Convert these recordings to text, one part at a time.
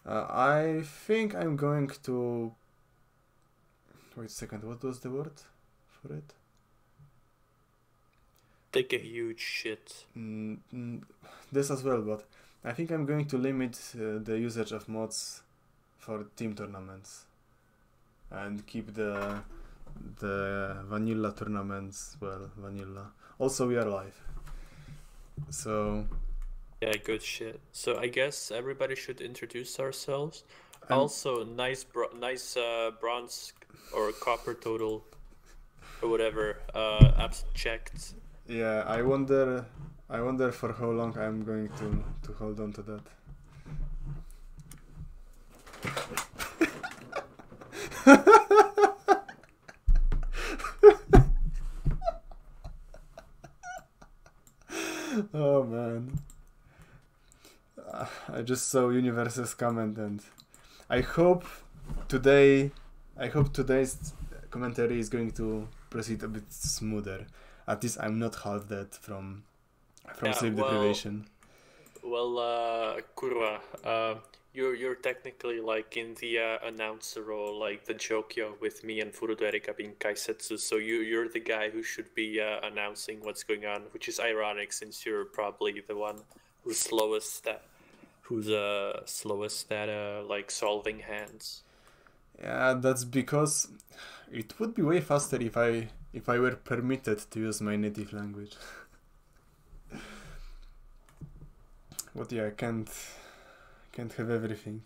I think I'm going to. Wait a second, what was the word for it? Take a huge shit. This as well, but I think I'm going to limit the usage of mods for team tournaments and keep the vanilla tournaments, well, vanilla. Also, we are live. So. Yeah, good shit. So I guess everybody should introduce ourselves. Also, nice bronze or copper total or whatever. Apps checked. Yeah, I wonder for how long I'm going to hold on to that. Oh man. I just saw Universe's comment and I hope today's commentary is going to proceed a bit smoother. At least I'm not half dead from sleep deprivation. Well, Kurwa, you're technically like in the announcer role, like the Jokyo with me and FurudoErika being Kaisetsu. So you're the guy who should be announcing what's going on, which is ironic since you're probably the one who's slowest at like solving hands. Yeah, that's because it would be way faster if I were permitted to use my native language. But yeah, I can't have everything.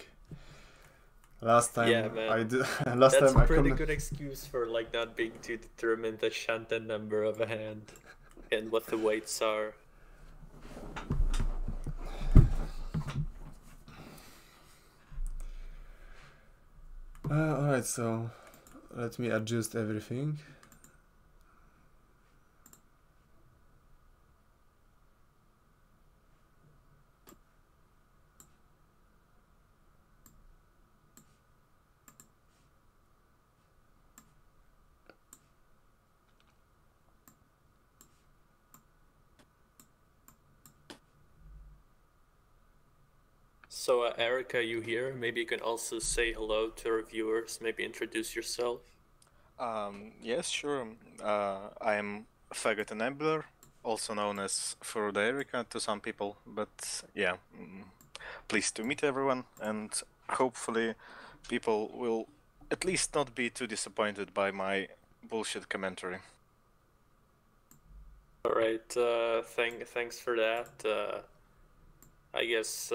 Last time Yeah, man. I did. That's a pretty good excuse for like not being to determine the shanten number of a hand and what the weights are. Alright, so let me adjust everything. So, Erika, you here? Maybe you can also say hello to our viewers. Maybe introduce yourself. Yes, sure. I'm Faggot Enabler, also known as FurudoErika to some people, but yeah, pleased to meet everyone, and hopefully people will at least not be too disappointed by my bullshit commentary. Alright, thanks for that. I guess,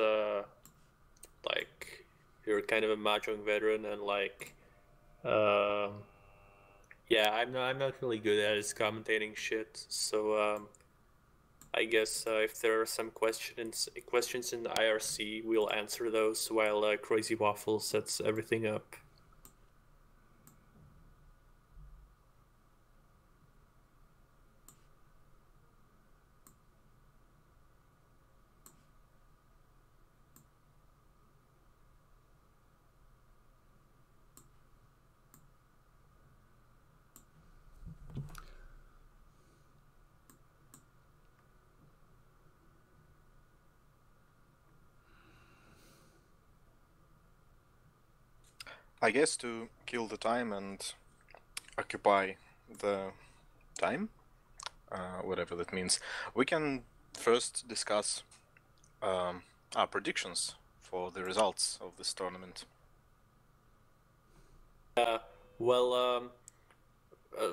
like, you're kind of a Mahjong veteran, and like, yeah, I'm not really good at it commentating shit, so I guess if there are some questions in the IRC, we'll answer those while Crazy Waffle sets everything up. I guess to kill the time and occupy the time, whatever that means, we can first discuss our predictions for the results of this tournament. Well,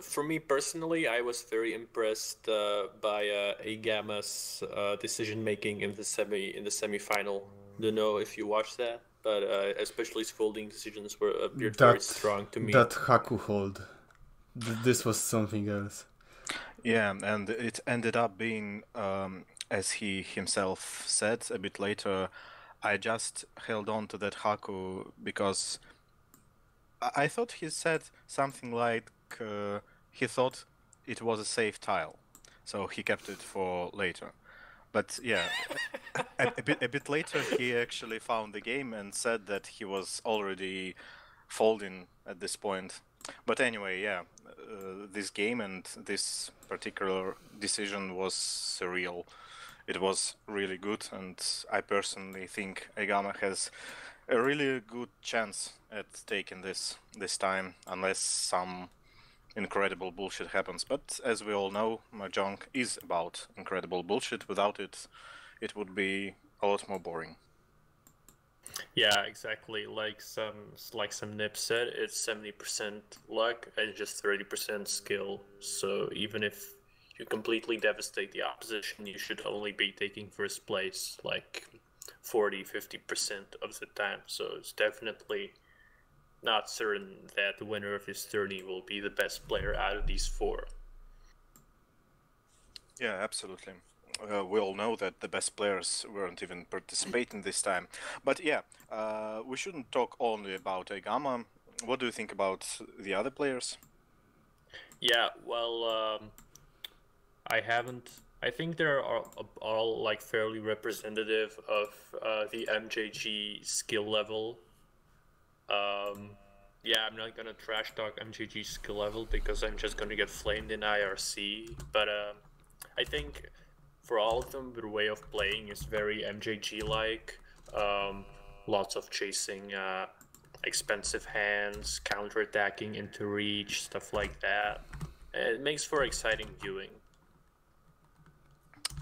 for me personally, I was very impressed by EIGAMMA's decision making in the semifinal. Don't know if you watched that, but especially his folding decisions appeared very strong to me. That Haku hold, this was something else. Yeah, and it ended up being, as he himself said a bit later, I just held on to that Haku because I thought he said something like he thought it was a safe tile, so he kept it for later. But yeah, a bit later he actually found the game and said that he was already folding at this point. But anyway, yeah, this game and this particular decision was surreal. It was really good, and I personally think EIGAMMA has a really good chance at taking this time, unless some incredible bullshit happens. But as we all know, Mahjong is about incredible bullshit. Without it, it would be a lot more boring. Yeah, exactly. Like some nip said, it's 70% luck and just 30% skill. So even if you completely devastate the opposition, you should only be taking first place like 40-50% of the time. So it's definitely not certain that the winner of this tourney will be the best player out of these four. Yeah, absolutely. We all know that the best players weren't even participating this time. But yeah, we shouldn't talk only about EIGAMMA. What do you think about the other players? Yeah, well, I think they're all like fairly representative of the MJG skill level. Yeah, I'm not gonna trash talk MJG skill level because I'm just gonna get flamed in IRC. But I think for all of them, their way of playing is very MJG-like. Lots of chasing expensive hands, counter-attacking into reach, stuff like that. It makes for exciting viewing.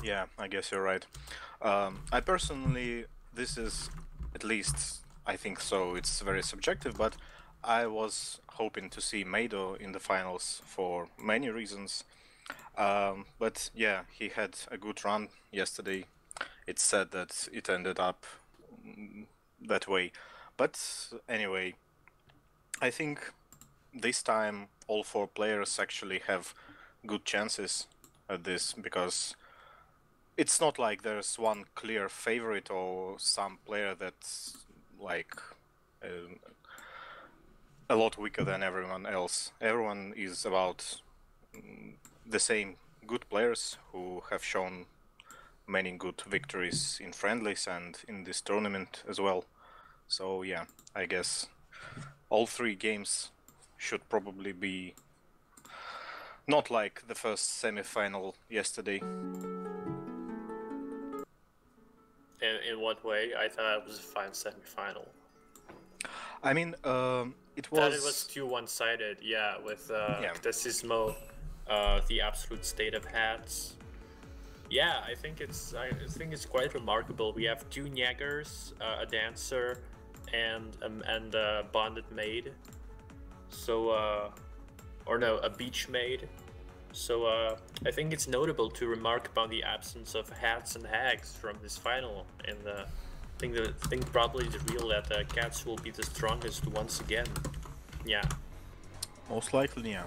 Yeah, I guess you're right. I personally, this is, at least I think so, it's very subjective, but I was hoping to see Mado in the finals for many reasons. But yeah, he had a good run yesterday. It's sad that it ended up that way. But anyway, I think this time all four players actually have good chances at this, because it's not like there's one clear favorite or some player that's like a lot weaker than everyone else. Everyone is about the same good players who have shown many good victories in friendlies and in this tournament as well. So yeah, I guess all three games should probably be not like the first semi-final yesterday. In what way? I thought it was a fine semi-final. I mean, it was... Thought it was too one-sided, yeah, with Ctesismo, the absolute state of hats. Yeah, I think it's quite remarkable. We have two Nyagers, a dancer, and a bonded maid. So, or no, a beach maid. So I think it's notable to remark upon the absence of hats and hags from this final, and I think probably it's real that cats will be the strongest once again. Yeah. Most likely, yeah.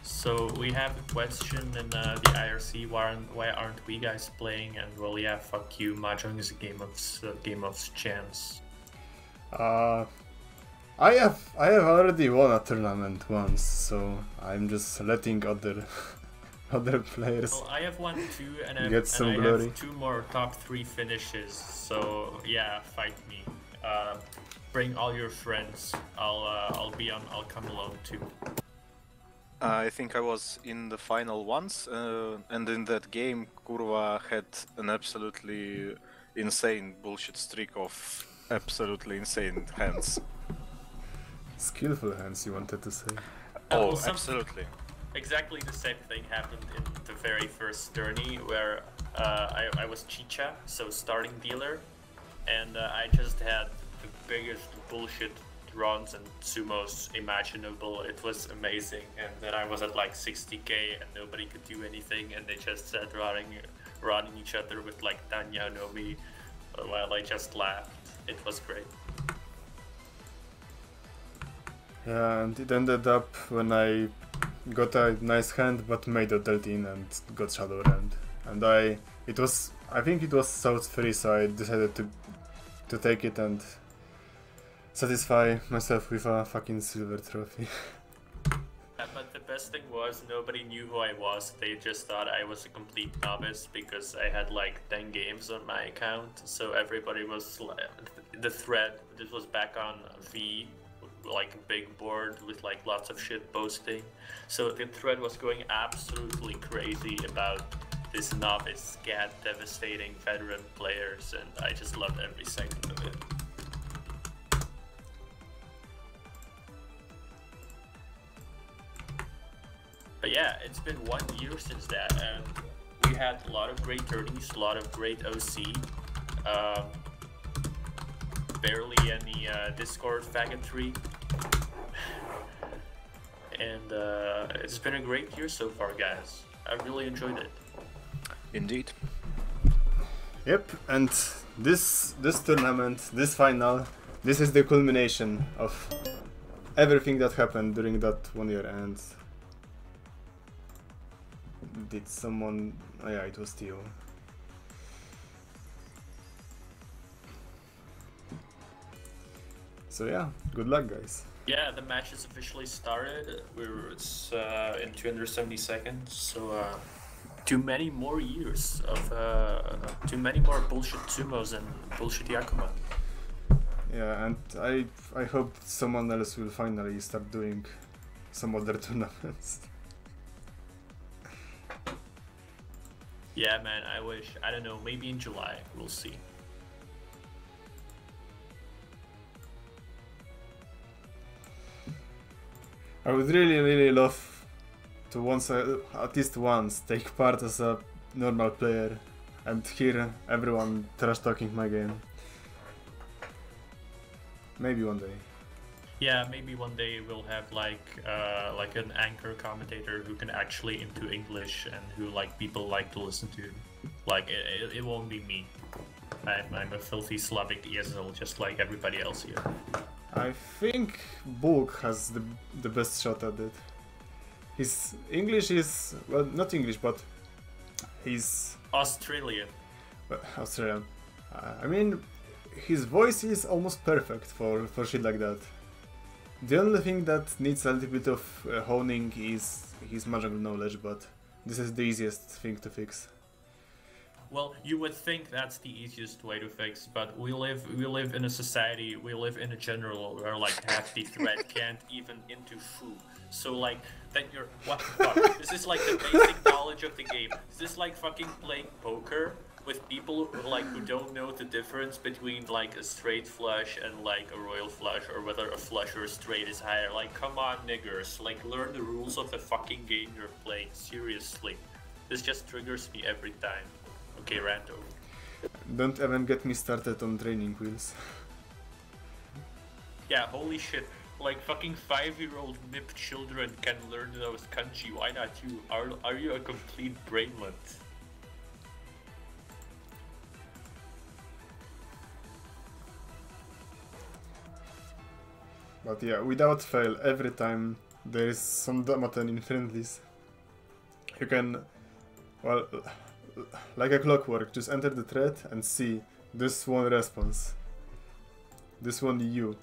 So we have a question in the IRC. Why aren't we guys playing? And well, yeah, fuck you. Mahjong is a game of chance. I have already won a tournament once, so I'm just letting other players. Well, I have won too, and I get some glory. have two more top 3 finishes. So yeah, fight me. Bring all your friends. I'll come along too. I think I was in the final once, and in that game, Kurva had an absolutely insane bullshit streak of absolutely insane hands. Skillful hands, you wanted to say. Oh, absolutely. Exactly the same thing happened in the very first tourney, where I was Chicha, so starting dealer, and I just had the biggest bullshit runs and sumos imaginable. It was amazing. And then I was at like 60k and nobody could do anything, and they just started running each other with like Tanya Nomi while I just laughed. It was great. Yeah, and it ended up when I got a nice hand but made a 13 and got Shadow Rend. And I think it was South 3, so I decided to take it and satisfy myself with a fucking silver trophy. But the best thing was nobody knew who I was. They just thought I was a complete novice because I had like 10 games on my account. So everybody was the thread. This was back on V, like a big board with like lots of shit posting. So the thread was going absolutely crazy about this novice scat devastating veteran players, and I just loved every second of it. But yeah, it's been 1 year since that, and we had a lot of great tourneys, a lot of great OC. Barely any Discord faggotry. And it's been a great year so far, guys. I really enjoyed it. Indeed. Yep, and this tournament, this final, this is the culmination of everything that happened during that 1 year. And did someone... Oh yeah, it was Theo. So yeah, good luck, guys. Yeah, the match has officially started. It's in 270 seconds, so too many more years of too many more bullshit sumos and bullshit Yakuma. Yeah, and I hope someone else will finally start doing some other tournaments. Yeah, man, I wish. I don't know, maybe in July, we'll see. I would really love to at least once take part as a normal player and hear everyone trash talking my game. Maybe one day. Yeah, maybe one day we'll have like an anchor commentator who can actually into English and who like people like to listen to. Like it won't be me. I'm a filthy Slavic ESL just like everybody else here. I think Bulk has the best shot at it. His English is, well, not English, but he's... Australian. Australian. I mean, his voice is almost perfect for shit like that. The only thing that needs a little bit of honing is his Mahjong knowledge, but this is the easiest thing to fix. Well, you would think that's the easiest way to fix, but we live in a society, we live in a general where like half the thread can't even into Fu. So like, then you're, what the fuck? This is like the basic knowledge of the game. Is this like fucking playing poker with people who don't know the difference between like a straight flush and like a royal flush, or whether a flush or a straight is higher? Like, come on, niggers, like learn the rules of the fucking game you're playing, seriously. This just triggers me every time. Okay, Rando. Don't even get me started on training wheels. Yeah, holy shit. Like fucking 5-year-old nip children can learn those kanji. Why not you? Are you a complete brainlet? But yeah, without fail, every time there is some Damaten in friendlies, you can, well, like a clockwork, just enter the thread and see this one response. This one you.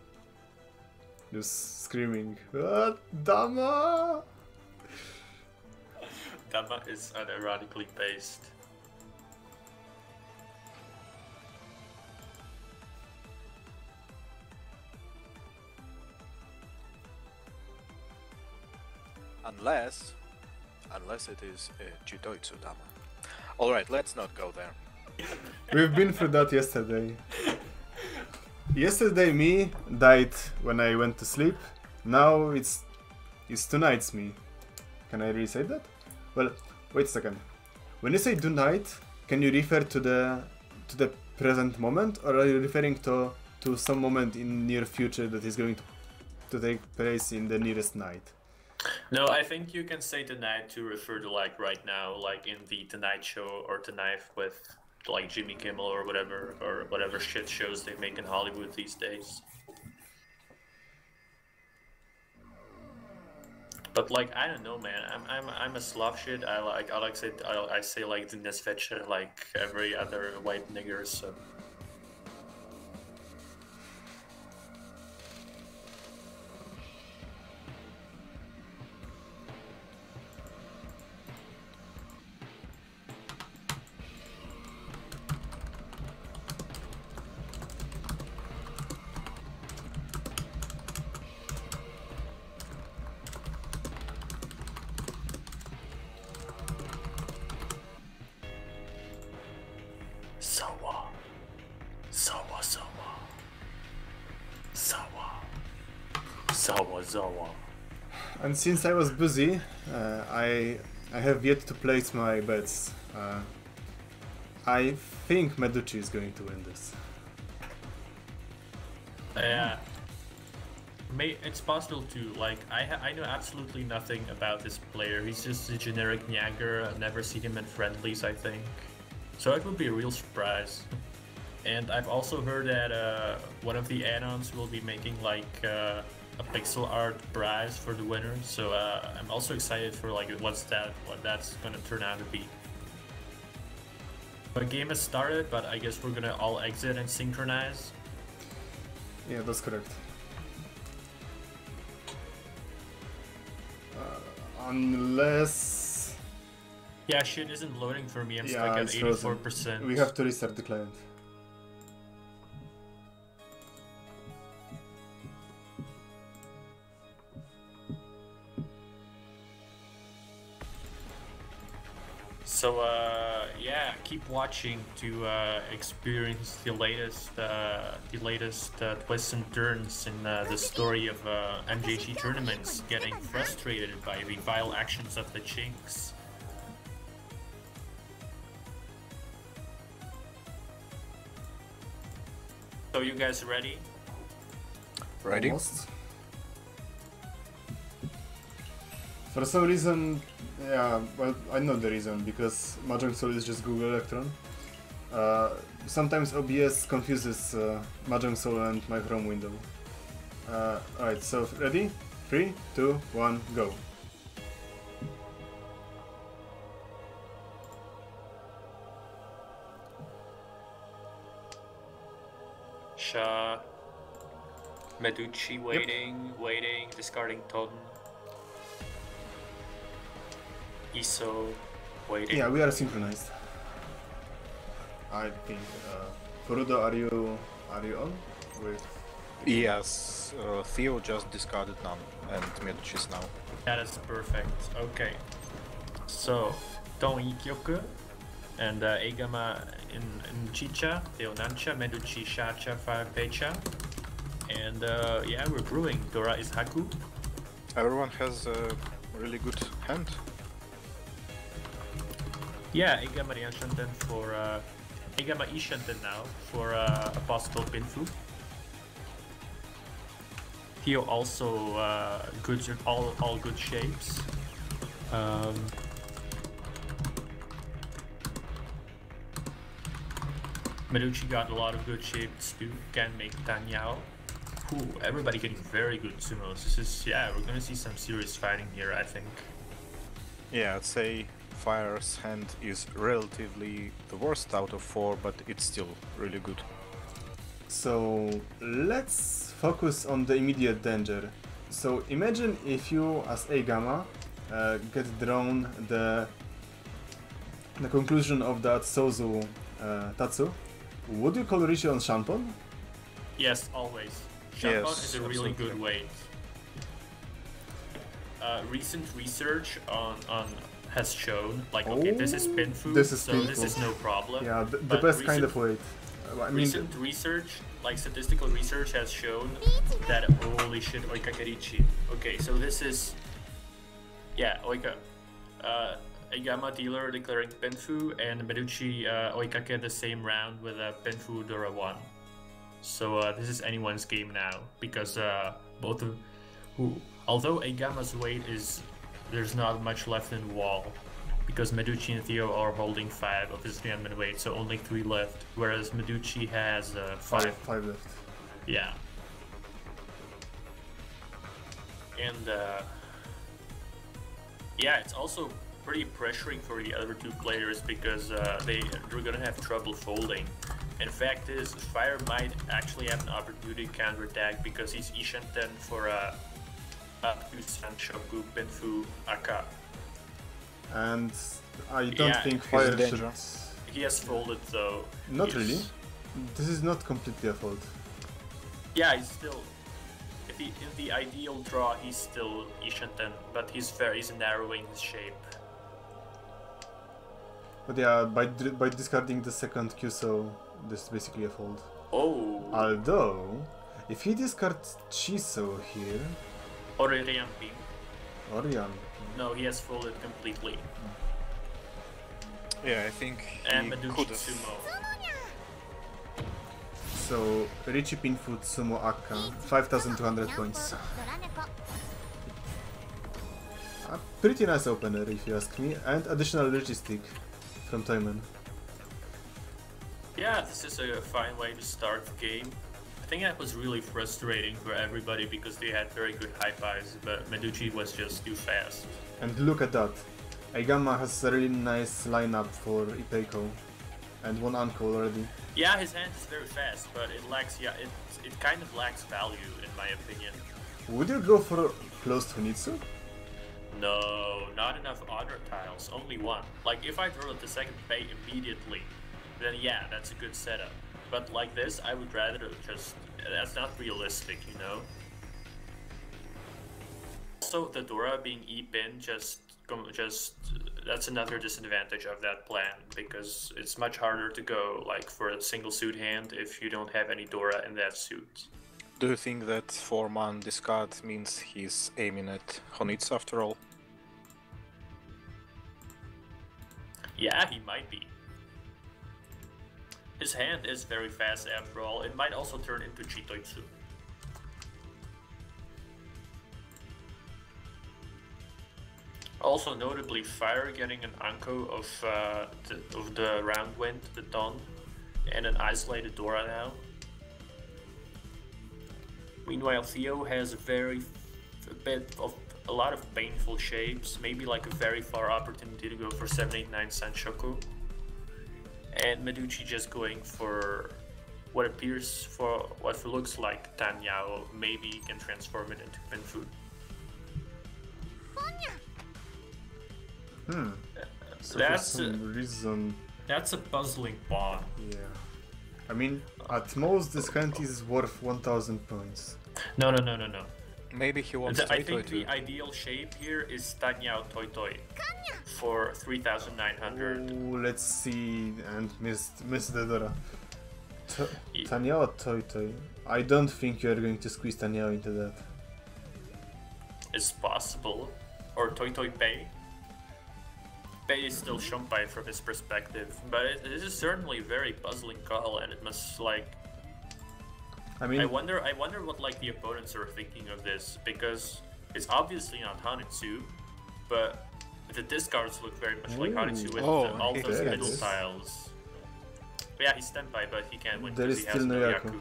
Just screaming, ah, Dama! Dama is unironically based. Unless it is Jidoitsu Dama. Alright, let's not go there. We've been through that yesterday. Yesterday me died when I went to sleep. Now it's tonight's me. Can I really say that? Well, wait a second. When you say tonight, can you refer to the present moment, or are you referring to some moment in near future that is going to take place in the nearest night. No, I think you can say tonight to refer to like right now, like in the Tonight Show or Tonight with like Jimmy Kimmel or whatever shit shows they make in Hollywood these days. But like I don't know, man. I'm a Slav shit. I say like the Nesveche like every other white nigger. So. Zawa. And since I was busy, I have yet to place my bets. I think Meduchi is going to win this. Yeah. It's possible too. Like I know absolutely nothing about this player. He's just a generic Nyagger. I've never seen him in friendlies, I think. So it would be a real surprise. And I've also heard that one of the add-ons will be making like a pixel art prize for the winner. So I'm also excited for like what that's gonna turn out to be. The game has started, but I guess we're gonna all exit and synchronize. Yeah, that's correct. Unless... Yeah, shit isn't loading for me. I'm stuck at 84%. We have to restart the client. So yeah, keep watching to experience the latest twists and turns in the story of MJG tournaments, getting frustrated by the vile actions of the Chinks. So you guys ready? Ready? Almost. For some reason, yeah, well, I know the reason, because Mahjong Soul is just Google Electron. Sometimes OBS confuses Mahjong Soul and my Chrome window. Alright, so ready? 3, 2, 1, go. Sha, Meduchi waiting, discarding Tourney. Iso waiting. Yeah, we are synchronized. I think. Furudo, are you on with? Yes, Theo just discarded none, and Meduchi's now. That is perfect. Okay. So, Tourney Kyoku and EIGAMMA in Chicha, Theo Nancha, Meduchi Shacha, 5 Pecha. And yeah, we're brewing. Dora is Haku. Everyone has a really good hand. Yeah, EIGAMMA Ryanshanten for EIGAMMA Ishanten now for Apostle Pinfu. Theo also good, all good shapes. Meduchi got a lot of good shapes too. Can make Tanyao. Ooh, everybody getting very good sumos. This is, yeah, we're gonna see some serious fighting here, I think. Yeah, I'd say Fire's hand is relatively the worst out of 4, but it's still really good. So let's focus on the immediate danger. So imagine if you, as EIGAMMA, get drawn the conclusion of that Sozu Tatsu. Would you call Rishi on Shampon? Yes, always. Shampon Yes, is a really absolutely. good weight. Recent research on has shown, like, okay, this is Pinfu, This is so Pinfu. this is no problem. Yeah, the But best kind of weight. I mean, Recent research, like statistical research, has shown that holy shit, Oika Kerichi. Okay, so this is, yeah, Oika. EIGAMMA dealer declaring Pinfu and Meduchi Oikake the same round with Pinfu Dora 1. So this is anyone's game now because both of Ooh. Although EIGAMMA's weight is... there's not much left in wall. Because Meduchi and Theo are holding 5 of his sjaalman weight, so only 3 left. Whereas Meduchi has 5. 5 left. Yeah. And yeah, it's also pretty pressuring for the other 2 players because they're gonna have trouble folding. And fact is, Fire might actually have an opportunity to counterattack because he's Ishanten for Sanshoku Benfu Aka. And I don't think Fire should... He has folded though. Not really. This is not completely a fold. Yeah, he's still... in the ideal draw, he's still Ishanten, but he's narrowing his shape. But yeah, by discarding the second Kyuso, this is basically a fold. Oh! Although, if he discards Chiso here... Or Rian Ping. Orion. No, he has folded completely. Yeah, I think and he Meduchi could have. Sumo. So, Richie Pinfoot Sumo Akka, 5,200 points. A pretty nice opener if you ask me, and additional logistic from Toyman. Yeah, this is a fine way to start the game. I think that was really frustrating for everybody because they had very good high buys, but Meduchi was just too fast. And look at that. EIGAMMA has a really nice lineup for Ipeiko. And 1 uncall already. Yeah, his hand is very fast, but it lacks, it kind of lacks value in my opinion. Would you go for close to Nitsu? No, not enough honor tiles, only 1. Like if I throw the second pay immediately, then yeah, that's a good setup. But like this, I would rather just, that's not realistic, you know? Also, the Dora being E-pin that's another disadvantage of that plan, because it's much harder to go like for a single suit hand if you don't have any Dora in that suit. Do you think that 4-man discard means he's aiming at Honitsu after all? Yeah, he might be. His hand is very fast after all. It might also turn into Chitoitsu. Also notably, Fire getting an Anko of the round wind, the Dawn, and an isolated Dora now. Meanwhile, Theo has a lot of painful shapes, maybe like a very far opportunity to go for 789 Sanshoku. And Meduchi just going for what looks like Tanyao. Maybe he can transform it into Pinfoot. So for some reason... That's a puzzling pawn. Yeah. I mean, at most this hand is worth 1,000 points. No. Maybe he wants I think the ideal shape here is Tanyao Toitoi for 3,900. Ooh, let's see, and missed the Dora. Tanyao Toitoi. I don't think you are going to squeeze Tanyao into that. It's possible. Or Toitoi Pei. Pei is still Shompai from his perspective, but it is certainly a very puzzling call, and it must like... I mean... I wonder what like the opponents are thinking of this, because it's obviously not Hanitsu, but the discards look very much like Hanitsu with all those middle tiles. But yeah, he's Tenpai, but he can't win because he has no Yaku.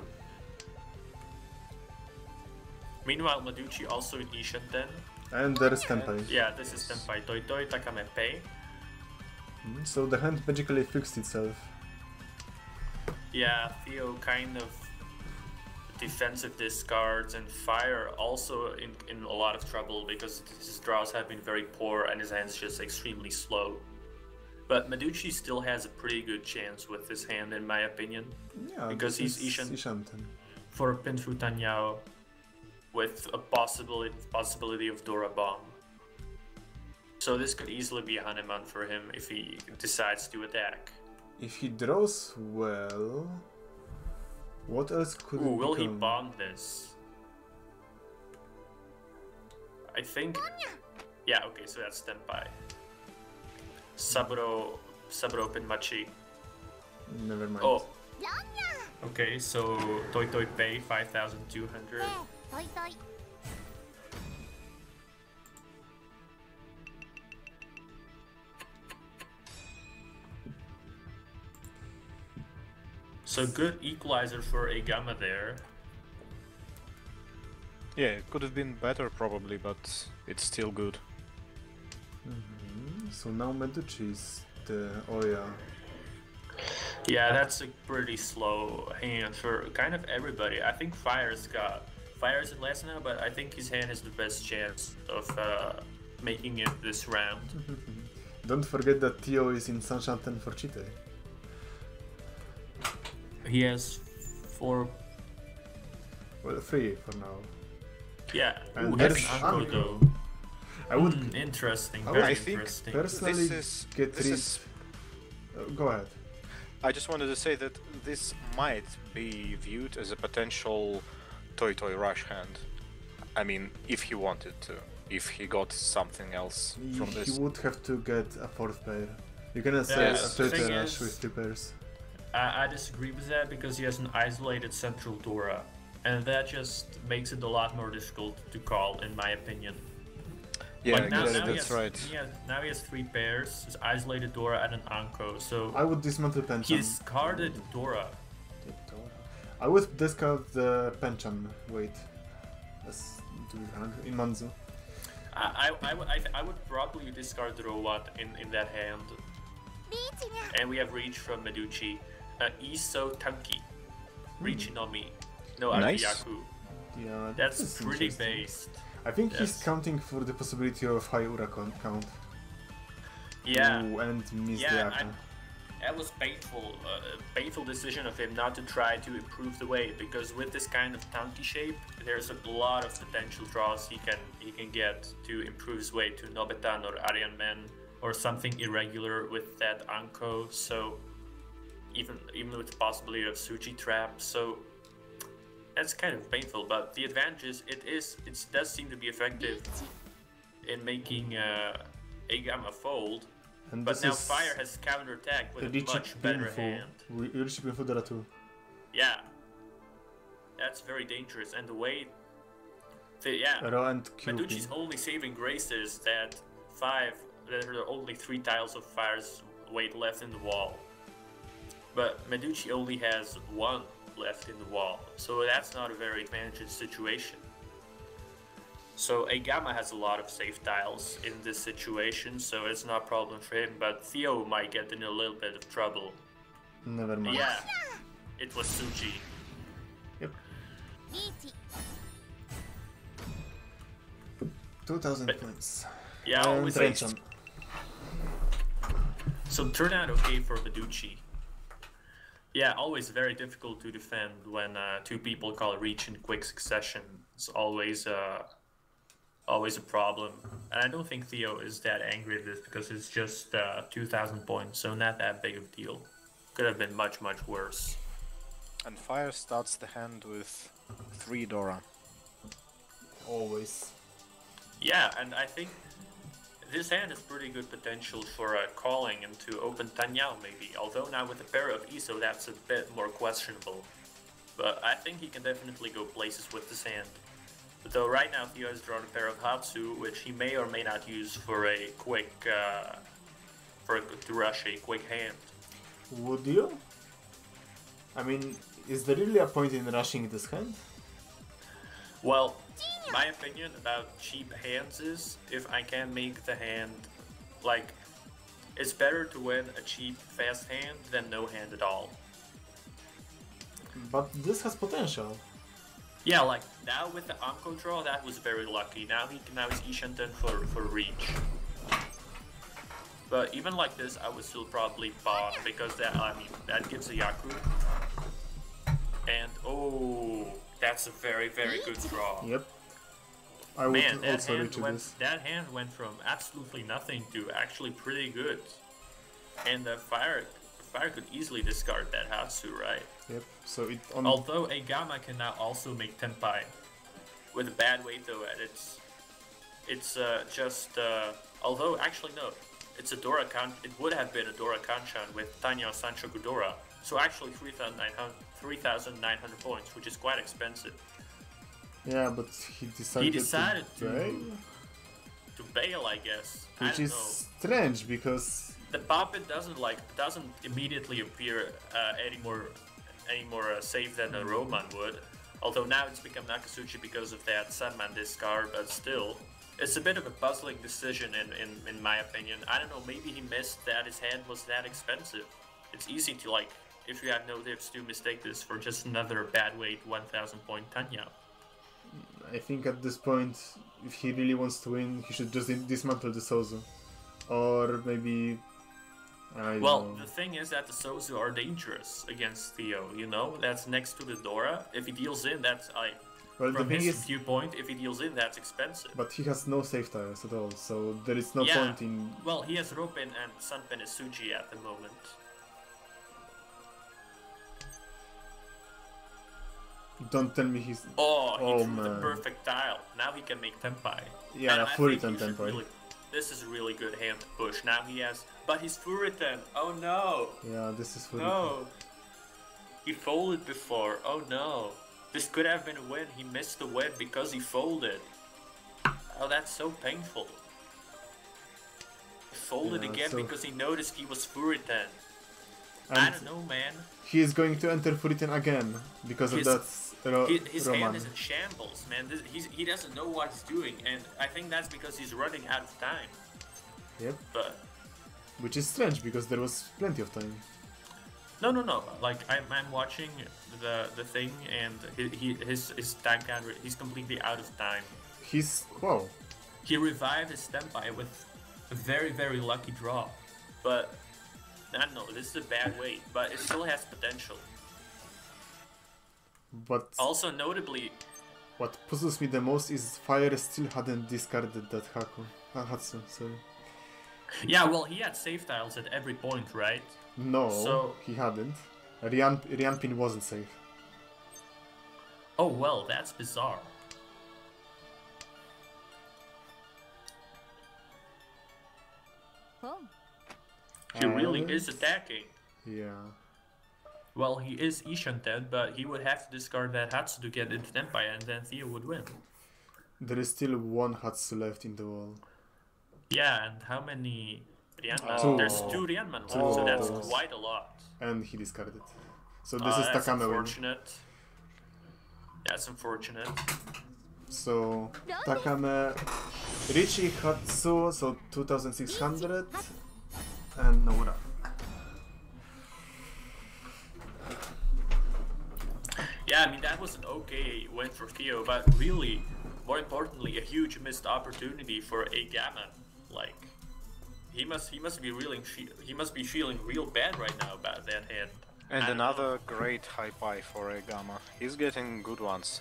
Meanwhile, Meduchi also in Ishanten. And there is Tenpai. Yeah, this is Tenpai Toitoi Takame Pei. So the hand magically fixed itself. Yeah, Theo kind of defensive discards, and Fire also in a lot of trouble because his draws have been very poor and his hand's just extremely slow. But Meduchi still has a pretty good chance with this hand, in my opinion. Yeah, because he's Ishanten. For Pinfu Tanyao with a possibility of Dora Bomb. So this could easily be a Hanuman for him if he decides to attack. If he draws well... What else could Ooh, will he bomb this? I think... Yeah, okay, so that's Tenpai. Saburo Pinmachi. Never mind. Oh. Okay, so Toitoi Pei 5,200. So good equalizer for EIGAMMA there. Yeah, it could have been better probably, but it's still good. So now Meduchi is the... oh yeah. Yeah, that's a pretty slow hand for kind of everybody. I think Fire's in last now, but I think his hand has the best chance of making it this round. Don't forget that Theo is in Sunshine 10 for Chite. He has 4. Well, 3 for now. Yeah, And that's there's an Anko though. I would Interesting, I very would interesting. personally get rid... go ahead. I just wanted to say that this might be viewed as a potential Toy Rush hand. I mean, if he wanted to. If he got something else from this. He would have to get a 4th pair. You cannot say Yes. a The thing Toy Rush is- with 2 pairs. I disagree with that because he has an isolated central Dora, and that just makes it a lot more difficult to call, in my opinion. Yeah, Like I now, guess now he that's has, right. Now he has 3 pairs, his isolated Dora and an Anko, so I would dismantle Penchant. he discarded Dora. I would discard the Penchant weight as in Manzu. I would probably discard Rowan in that hand. And we have Reach from Meduchi. Iso Tanki. Reach no Mi. No Nice. Arkiyaku. Yeah, That's pretty interesting. based. I think he's Yes. counting for the possibility of high Ura count. Yeah. Ooh, and miss the Yeah, Aka. that was painful. Painful decision of him not to try to improve the weight, because with this kind of tanky shape, there's a lot of potential draws he can get to improve his weight to Nobetan or Aryan Men or something irregular with that Anko. So even with the possibility of Suji Trap, so that's kind of painful. But the advantage is it does seem to be effective in making EIGAMMA fold. And But this now is Fire has counterattacked with a Richie much better Pinfo. hand. Richie Pinfo Dora too. Yeah, that's very dangerous. And the way, Ro and Q. Meduchi's only saving grace is that there are only 3 tiles of Fire's weight left in the wall. But Meduchi only has 1 left in the wall, so that's not a very advantageous situation. So EIGAMMA has a lot of safe tiles in this situation, so it's not a problem for him, but Theo might get in a little bit of trouble. Never mind. Yeah, it was Suji. Yep. 2,000 points. Yeah, And always Penchant. So turned out okay for Meduchi. Yeah, always very difficult to defend when 2 people call reach in quick succession. It's always a problem. And I don't think Theo is that angry at this because it's just 2,000 points, so not that big of a deal. Could have been much, much worse. And Fire starts the hand with 3 Dora. Always. Yeah, and I think this hand has pretty good potential for calling into open Tanyao maybe, although now with a pair of Iso that's a bit more questionable. But I think he can definitely go places with this hand. Though right now Theo has drawn a pair of Hatsu, which he may or may not use for a quick, to rush a quick hand. Would you? I mean, is there really a point in rushing this hand? Well, my opinion about cheap hands is, if I can make the hand, like, it's better to win a cheap, fast hand than no hand at all. But this has potential. Yeah, like, now with the Anko draw, that was very lucky. Now he's Ishanten for reach. But even like this, I would still probably bomb, because that gives a Yaku. And, oh, that's a very, very good draw. Yep. I would Man, also reach this. that hand went from absolutely nothing to actually pretty good. And the Fire could easily discard that Hatsu, right? Yep. So it Although EIGAMMA can now also make Tenpai. With a bad weight though, and it's although actually no, it's a Dora Kan. It would have been a Dora Kanchan with Tanya Sanchoku Dora. So actually 3,900 points, which is quite expensive. Yeah, but he decided to bail, I guess. Which I don't is know. strange because The puppet doesn't immediately appear anymore any more safe than a Roman would. Although now it's become Nakasuchi because of that Sunman discard, but still, it's a bit of a puzzling decision in my opinion. I don't know, maybe he missed that his hand was that expensive. It's easy to, like, if you have no tips, to mistake this for just another bad weight 1000 point Tanya. I think at this point, if he really wants to win, he should just dismantle the Sozu. Or maybe... The thing is that the Sozu are dangerous against Theo, you know? That's next to the Dora. If he deals in, that's... from his viewpoint, if he deals in, that's expensive. But he has no safe tiles at all, so there is no point in... Well, he has Ropin and Sunpin Isuji at the moment. Don't tell me he's... Oh, he drew the perfect tile. Now he can make Tenpai. Yeah, Furitan Tenpai. Really, this is a really good hand to push. Now he has... But he's Furitan! Oh no! Yeah, this is Furitan. No! He folded before. Oh no! This could have been a win. He missed the win because he folded. Oh, that's so painful. He folded again because he noticed he was Furitan. I don't know, man. He is going to enter Furitan again because of that. His hand is in shambles, man. He doesn't know what he's doing, and I think that's because he's running out of time. Yep. But which is strange because there was plenty of time. No. Like I'm watching the thing, and his time counter. He's completely out of time. He revived his Tenpai with a very, very lucky draw, but I don't know. This is a bad weight, but it still has potential. But also notably, what puzzles me the most is Fire still hadn't discarded that Hatsu. Sorry. Yeah, well, he had safe tiles at every point, right? No, he hadn't. Rianpin wasn't safe. Oh well, that's bizarre. Oh. He really is attacking. Yeah. Well, he is Ishanten, but he would have to discard that Hatsu to get into Tenpai, and then Theo would win. There is still one Hatsu left in the wall. Yeah, and how many Rianman? There's 2 Rianman, so that's quite a lot. And he discarded. So this is Takame unfortunate. That's unfortunate. So Takame Richie Hatsu, so 2600, and Nora. Yeah, I mean, that was an okay win for Theo, but really, more importantly, a huge missed opportunity for EIGAMMA. Like, he must be feeling real bad right now about that hand. And another great high pie for EIGAMMA. He's getting good ones.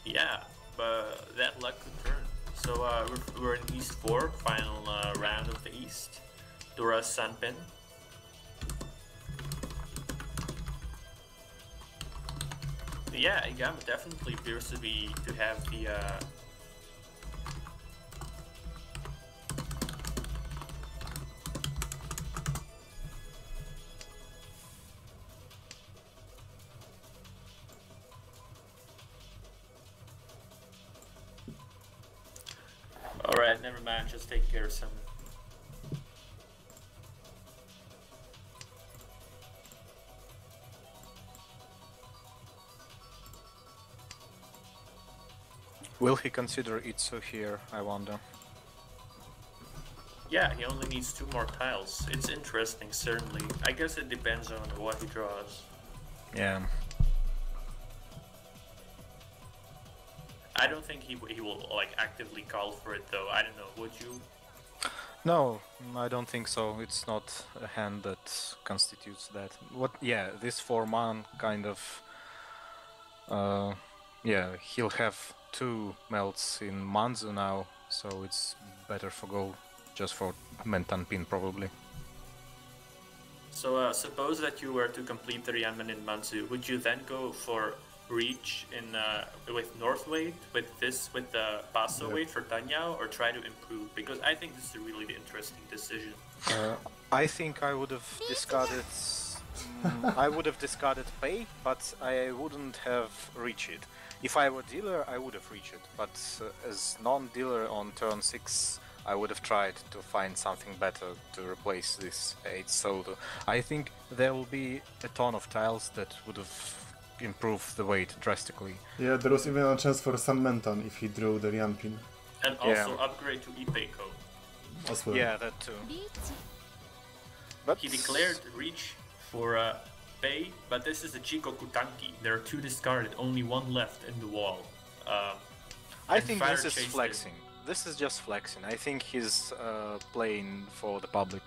Yeah, but that luck could turn. So we're in East 4, final round of the East. Dora Sanpin. Yeah, EIGAMMA definitely appears to have the Alright, never mind, just take care of some. Will he consider Itsu here, I wonder? Yeah, he only needs 2 more tiles. It's interesting, certainly. I guess it depends on what he draws. Yeah. I don't think he will like actively call for it though. I don't know. Would you? No, I don't think so. It's not a hand that constitutes that. Yeah, this 4-man kind of. Yeah, he'll have 2 melts in Manzu now, so it's better for go just for Mentan Pin probably. So suppose that you were to complete the Rianman in Manzu, would you then go for reach in with North weight with the Paso weight for Tanyao, or try to improve? Because I think this is a really interesting decision. I think I would have discarded. I would have discarded pay, but I wouldn't have reached it. If I were dealer, I would have reached it. But as non-dealer on turn 6, I would have tried to find something better to replace this 8 soldo. I think there will be a ton of tiles that would have improved the weight drastically. Yeah, there was even a chance for some Menton if he drew the Rianpin And also upgrade to Ipeiko. as well. Yeah, that too. But he declared reach for Pei, but this is a Jikoku Tanki. There are 2 discarded, only 1 left in the wall. I think this is flexing. This is just flexing. I think he's playing for the public.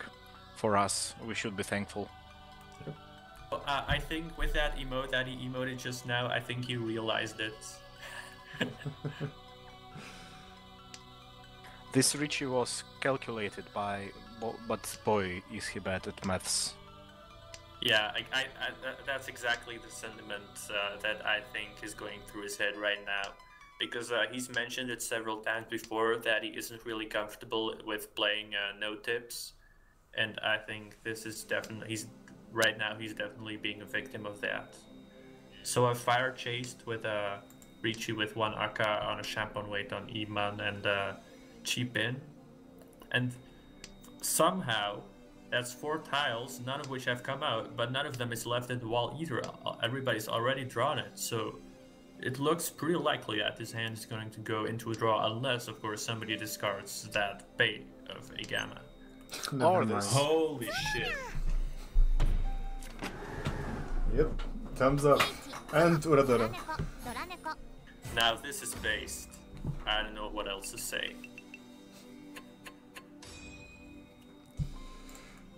For us, we should be thankful. I think with that emote that he emoted just now, I think he realized it. This Richie was calculated by, but boy, is he bad at maths. Yeah, that's exactly the sentiment that I think is going through his head right now. Because he's mentioned it several times before that he isn't really comfortable with playing no tips. And I think this is definitely, right now he's definitely being a victim of that. So a fire chased with a Ricci with 1 Akka on a Champon weight on Iman and cheap in. And somehow that's 4 tiles, none of which have come out, but none of them is left in the wall either. Everybody's already drawn it, so it looks pretty likely that this hand is going to go into a draw, unless, of course, somebody discards that Pei of EIGAMMA. Holy shit. Yep, thumbs up. And Uradora. Now this is based. I don't know what else to say.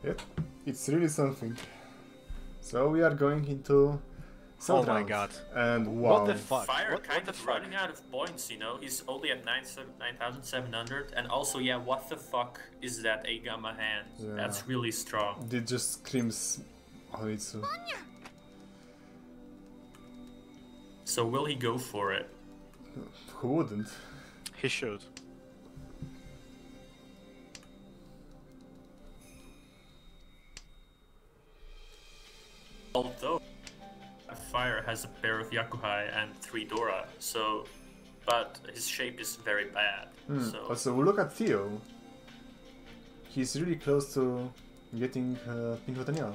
Yep, it's really something. So we are going into Oh my god. And wow. What the fuck? Fire what kind the of fuck? running out of points, you know? He's only at 9,700. And also, yeah, what the fuck is that EIGAMMA hand? Yeah. That's really strong. It just screams Honitsu. So will he go for it? Who wouldn't? He should. Although Fire has a pair of Yakuhai and 3 Dora, so, but his shape is very bad. So Also, look at Theo. He's really close to getting Pinto now.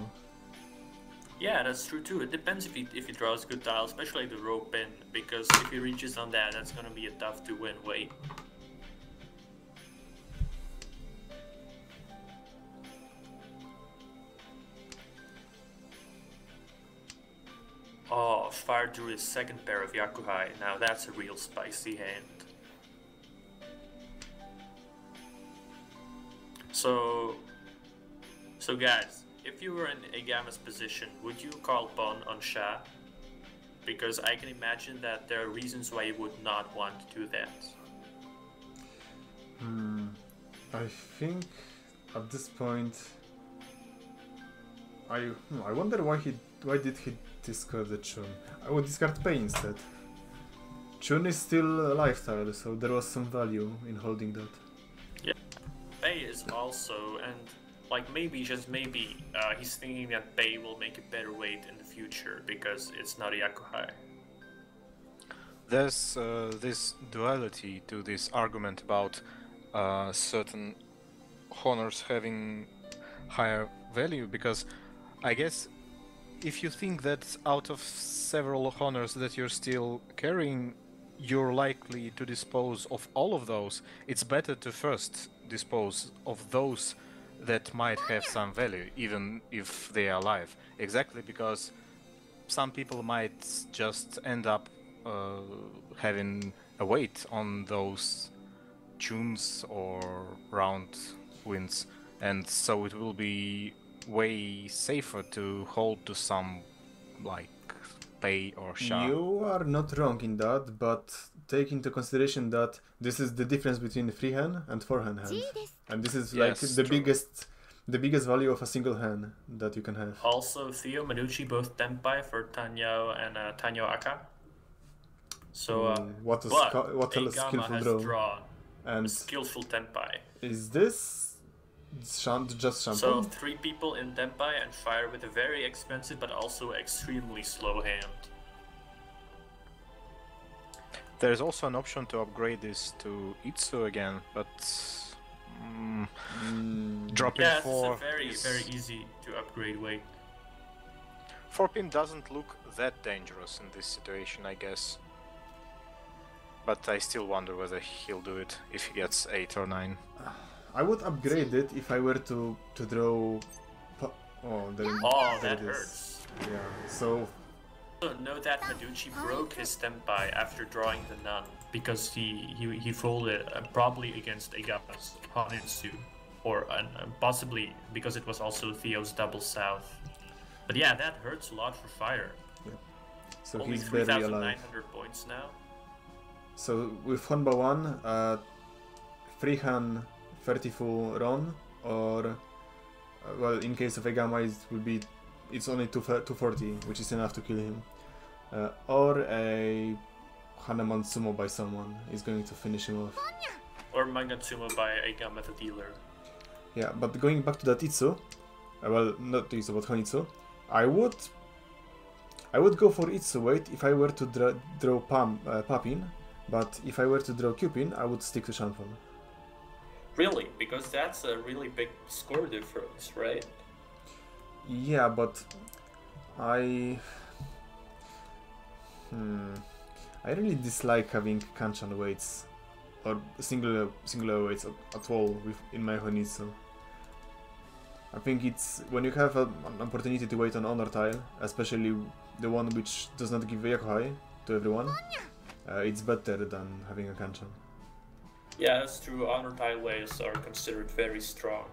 yeah, that's true too. It depends if he draws good tile, especially the rope in, because if he reaches on that, that's gonna be a tough to win weight. Oh, Fire drew his 2nd pair of Yakuhai. Now that's a real spicy hand. So guys, if you were in EIGAMMA's position, would you call pawn on Sha? Because I can imagine that there are reasons why you would not want to do that. I think at this point, I wonder why did he discard the Chun? I would discard Pei instead. Chun is still a lifestyle, so there was some value in holding that. Yeah, Pei is also, and like maybe, just maybe, he's thinking that Pei will make a better weight in the future because it's not a Yakuhai. There's this duality to this argument about certain honors having higher value, because I guess if you think that out of several honors that you're still carrying, you're likely to dispose of all of those, it's better to first dispose of those that might have some value, even if they are alive. Exactly, because some people might just end up having a weight on those tunes or round wins, and so it will be way safer to hold to some like Pei or Sha. You are not wrong in that, but take into consideration that this is the difference between freehand and forehand hand, and this is like Yes, the true. biggest value of a single hand that you can have. Also, Theo, Meduchi, both Tenpai for Tanyao and Tanyao Aka. So, what a EIGAMMA skillful has draw. drawn a And skillful Tenpai. is this just So Champagne? 3 people in Tenpai and Fire with a very expensive but also extremely slow hand. There's also an option to upgrade this to Itsu again, but Dropping Yeah, 4 it's a very, is... very easy to upgrade way. 4-pin doesn't look that dangerous in this situation, I guess. But I still wonder whether he'll do it if he gets 8 or 9. I would upgrade it if I were to draw... Oh, Oh, there that it is. hurts. Yeah, so... Know that Meduchi broke his Tenpai after drawing the Nun because he folded probably against EIGAMMA's Hanitsu, or possibly because it was also Theo's double south. But yeah, that hurts a lot for fire. Yeah. So only he's barely alive. 3,900 points now. So with Honba 1, freehand 30 full Ron, or well, in case of EIGAMMA it will be, it's only 240, which is enough to kill him, or a Haneman Sumo by someone is going to finish him off. Or Mangatsumo by EIGAMMA the dealer. Yeah, but going back to that Itsu, well, not Itsu, but Honitsu, I would go for Itsu weight if I were to draw Papin, but if I were to draw Cupin, I would stick to Shanfon. Really? Because that's a really big score difference, right? Yeah, but I really dislike having Kanchan weights or singular weights at all in my Honitsu. I think it's when you have an opportunity to wait on honor tile, especially the one which does not give Yakuhai to everyone, it's better than having a Kanchan. Yeah, that's true. Honor tile ways are considered very strong.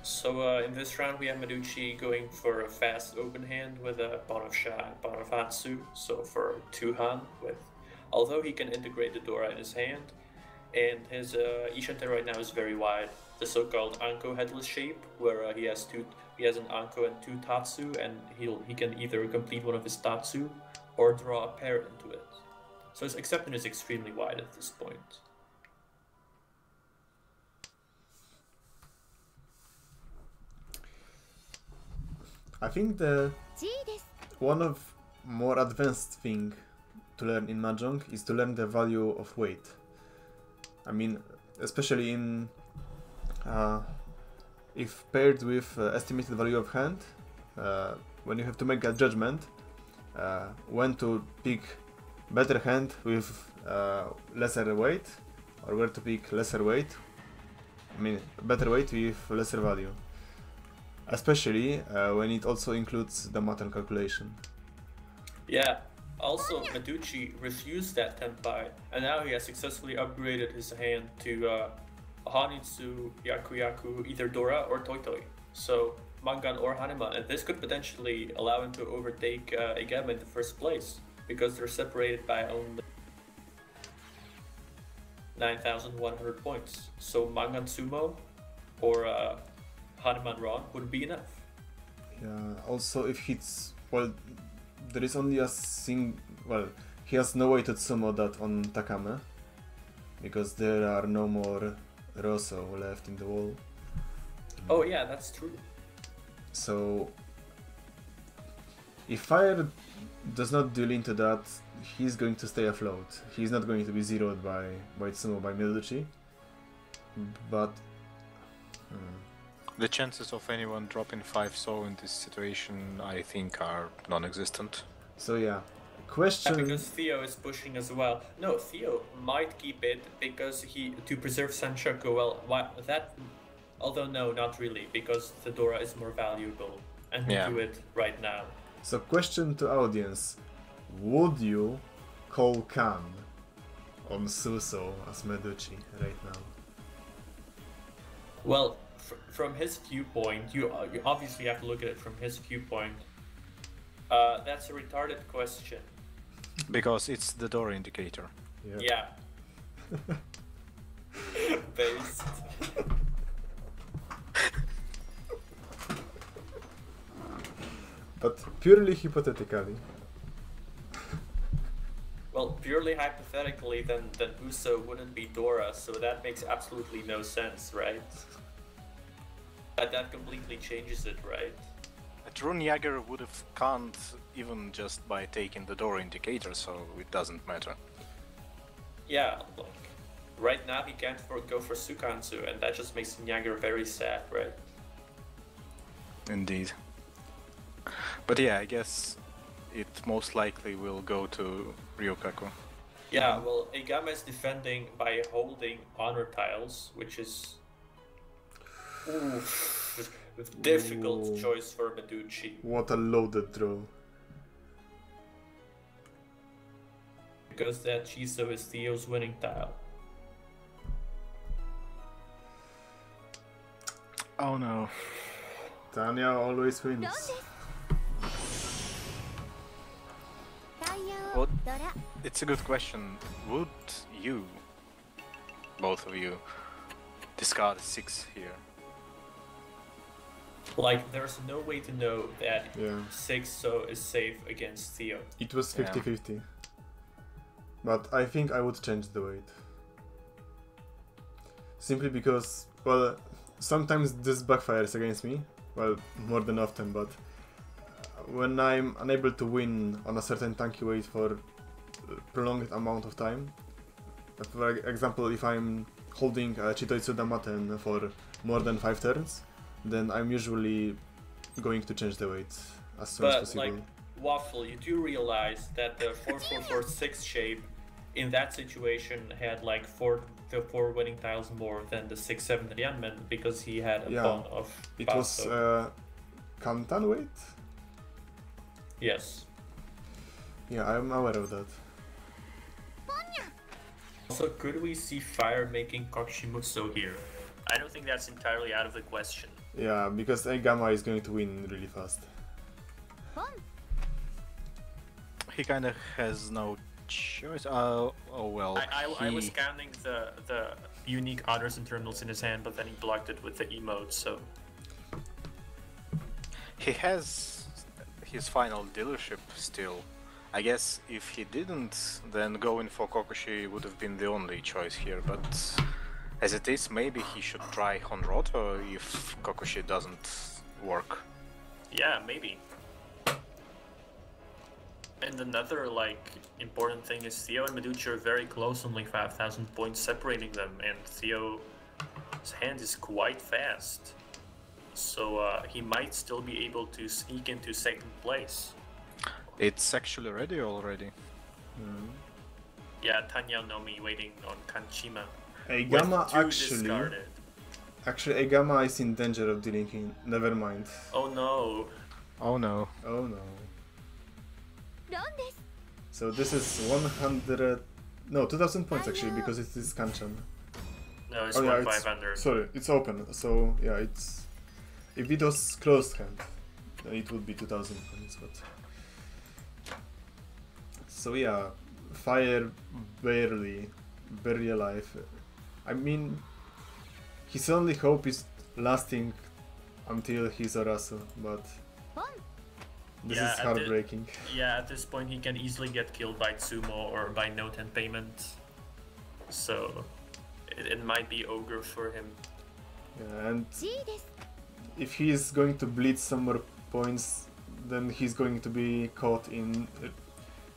So in this round we have Meduchi going for a fast open hand with a Bon of Sha and Bon of Hatsu, so for 2 Han with, although he can integrate the Dora in his hand, and his Ishante right now is very wide, the so-called Anko headless shape, where he has an Anko and 2 Tatsu, and he can either complete one of his Tatsu or draw a pair into it. So his acceptance is extremely wide at this point. I think the one of more advanced thing to learn in Mahjong is to learn the value of weight. I mean, especially in if paired with estimated value of hand, when you have to make a judgment when to pick better hand with lesser weight, or where to pick lesser weight, I mean better weight with lesser value. Especially when it also includes the Maton calculation. Yeah, also Meduchi refused that Tenpai, and now he has successfully upgraded his hand to Hanitsu, Yaku, either Dora or Toitoi. So Mangan or Hanema, and this could potentially allow him to overtake EIGAMMA in the first place, because they're separated by only 9,100 points. So Mangan Sumo or Hanuman Ron would be enough. Yeah, also if hits, well, there is only a he has no way to sumo that on Takame, because there are no more Rosso left in the wall. Oh yeah, that's true. So if fire does not deal into that, he's going to stay afloat. He's not going to be zeroed by sumo by Meduchi. But the chances of anyone dropping 5-so in this situation, I think, are non-existent. So yeah, question. Yeah, because Theo is pushing as well. No, Theo might keep it because to preserve Sanshoku. Well, that, although no, not really, because Fedora is more valuable, and we do it right now. So question to audience: would you call Khan on Suso as Meduchi right now? Well, from his viewpoint, you obviously have to look at it from his viewpoint. That's a retarded question. Because it's the door indicator. Yeah. Based. But purely hypothetically. Well, purely hypothetically, then Uso wouldn't be Dora, so that makes absolutely no sense, right? That completely changes it, right? Rune Jäger would have can't even just by taking the door indicator, so it doesn't matter. Yeah, like right now he can't go for Sukansu, and that just makes Nyager very sad, right? Indeed. But yeah, I guess it most likely will go to Ryokaku. Yeah, well, EIGAMMA is defending by holding honor tiles, which is difficult choice for Meduchi. What a loaded draw. Because that Chiso is Theo's winning tile. Oh no. Tanya always wins. Well, it's a good question. Would you, both of you, discard 6 here? Like, there's no way to know that Yeah. 6 so is safe against Theo. It was 50-50. But I think I would change the weight. Simply because, well, sometimes this backfires against me. Well, more than often, but when I'm unable to win on a certain tanky weight for a prolonged amount of time, for example, if I'm holding a Chitoitsu Damaten for more than 5 turns, then I'm usually going to change the weight as soon as possible. But, like, Waffle, you do realize that the 4-4-4-6 shape in that situation had like 4 winning tiles more than the 6-7 Ryanman because he had a pawn of It Basso. was Kantan weight? Yes. Yeah, I'm aware of that. Also, could we see Fire making Kokushimuso here? I don't think that's entirely out of the question. Yeah, because EIGAMMA is going to win really fast. He kind of has no choice. Oh well. I was counting the unique honors and terminals in his hand, but then he blocked it with the emote, so... He has his final dealership still. I guess if he didn't, then going for Kokushi would have been the only choice here, but as it is, maybe he should try Honroto if Kokushi doesn't work. Yeah, maybe. And another, like, important thing is Theo and Meduchi are very close, only 5,000 points separating them, and Theo's hand is quite fast. So he might still be able to sneak into second place. It's actually ready already. Yeah, Tanya Nomi waiting on Kanchima. EIGAMMA actually EIGAMMA is in danger of dealing in. Never mind. Oh no. Oh no. Oh no. So this is 100... No, 2000 points actually, because it is Kanchan. No, it's Oh yeah, 1,500. sorry, it's open, so yeah, it's... If it was closed hand, then it would be 2000 points, but... So yeah, Fire barely alive. I mean, his only hope is lasting until he's Arasu, but... This is heartbreaking. At this point he can easily get killed by Tsumo or by no 10 payment. So it might be ogre for him. Yeah, and if he's going to bleed some more points, then he's going to be caught in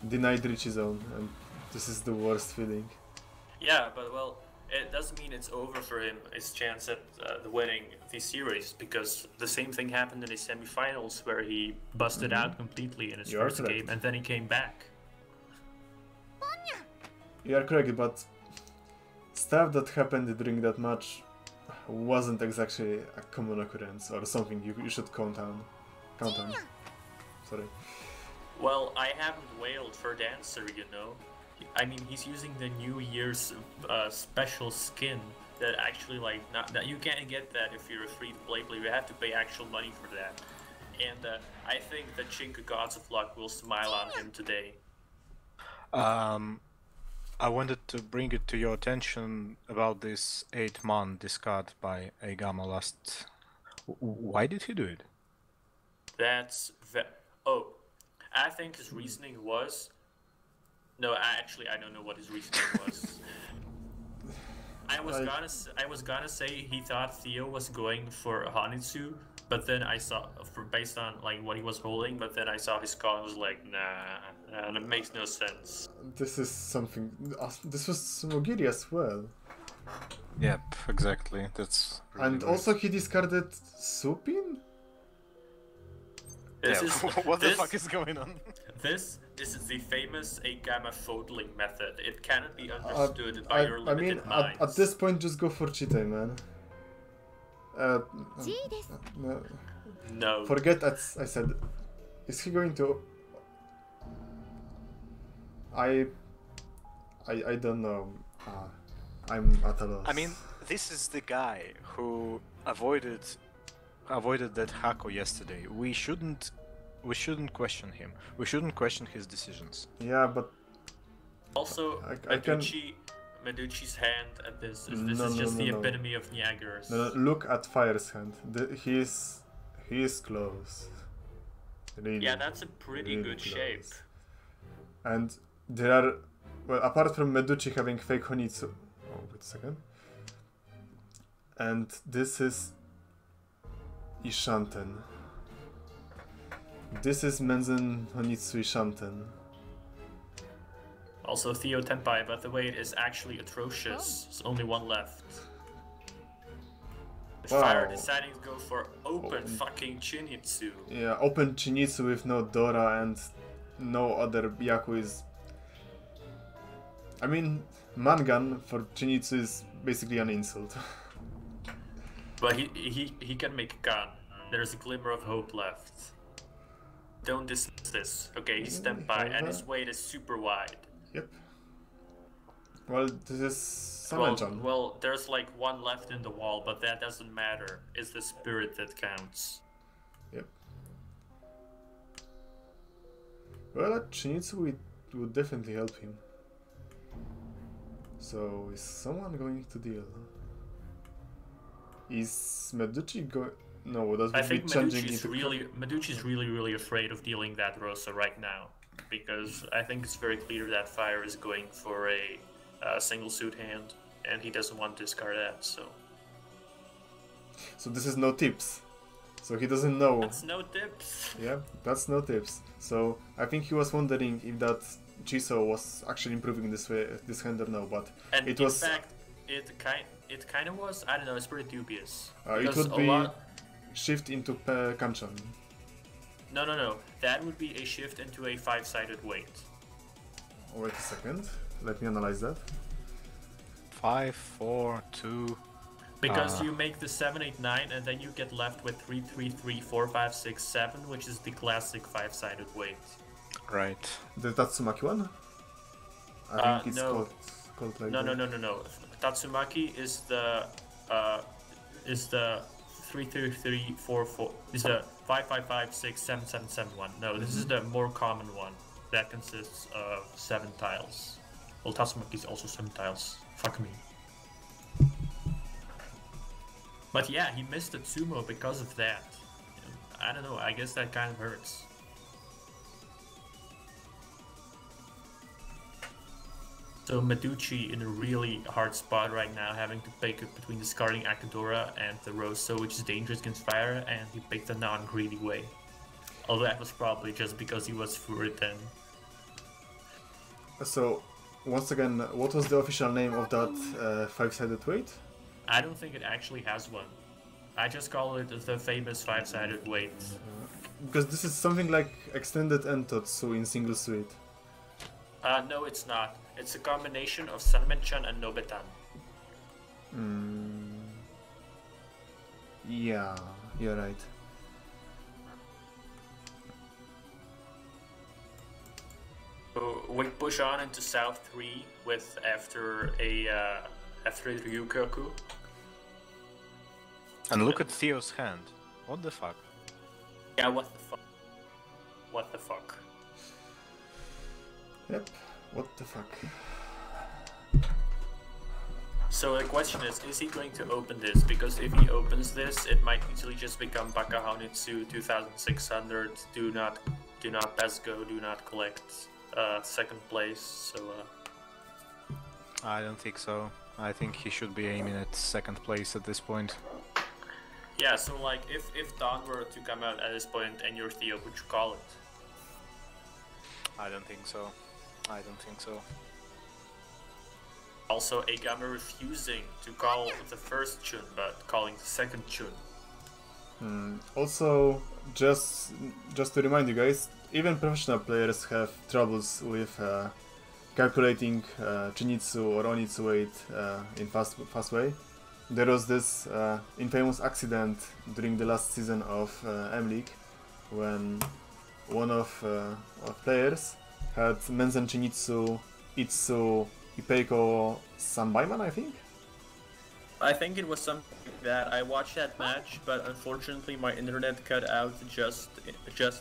denied Richie zone, and this is the worst feeling. Yeah, but well, it doesn't mean it's over for him, his chance at winning the series, because the same thing happened in his semifinals where he busted out completely in his first game and then he came back. You are correct, but stuff that happened during that match wasn't exactly a common occurrence or something you should count on. Sorry. Well, I haven't wailed for Dancer, you know. I mean, he's using the New Year's special skin that actually, like, that you can't get that if you're a free-to-play player. You have to pay actual money for that. And I think the Chink Gods of Luck will smile on him today. I wanted to bring it to your attention about this 8-man discard by EIGAMMA last... Why did he do it? I think his reasoning was... No, I don't know what his reasoning was. I was gonna say he thought Theo was going for Hanitsu, but then I saw, based on like what he was holding, but then I saw his call and was like, nah, that makes no sense. This is something... This was Mogiri as well. Yep, exactly. That's really And weird. also he discarded Supin? This Yeah, is what the this, fuck is going on? This is the famous EIGAMMA foldling method. It cannot be understood by your I mean, limited minds. at this point, just go for Chite, man. No, No. forget that I said. Is he going to? I don't know. I'm at a loss. I mean, this is the guy who avoided that Hako yesterday. We shouldn't question him. We shouldn't question his decisions. Yeah, but Also, I can... Meduchi's hand at this is No. epitome of Niagara's. No, look at Fire's hand. He is close. Really, Yeah, that's a pretty really good close. shape. And there are, well, apart from Meduchi having fake Honitsu. Oh, wait a second. And this is Ishanten. This is Menzen Honitsu Ishanten. Also Theo Tenpai, but the way it is actually atrocious. There's only one left. Wow. Fire deciding to go for open fucking Chinitsu. Yeah, open Chinitsu with no Dora and no other Byaku is... I mean, Mangan for Chinitsu is basically an insult. But he can make a gun. There's a glimmer of hope left. Don't dismiss this. Okay, he's Tenpai and his weight is super wide. Yep. Well, this is Saman-chan. Well, there's like one left in the wall, but that doesn't matter. It's the spirit that counts. Yep. Well, at Chinitsu would definitely help him. So, is someone going to deal? Is Meduchi going... No, that would be changing into... Meduchi's really afraid of dealing that Rosa right now. Because I think it's very clear that Fire is going for a single suit hand, and he doesn't want to discard that, so... So this is no tips. So he doesn't know. That's no tips. Yeah, that's no tips. So I think he was wondering if that Chiso was actually improving this hand or no, but and it was... in fact, it kind of was. I don't know, it's pretty dubious. It would be shift into Kanchan. No. That would be a shift into a 5-sided weight. Wait a second. Let me analyze that. 5, 4, 2. Because you make the 7, 8, 9, and then you get left with 3, 3, 3, 4, 5, 6, 7, which is the classic 5-sided weight. Right. The Tatsumaki one? I think it's no. called like No. that. Tatsumaki is the 3, 3, 3, 4, 4. Is the 5, 5, 5, 6, 7, 7, 7 one. No, this is the more common one that consists of 7 tiles. Well, Tatsumaki is also 7 tiles. Fuck me. But yeah, he missed the Tsumo because of that. I don't know, I guess that kind of hurts. So Meduchi in a really hard spot right now, having to pick between discarding Akadora and the Rosso, which is dangerous against Fire, and he picked the non-greedy way. Although that was probably just because he was Furuden. So, once again, what was the official name of that 5-sided weight? I don't think it actually has one. I just call it the famous 5-sided weight. Because this is something like extended Entotsu in single suite. No, it's not. It's a combination of Sanmen-chan and Nobetan. Yeah, you're right. So we push on into South 3 with after a Ryukaku. And look at Theo's hand. What the fuck? Yeah, what the fuck? What the fuck? Yep, what the fuck. So the question is he going to open this? Because if he opens this, it might easily just become Baka Honitsu 2600, do not pass go, do not collect second place, so... I don't think so. I think he should be aiming at second place at this point. Yeah, so like, if Dawn were to come out at this point and you're Theo, would you call it? I don't think so. I don't think so. Also, EIGAMMA refusing to call the first Chun, but calling the second Chun. Also, just to remind you guys, even professional players have troubles with calculating Chinitsu or Onitsu weight in fast way. There was this infamous accident during the last season of M-League when one of players had Menzen Chinitsu Itsu Ipeiko Sanbaiman, I think? I think it was something like that. I watched that match, but unfortunately my internet cut out just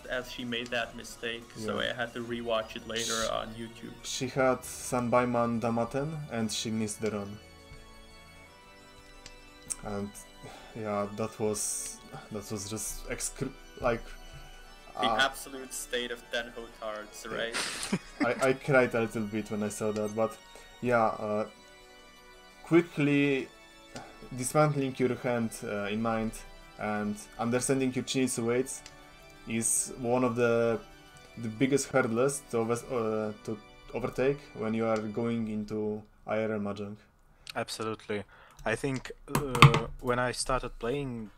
as she made that mistake, so I had to rewatch it later on YouTube. She had Sanbaiman Damaten and she missed the run. And yeah, that was just the absolute state of Tenho Tards, right? I cried a little bit when I saw that, but yeah, quickly dismantling your hand in mind and understanding your Chinitsu weights is one of the biggest hurdles to overtake when you are going into IRL Mahjong. Absolutely. I think when I started playing,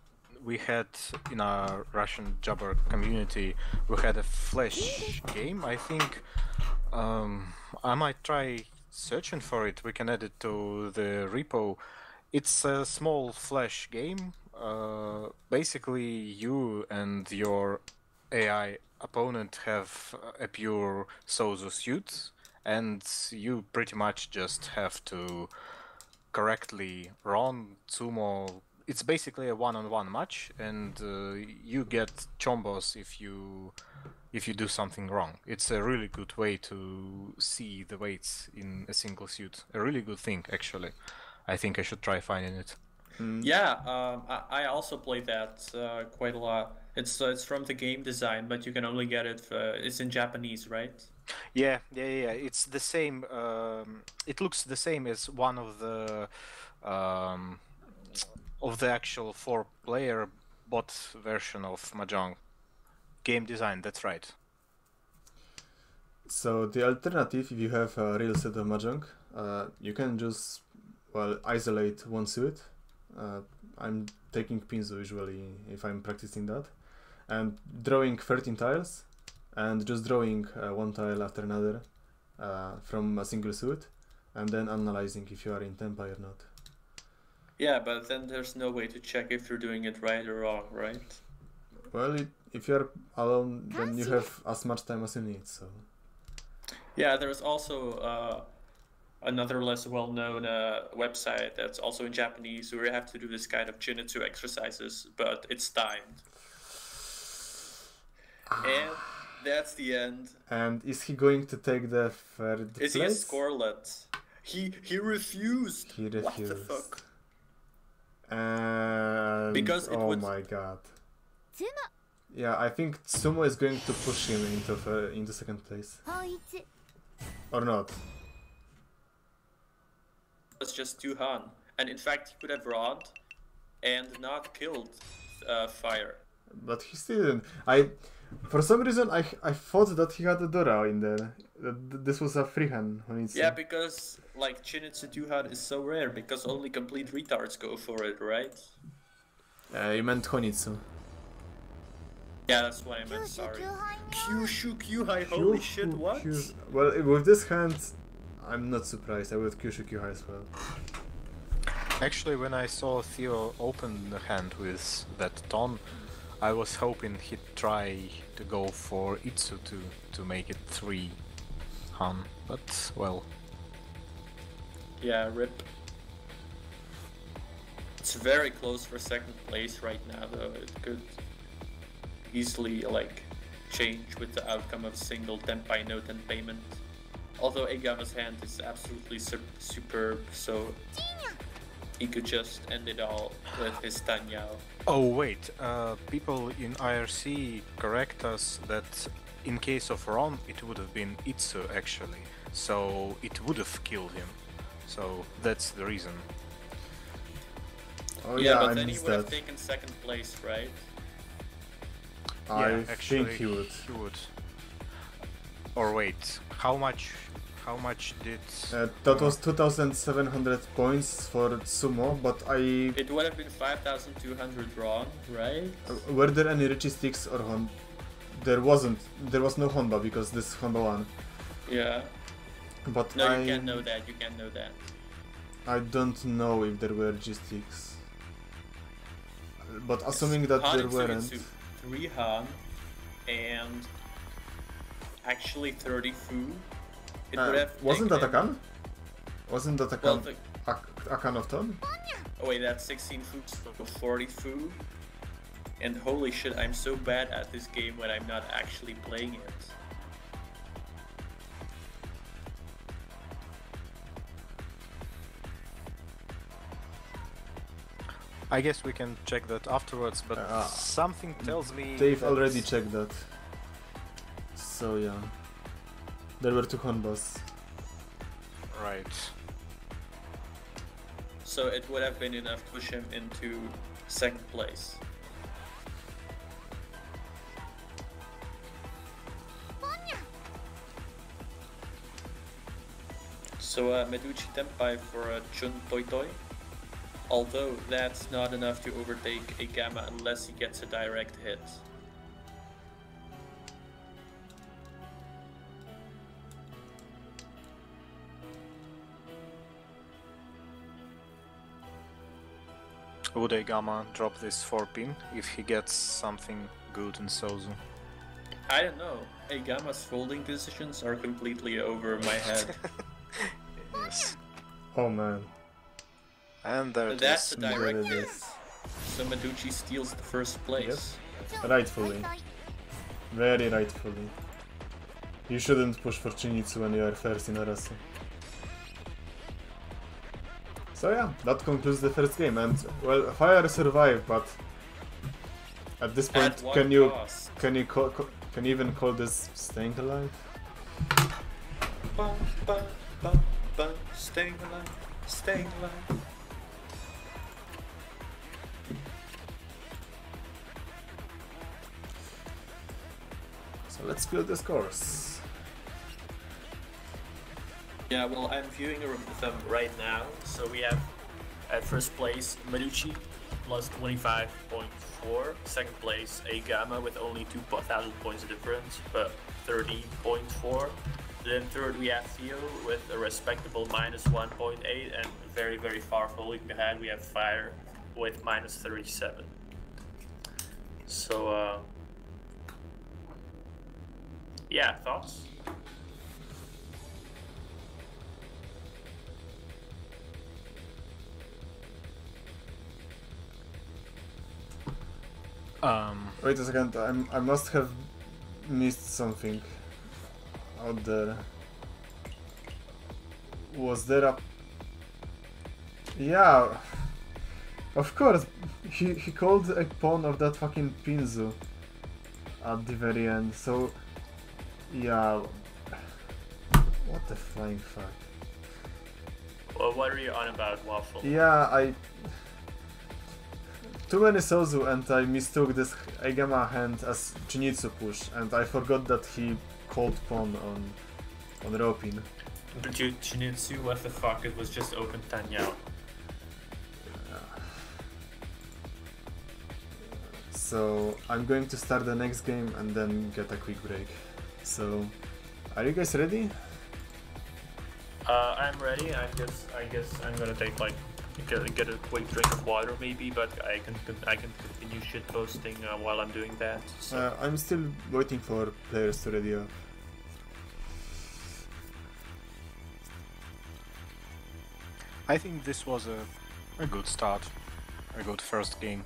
we had in our Russian Jabber community, we had a flash game. I think I might try searching for it. We can add it to the repo. It's a small flash game. Basically, you and your AI opponent have a pure Sozu suit, and you pretty much just have to correctly run sumo. It's basically a one-on-one match, and you get chombos if you do something wrong. It's a really good way to see the weights in a single suit. A really good thing, actually. I think I should try finding it. Yeah, I also play that quite a lot. It's from the game design, but you can only get it. It's in Japanese, right? Yeah. It's the same. It looks the same as one of the actual 4-player bot version of Mahjong. Game design. That's right. So the alternative, if you have a real set of Mahjong, you can just isolate one suit. I'm taking Pinzo usually if I'm practicing that, and drawing 13 tiles, and just drawing one tile after another from a single suit, and then analyzing if you are in tempo or not. Yeah, but then there's no way to check if you're doing it right or wrong, right? Well, if you're alone, then you have as much time as you need, so... Yeah, there's also another less well-known website that's also in Japanese where you have to do this kind of Chinitsu exercises, but it's timed. And that's the end. And is he going to take the third place? Is he a scorelet? He refused. He refused. What the fuck? And because it my god. Yeah, I think Sumo is going to push him into second place. Or not. It's just Tuhan, and in fact he could have run and not killed Fire. But he still didn't. For some reason I thought that he had a Dora in there. This was a freehand. Yeah, because like Chinitsu Tuhan is so rare because only complete retards go for it, right? You meant Honitsu. Yeah, that's what I meant, sorry. Kyushu Kyuhai, holy shit, what? Well, with this hand, I'm not surprised. I would Kyushu Kyuhai as well. Actually, when I saw Theo open the hand with that ton, I was hoping he'd try to go for Itsu to make it 3 Han, but well. Yeah, rip. It's very close for second place right now, though. It could easily like change with the outcome of single tenpai no ten payment. Although EIGAMMA's hand is absolutely superb, so he could just end it all with his Tanyao. Oh wait, people in IRC correct us that in case of Ron it would have been Itsu actually, so it would have killed him. So that's the reason. Oh yeah, but I then he would have that. taken second place, right? I yeah, actually, think he would. Or wait, how much How much did... That was 2,700 points for sumo, but It would have been 5,200 wrong, right? Were there any Richie sticks or Hon? There wasn't. There was no Honba because this is Honba 1. Yeah. But no, you can't know that. You can't know that. I don't know if there were G-sticks. But assuming that there weren't... 3 Han and actually 30 Fu. It would have wasn't that a can? Wasn't that a can? Well, a can of ton? Oh wait, that's 16 Fu, so 40 Fu. And holy shit, I'm so bad at this game when I'm not actually playing it. I guess we can check that afterwards, but something tells me They've already checked that. So yeah. There were 2 Honbas. Right. So it would have been enough to push him into 2nd place. So Meduchi Tenpai for Chun Toi Toi. Although that's not enough to overtake EIGAMMA unless he gets a direct hit. Would EIGAMMA drop this 4-pin if he gets something good in Sozu? I don't know. EIGAMMA's folding decisions are completely over my head. Yes. Oh man. And there it That's is. a direct hit. So Meduchi steals the 1st place. Yep. Rightfully. Very rightfully. You shouldn't push for Chinitsu when you are first in Arasu. So yeah, that concludes the first game, and well, Fire survived, but at this point, can you even call this staying alive? Staying alive, staying alive. So let's build the scores. Yeah, well, I'm viewing them right now. So we have at 1st place Meduchi plus 25.4. 2nd place EIGAMMA with only 2,000 points difference, but 30.4. Then 3rd we have Theo with a respectable minus 1.8, and very, very far falling behind we have Fire with minus 37. So, yeah, thoughts? Wait a second, I must have missed something out there. Was there a... Yeah, of course, he called a pawn of that fucking Pinzu at the very end, so... Yeah... What the flying fuck? Well, what are you on about, Waffle? Yeah, too many Sozu and I mistook this EIGAMMA hand as Chinitsu push, and I forgot that he called pawn on Ropin. But you, Chinitsu, what the fuck, it was just open Tanyao. So I'm going to start the next game and then get a quick break. So, are you guys ready? I'm ready. I guess I'm gonna take like get a quick drink of water maybe, but I can continue shit posting while I'm doing that. So. I'm still waiting for players to ready up. I think this was a good start, a good first game.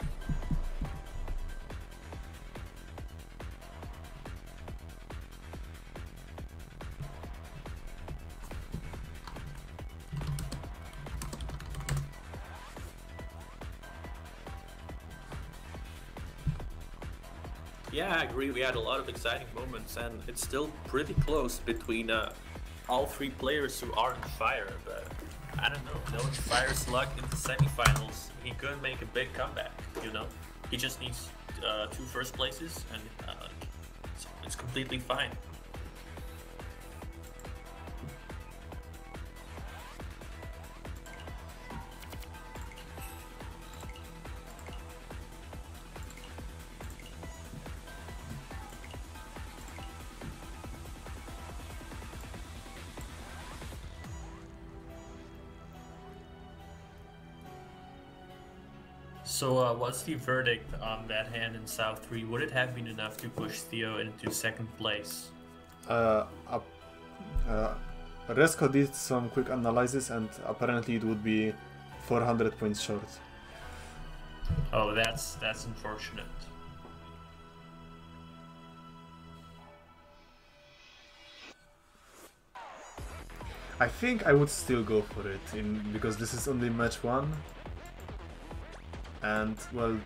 Yeah, I agree. We had a lot of exciting moments, and it's still pretty close between all 3 players who are on fire. But I don't know. Knowing Fire's luck in the semifinals, he could make a big comeback. You know, he just needs 2 first places, and it's completely fine. So what's the verdict on that hand in South 3? Would it have been enough to push Theo into second place? Resco did some quick analysis and apparently it would be 400 points short. Oh, that's unfortunate. I think I would still go for it because this is only match 1. And, well,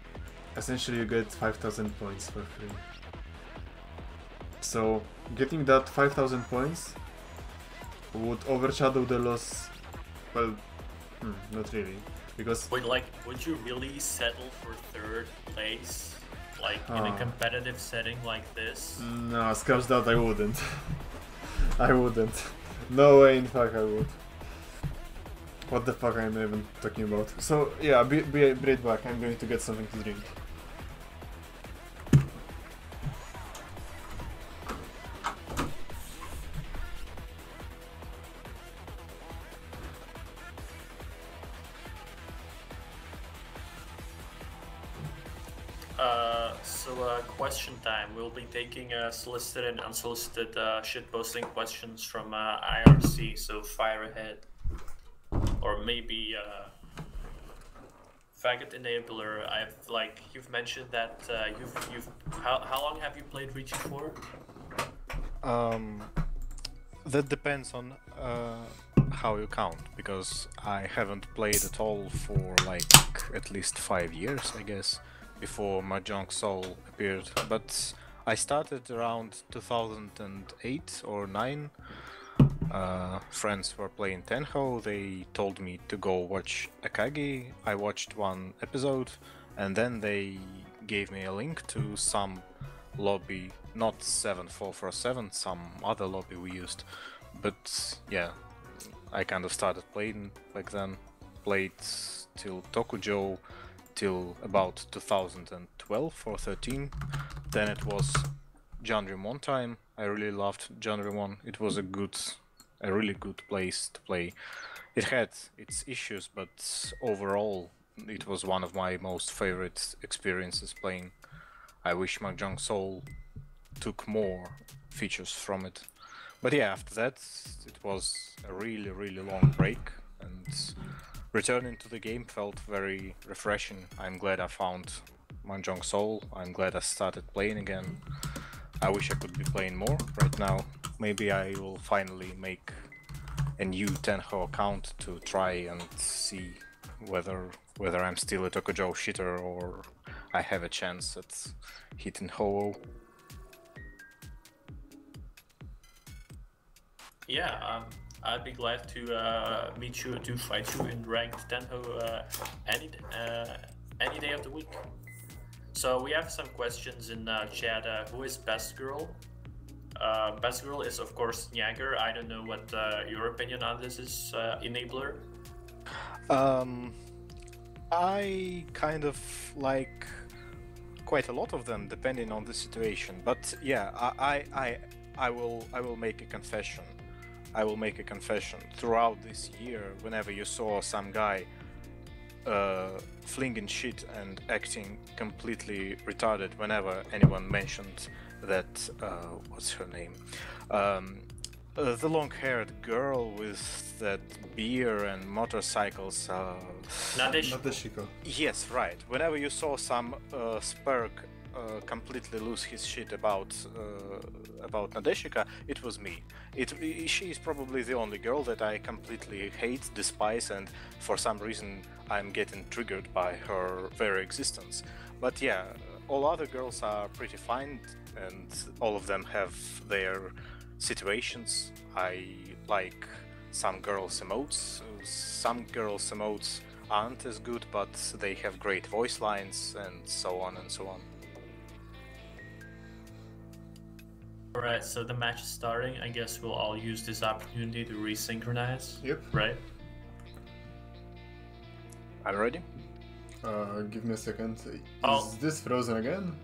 essentially you get 5,000 points for free. So, getting that 5,000 points would overshadow the loss. Well, not really. Because... Wait, like, would you really settle for third place? Like, in a competitive setting like this? No, scratch that, I wouldn't. I wouldn't. No way in fact I would. What the fuck am I even talking about? So, yeah, be right back. I'm going to get something to drink. Question time. We'll be taking solicited and unsolicited shitposting questions from IRC, so fire ahead. Or maybe faggot enabler. You've mentioned that how long have you played Ricci for? That depends on how you count, because I haven't played at all for like at least 5 years, I guess, before Mahjong Soul appeared. But I started around 2008 or 9. Friends were playing Tenho, they told me to go watch Akagi. I watched 1 episode, and then they gave me a link to some lobby, not 7447, some other lobby we used. But yeah, I kind of started playing back then, played till Tokujo, till about 2012 or 13. Then it was Janrimon time. I really loved Janrimon. It was a really good place to play. It had its issues, but overall it was one of my most favorite experiences playing. I wish Mahjong Soul took more features from it. But yeah, after that it was a really long break, and returning to the game felt very refreshing. I'm glad I found Mahjong Soul. I'm glad I started playing again. I wish I could be playing more right now. Maybe I will finally make a new Tenho account to try and see whether I'm still a Tokujo shitter or I have a chance at hitting Ho-Oh. Yeah, I'd be glad to meet you, to fight you in ranked Tenho any day of the week. So we have some questions in chat. Who is Best Girl? Best Girl is of course Jagger. I don't know what your opinion on this is, Enabler. I kind of like quite a lot of them depending on the situation. But yeah, I will make a confession. I will make a confession. Throughout this year, whenever you saw some guy flinging shit and acting completely retarded, whenever anyone mentioned that, what's her name? The long-haired girl with that beer and motorcycles. Nadeshiko. Yes, right. Whenever you saw some Spurk completely lose his shit about Nadeshika, it was me. She is probably the only girl that I completely hate, despise, and for some reason I'm getting triggered by her very existence. But yeah, all other girls are pretty fine, and all of them have their situations. I like some girls' emotes. Some girls' emotes aren't as good, but they have great voice lines, and so on and so on. Alright, so the match is starting. I guess we'll all use this opportunity to resynchronize. Yep. Right? I'm ready. Give me a second. Oh. Is this frozen again?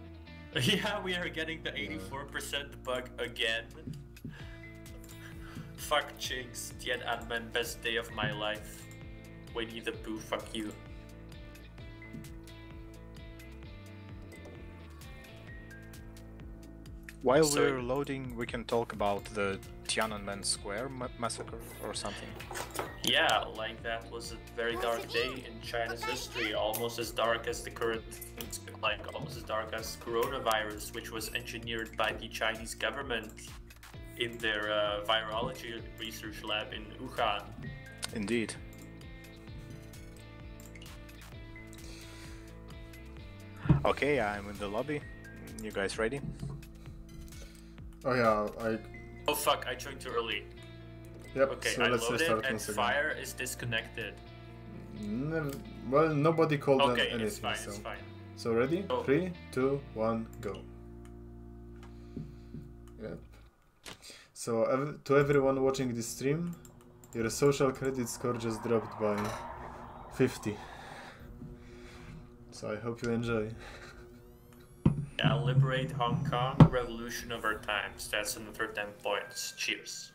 Yeah, we are getting the 84% bug again. Fuck Jinx, Tiet Admin, best day of my life. Winnie the Pooh, fuck you. While So- we're loading, we can talk about the Tiananmen Square massacre or something. Yeah, like that was a very dark day in China's history, almost as dark as the current things, like almost as dark as coronavirus, which was engineered by the Chinese government in their virology research lab in Wuhan. Indeed. Okay, I'm in the lobby. You guys ready? Oh yeah, Oh fuck, I joined too early. Yep, Okay, so I let's loaded restart and once again. fire is disconnected. Well, nobody called Okay, anything, it's fine, so... it's fine. So ready? Oh. 3, 2, 1, go. Yep. So to everyone watching this stream, your social credit score just dropped by 50. So I hope you enjoy. Yeah, liberate Hong Kong, revolution of our times. That's another 10 points. Cheers.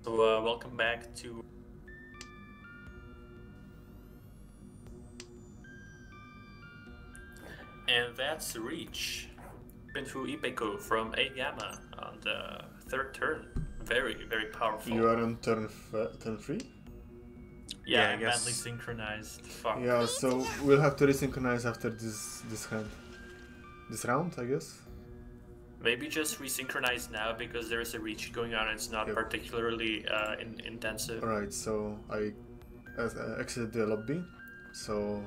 So welcome back to and that's Reach into Ipeko from EIGAMMA on the third turn. Very, very powerful. You are on turn 3? Yeah, I I'm guess. badly synchronized. Fuck. Yeah, so we'll have to resynchronize after this hand. This round, I guess? Maybe just resynchronize now because there is a reach going on and it's not Yep. particularly intensive. Alright, so I exit the lobby. So,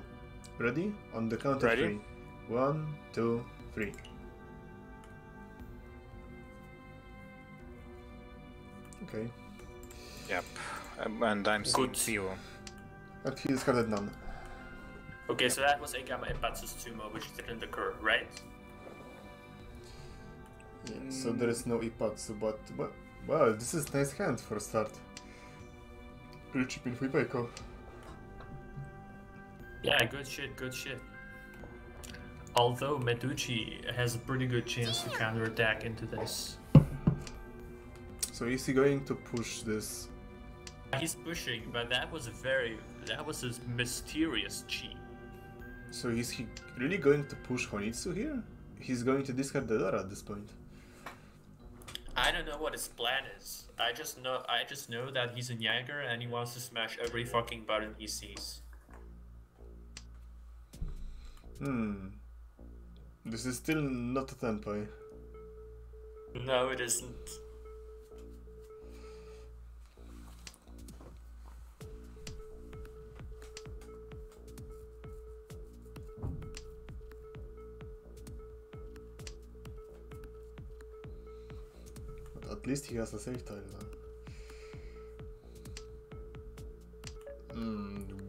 ready? On the count of Ready. 3. 1, 2, 3. Okay. Yep. And I'm seeing Good. Theo. And he discarded none. Okay, so that was EIGAMMA Epatsus Sumo, which didn't occur, right? Yeah, so there is no Ipatsu, but well, this is nice hand for a start. Rich in Fuipeko. Yeah, good shit, good shit. Although Meduchi has a pretty good chance to counterattack into this. So is he going to push this? He's pushing, but that was a mysterious cheat. So is he really going to push Honitsu here? He's going to discard the Dora at this point. I don't know what his plan is. I just know that he's a Jäger and he wants to smash every fucking button he sees. This is still not a Tenpai. No, it isn't. But at least he has a save tile now.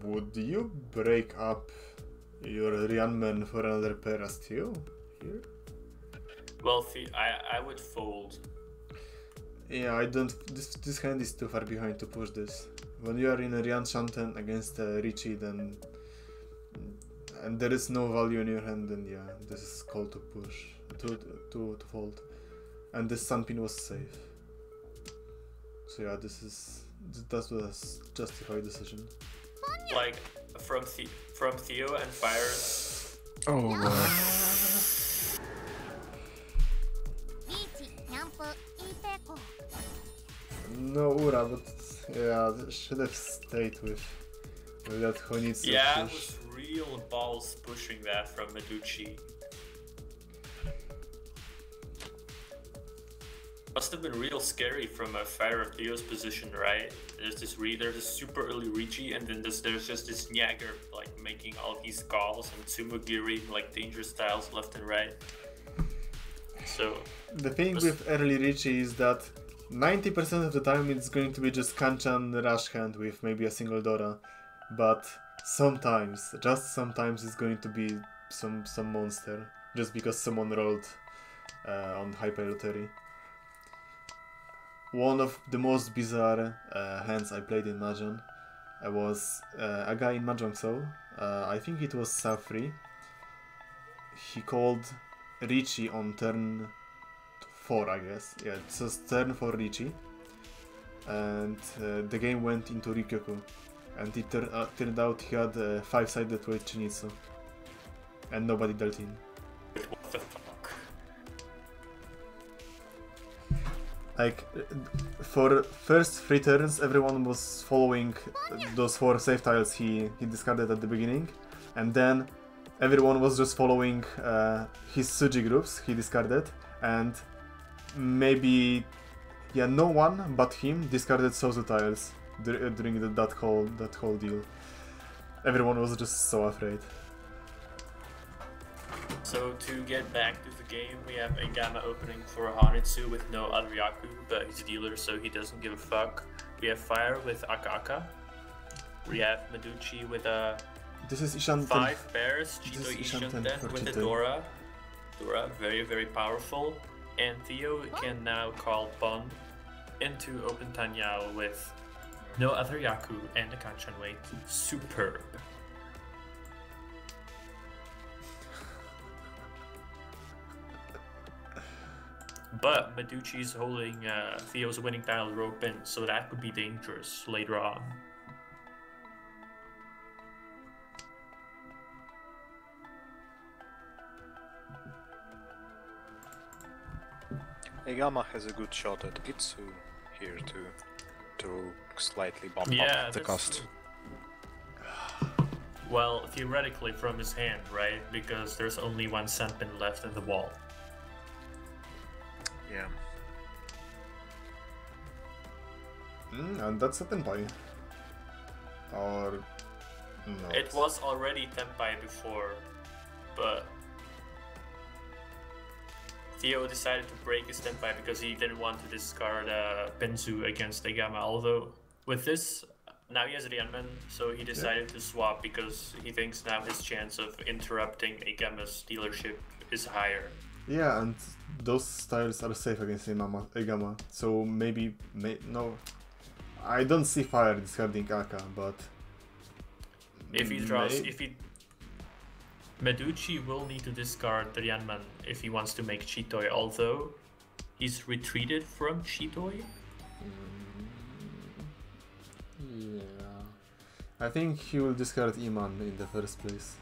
Would you break up your Ryanman for another pair as Theo here? Well, I would fold. Yeah, I don't. This hand is too far behind to push this. When you are in a Ryan Shanten against a Richie, then and there is no value in your hand, then yeah, this is called to push to fold. And this Sunpin was safe. So yeah, that was justified decision. Like from Theo and Fire. Oh, God. リーチ、キャンプ、イーペコ。 No Ura, but yeah, should have stayed with that Honitsu Yeah, it push. was real balls pushing that from Meduchi. Must have been real scary from a Fire of Theo's position, right? There's this super early Ricci, and then there's just this Jäger like making all these calls and Tsumogiri like dangerous styles left and right. So The thing with early Richie is that 90% of the time it's going to be just Kanchan rush hand with maybe a single Dora, but sometimes, just sometimes, it's going to be some monster just because someone rolled on Hyper Lottery. One of the most bizarre hands I played in Mahjong was a guy in Mahjong Soul. I think it was Safri. He called Richie on turn 4, I guess. Yeah, it's a turn for Richie. And the game went into Rikyoku. And it turned out he had a 5-sided with Chinitsu. And nobody dealt in. What the fuck? Like, for first 3 turns, everyone was following those 4 safe tiles he discarded at the beginning. And then everyone was just following his Suji groups he discarded. And maybe, yeah, no one but him discarded Sozu tiles during that whole deal. Everyone was just so afraid. So to get back to the game, we have EIGAMMA opening for Hanitsu with no other Yaku, but he's a dealer, so he doesn't give a fuck. We have Fire with Aka. We have Meduchi with a This is Ishan 5 pairs, This Chito is Ishan Ishan 10 10 with the Chito. Dora. Dora, very, very powerful. And Theo can now call Pon into Open Tanyao with no other Yaku and a Kanchan weight. Superb. But Meduchi's holding Theo's winning tile rope in, so that could be dangerous later on. EIGAMMA has a good shot at Itsu here to slightly bump Yeah, up the that's cost. Well, theoretically from his hand, right? Because there's only 1 sandpin left in the wall. Yeah. And that's a Tenpai. Or... no. It was already Tenpai before, but Theo decided to break his Tenpai because he didn't want to discard Benzu against EIGAMMA. Although with this, now he has Ryanman, so he decided to swap because he thinks now his chance of interrupting EIGAMMA's dealership is higher. Yeah, and those styles are safe against EIGAMMA, so maybe... no... I don't see Fire discarding Aka, but... If he draws... Meduchi will need to discard the Ryanman if he wants to make Chitoi, although he's retreated from Chitoi. Yeah... I think he will discard Iman in the first place,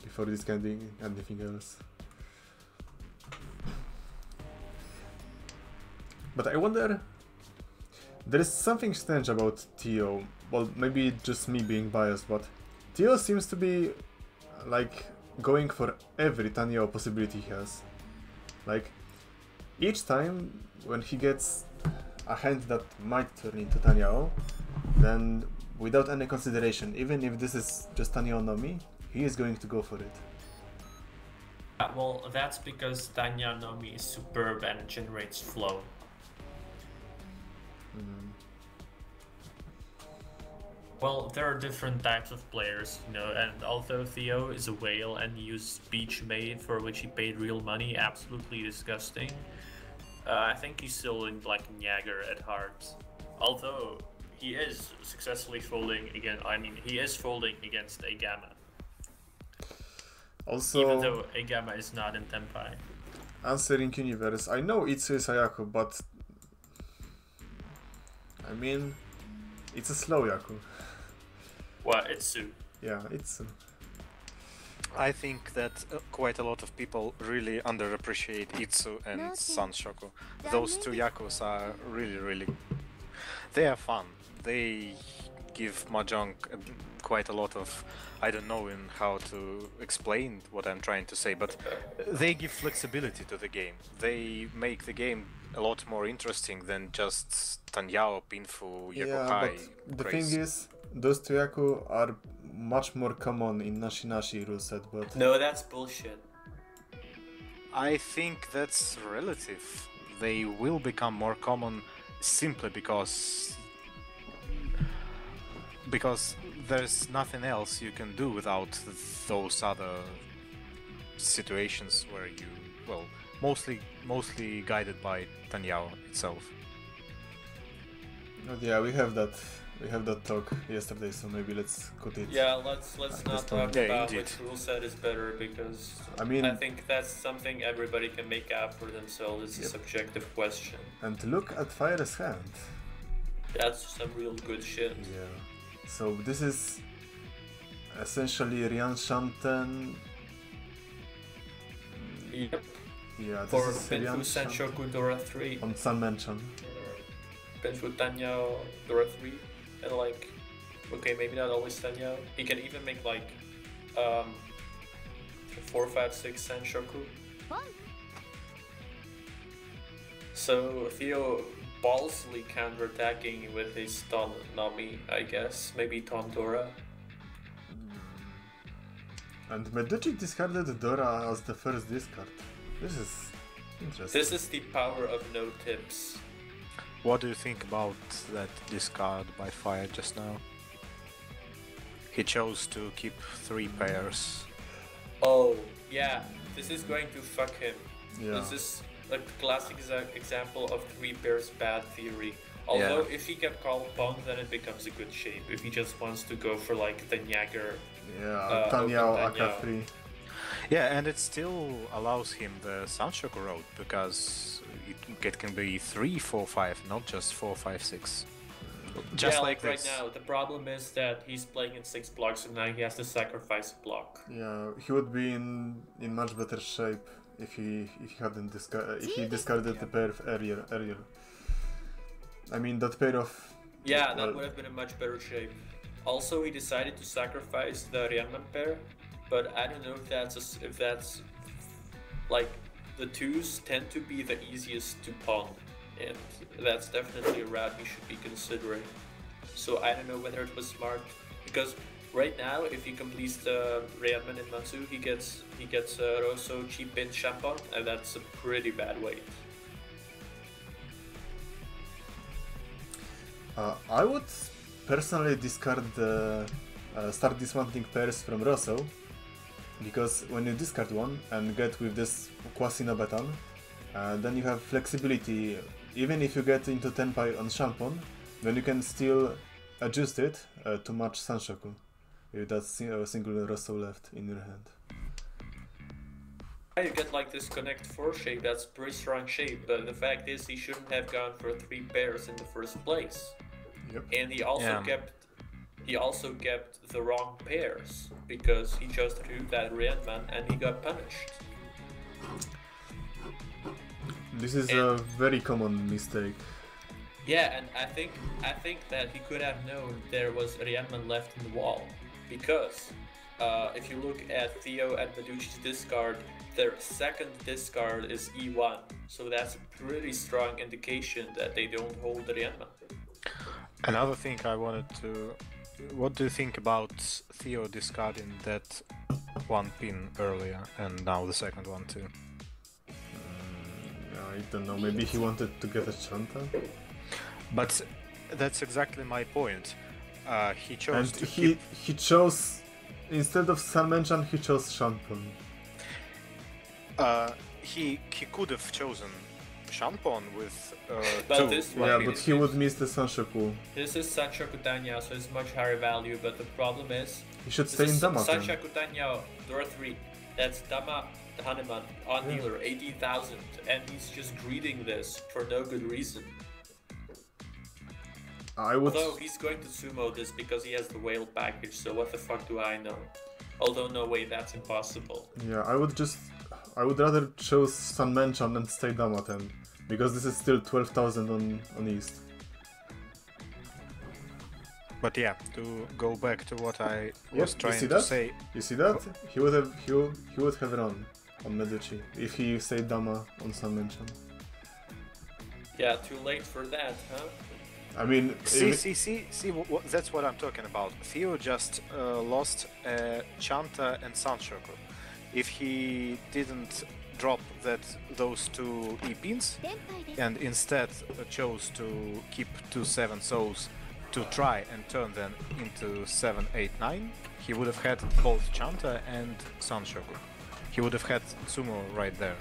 before discarding anything else. But I wonder... there is something strange about Theo. Well, maybe just me being biased, but Theo seems to be like going for every Tanyao possibility he has. Like, each time when he gets a hand that might turn into Tanyao, then without any consideration, even if this is just Tanyao no Mi, he is going to go for it. Well, that's because Tanya Nomi is superb and generates flow. Well, there are different types of players, you know, and although Theo is a whale and he used Beach Maid for which he paid real money, absolutely disgusting, I think he's still in like Nyagger at heart. Although he is successfully folding again, he is folding against EIGAMMA. Also, even though EIGAMMA is not in Tenpai. Answering Universe, I know Itsu is Ayaku, but I mean, it's a slow Yaku. What, Itsu? Yeah, Itsu. I think that quite a lot of people really underappreciate Itsu and Sanshoku. Those two Yakus are really... they are fun. They give Mahjong quite a lot of... I don't know how to explain what I'm trying to say, but they give flexibility to the game. They make the game a lot more interesting than just Tanyao, Pinfu, Yakuhai. Yeah, but the thing is, those two Yaku are much more common in Nashi rule set, but... No, that's bullshit. I think that's relative. They will become more common simply because there's nothing else you can do without those other situations where you, well, mostly guided by Tanyao itself. But yeah, we have that we have that talk yesterday, so maybe let's cut it. Yeah, let's not talk Yeah, about indeed. which rule set is better, because I mean, I think that's something everybody can make out for themselves. It's a Yep. subjective question. and look at Fire's hand. That's some real good shit. Yeah. So this is essentially Ryan Shanten. Yep. Yeah, this For is Benfu Ryan Shanten Senshoku Dora 3, on Sun Mansion. Benfu Tanyao Dora 3, and like, okay, maybe not always Tanyao. He can even make like 4, 5, 6 Senshoku. So Theo ballsily counterattacking with his Ton Nami, I guess. Maybe Ton Dora. And Meduchi discarded Dora as the first discard. This is interesting. This is the power of no tips. What do you think about that discard by Fire just now? He chose to keep 3 pairs. Oh, yeah, this is going to fuck him. Yeah. This is a classic example of 3 pairs bad theory. Although if he can call Pong, then it becomes a good shape. If he just wants to go for like the Nyagger. Yeah, Tanyao, open Tanyao. Aka3. Yeah, and it still allows him the Sanshoku road, because it can be 3, 4, 5, not just 4, 5, 6. Just yeah, like right this. now, the problem is that he's playing in 6 blocks, and now he has to sacrifice a block. Yeah, he would be in much better shape if he hadn't discarded the pair earlier. I mean that pair of Yeah, that would have been a much better shape. Also, he decided to sacrifice the Ryanman pair, but I don't know if that's like, the 2s tend to be the easiest to pawn, and that's definitely a route he should be considering. So I don't know whether it was smart, because right now if he completes the Ryanman in Matsu, he gets Rosso, cheap in Champon, and that's a pretty bad weight. I would personally discard the start dismounting pairs from Rosso, because when you discard one and get with this quasi Nobetan, then you have flexibility. Even if you get into Tenpai on Shampon, then you can still adjust it to match Sanshoku with that single Rosso left in your hand. You get like this Connect 4 shape, that's a pretty strong shape, but the fact is he shouldn't have gone for 3 pairs in the first place. Yep. And he also kept the wrong pairs, because he chose to do that Ryanman and he got punished. This is a very common mistake. Yeah, and I think that he could have known there was Ryanman left in the wall, because if you look at Theo and Meduchi's discard, their second discard is E1, so that's a pretty strong indication that they don't hold Ryanman. Another thing I wanted to... What do you think about Theo discarding that 1 pin earlier, and now the second one too? I don't know, maybe he wanted to get a Chanta? But that's exactly my point. He chose And to he chose, instead of Salmenchan, he chose Shampon. he could have chosen Shampon with But 2. this Yeah, one but he would miss the Sanshoku. This is Sanshoku Tanya, so it's much higher value, but the problem is He should this stay in is Dama then. Sanshoku Tanya Dora 3. That's Dama Hanuman on Yeah. dealer, 18,000, and he's just greeting this for no good reason. I would... Although he's going to sumo this because he has the whale package, so what the fuck do I know? Although no way, that's impossible. Yeah, I would rather choose Sun Menchan and stay Damaten, because this is still 12,000 on East. But yeah, to go back to what I Yep, was you trying see to that? say, You see that? He would have run on Meduchi if he stayed Dama on Sun Menchan. Yeah, too late for that, huh? I mean, see, that's what I'm talking about. Theo just lost Chanta and Sanshoku. If he didn't drop those 2 E-pins and instead chose to keep 2 7 souls to try and turn them into 7, 8, 9, he would have had both Chanta and Sanshoku. He would have had Sumo right there.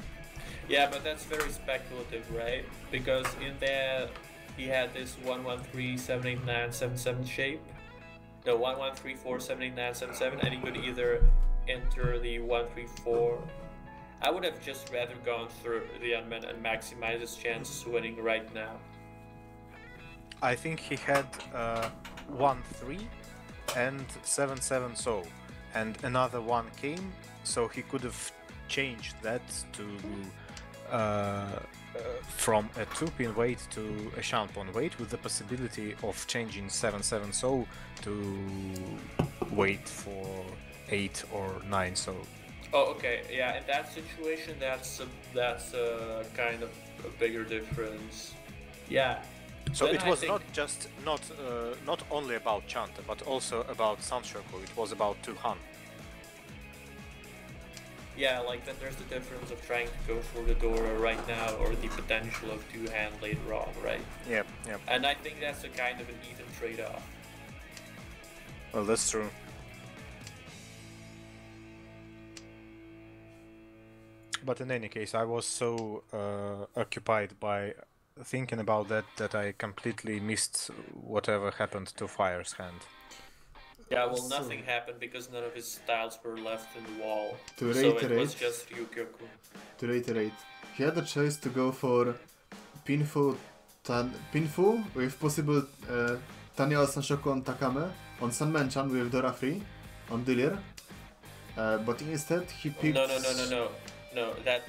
Yeah, but that's very speculative, right? Because in he had this 113-789-77 shape. No, 113-4-789-77, and he could either enter the 134. I would have just rather gone through the unman and maximize his chances of winning right now. I think he had 1-3 and 7-7 so, and another one came, so he could have changed that to from a 2-pin weight to a shanpon weight, with the possibility of changing 7-7 so to wait for 8 or 9 so. Oh, okay. Yeah, in that situation, that's a kind of a bigger difference. Yeah. So Then it I was think- not only about Chanta, but also about Sanshoku. It was about 2 Han. Yeah, like then there's the difference of trying to go for the Dora right now or the potential of 2-hand later on, right? Yep, yep. And I think that's a kind of an even trade-off. Well, that's true. But in any case, I was so occupied by thinking about that I completely missed whatever happened to Fire's hand. Yeah, well, nothing happened because none of his tiles were left in the wall. To So it reiterate- was just Ryukyoku. To reiterate, he had a choice to go for Pinfu with possible Tanya Sanshoku on Takame, on Sanmenchan with Dora free, on Delir, but instead he picked... No, that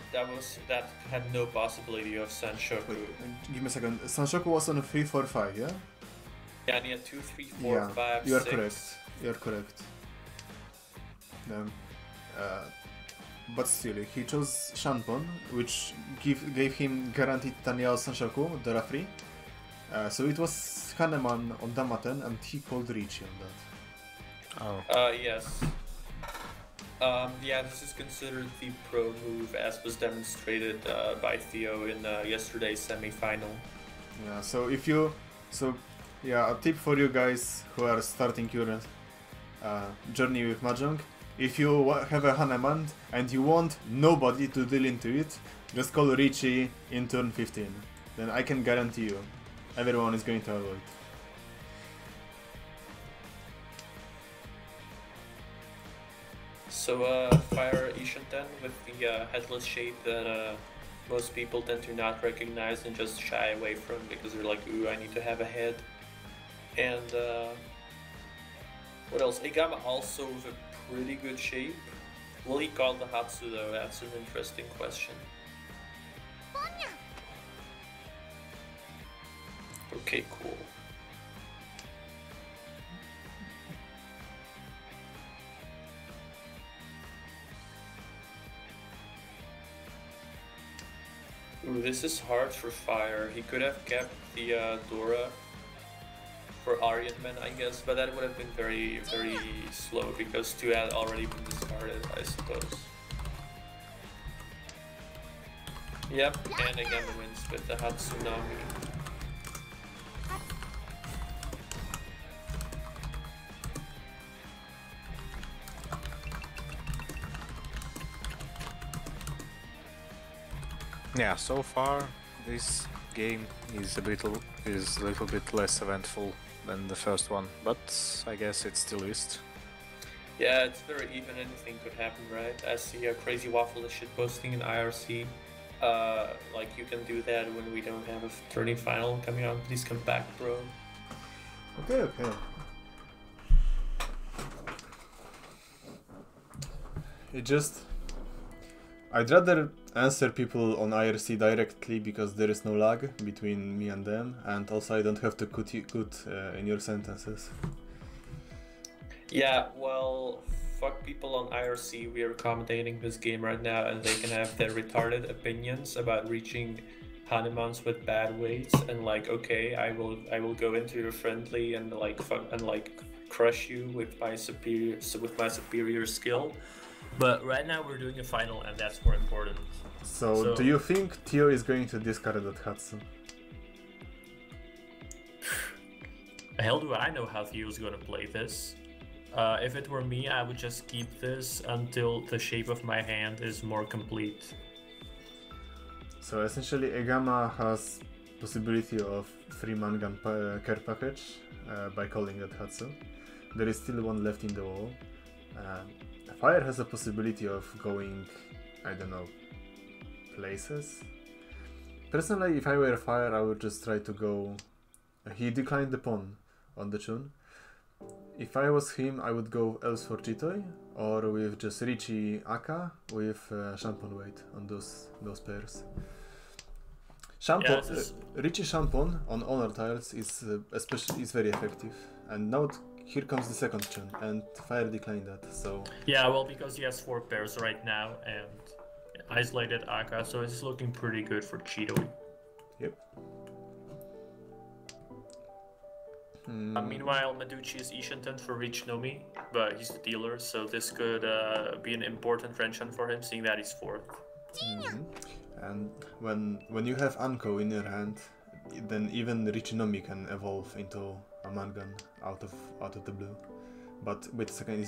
had no possibility of Sanshoku. Wait, give me a second. Sanshoku was on a 3-4-5, yeah? Yeah, and he had 2, 3, 4, Yeah, 5, you are 6. correct. You are correct. But still, he chose Shanpon, which gave him guaranteed Tanya Sanshoku, Dora free. So it was Haneman on Damaten, and he called Richie on that. Oh. Yes. Yeah, this is considered the pro move, as was demonstrated by Theo in yesterday's semi-final. Yeah, so if you... a tip for you guys who are starting your journey with Mahjong. If you have a Haneman and you want nobody to deal into it, just call Richie in turn 15. Then I can guarantee you, everyone is going to avoid. So, Fire Ishanten with the headless shape that most people tend to not recognize and just shy away from because they're like, ooh, I need to have a head. And what else? EIGAMMA also with a pretty good shape. Will he call the Hatsu though? That's an interesting question. Okay, cool. Ooh, this is hard for Fire. He could have kept the Dora for Aryanman, I guess, but that would have been very, very slow because 2 had already been discarded, I suppose. Yep, and EIGAMMA wins with the Hatsunami. Yeah, so far this game is a little bit less eventful than the first one, but I guess it still is. Yeah, it's very even, anything could happen, right? I see a Crazy Waffle is shitposting in IRC. Like, you can do that when we don't have a tourney final coming on. Please come back, bro. Okay. I'd rather answer people on IRC directly because there is no lag between me and them, and also I don't have to cut in your sentences. Yeah, well, fuck people on IRC. We are commentating this game right now, and they can have their retarded opinions about reaching Hanemans with bad weights, and like, okay, I will go into your friendly and like crush you with my superior skill. But right now we're doing a final, and that's more important. So do you think Theo is going to discard that Hatsu? Hell do I know how Theo's gonna play this. If it were me, I would just keep this until the shape of my hand is more complete. So essentially EIGAMMA has possibility of free mangan care package by calling that Hatsu. There is still one left in the wall. Fire has a possibility of going, I don't know, places. Personally, if I were Fire, I would just try to go... He declined the pawn on the Chun. If I was him, I would go else for Chitoi, or with just Richie Aka with Shampoo weight on those pairs. Shampoo, Richie Shampoo on honor tiles is especially very effective, and now here comes the second Chun, and Fire declined that. So yeah, well, because he has 4 pairs right now and isolated Aka, so it's looking pretty good for Chitoi. Yep. Meanwhile, Meduchi is Ishinten for Rich Nomi, but he's the dealer, so this could be an important Renshan for him, seeing that he's 4th. And when you have Anko in your hand, then even Richinomi can evolve into a Mangan out of the blue. But wait a second,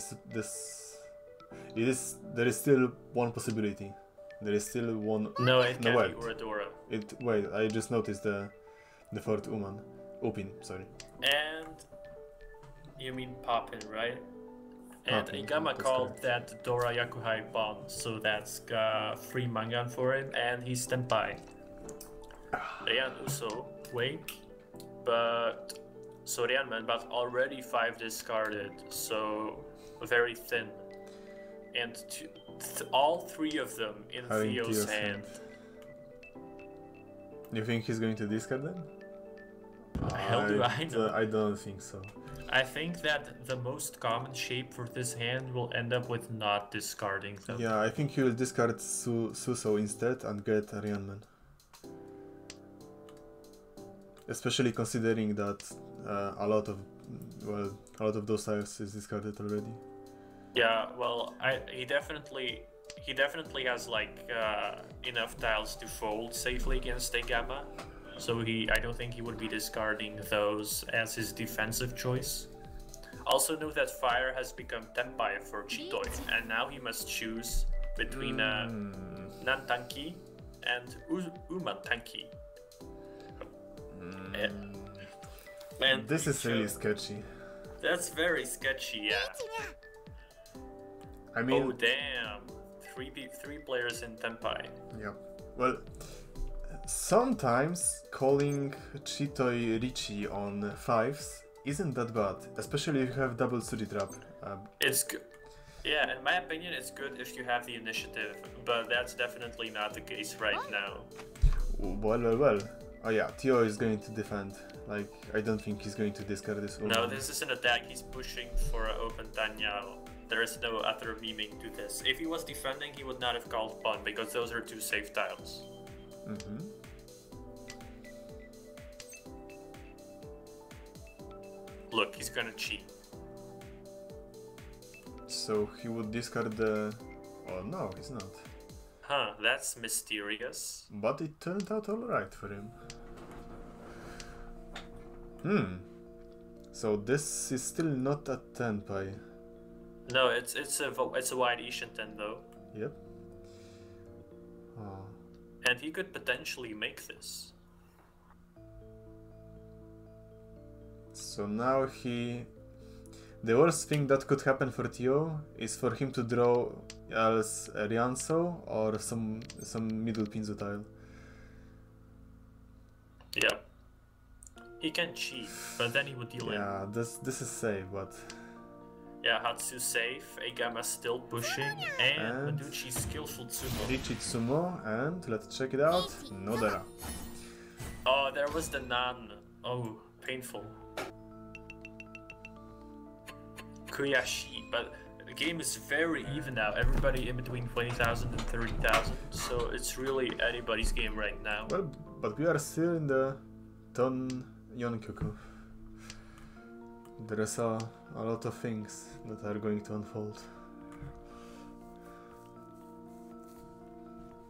there is still one possibility. There is still one. No, it can't be Uradora. Wait, I just noticed the 4th Upin, sorry. And you mean Poppin, right? And Poppin, EIGAMMA called that Dora Yakuhai Bond, so that's free Mangan for him, and he's Tenpai. Ryan Uso, wake, but so Ryanman, but already 5 discarded, so very thin. And all 3 of them in Theo's hand. You think he's going to discard them? Hell do I know? I don't think so. I think that the most common shape for this hand will end up with not discarding them. Yeah, I think he will discard Suso instead and get Ryanman. Especially considering that a lot of those tiles is discarded already. Yeah, well, he definitely has like enough tiles to fold safely against EIGAMMA. So I don't think he would be discarding those as his defensive choice. Also note that Fire has become Tenpai for Chitoi, and now he must choose between Nantanki and Umantanki. And this is really sketchy. That's very sketchy, yeah. I mean, oh damn, three players in Tenpai. Yeah. Well, sometimes calling Chitoi Richie on 5s isn't that bad, especially if you have double Suri Trap. It's good. Yeah, in my opinion, it's good if you have the initiative, but that's definitely not the case right now. Well. Oh yeah, Theo is going to defend. Like, I don't think he's going to discard this one. No, this is an attack. He's pushing for an open Tanyao. There is no other meaning to this. If he was defending, he would not have called pawn, because those are 2 safe tiles. Look, he's gonna cheat. So he would discard the... Oh no, he's not. Huh, that's mysterious. But it turned out alright for him. So this is still not a Tenpai. No, it's a wide Ishinten though. Yep. Oh. And he could potentially make this. So now the worst thing that could happen for Theo is for him to draw else a Rianso or some middle Pinzo tile. Yeah. He can cheat, but then he would deal in. Yeah, this is safe, but... Yeah, Hatsu safe, EIGAMMA still pushing, and Meduchi skillful Tsumo. Richie Tsumo, and let's check it out, Nodara. Oh, there was the Nan. Oh, painful. Kuyashi, but the game is very even now. Everybody in between 20,000 and 30,000, so it's really anybody's game right now. Well, but we are still in the Ton Yonkyoku. There is a lot of things that are going to unfold.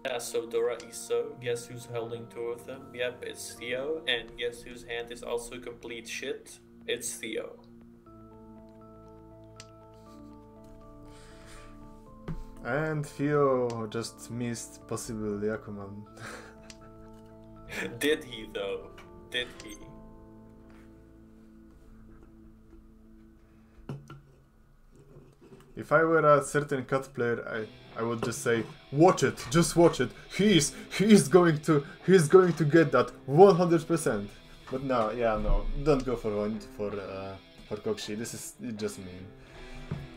Yeah, so Dora Iso, guess who's holding 2 of them? Yep, it's Theo, and guess whose hand is also complete shit? It's Theo. And Theo just missed possible Yakuman. Did he though? Did he? If I were a certain cut player, I would just say, watch it, just watch it. He's going to get that 100%. But no, yeah, no, don't go for Kokshi. This is just mean.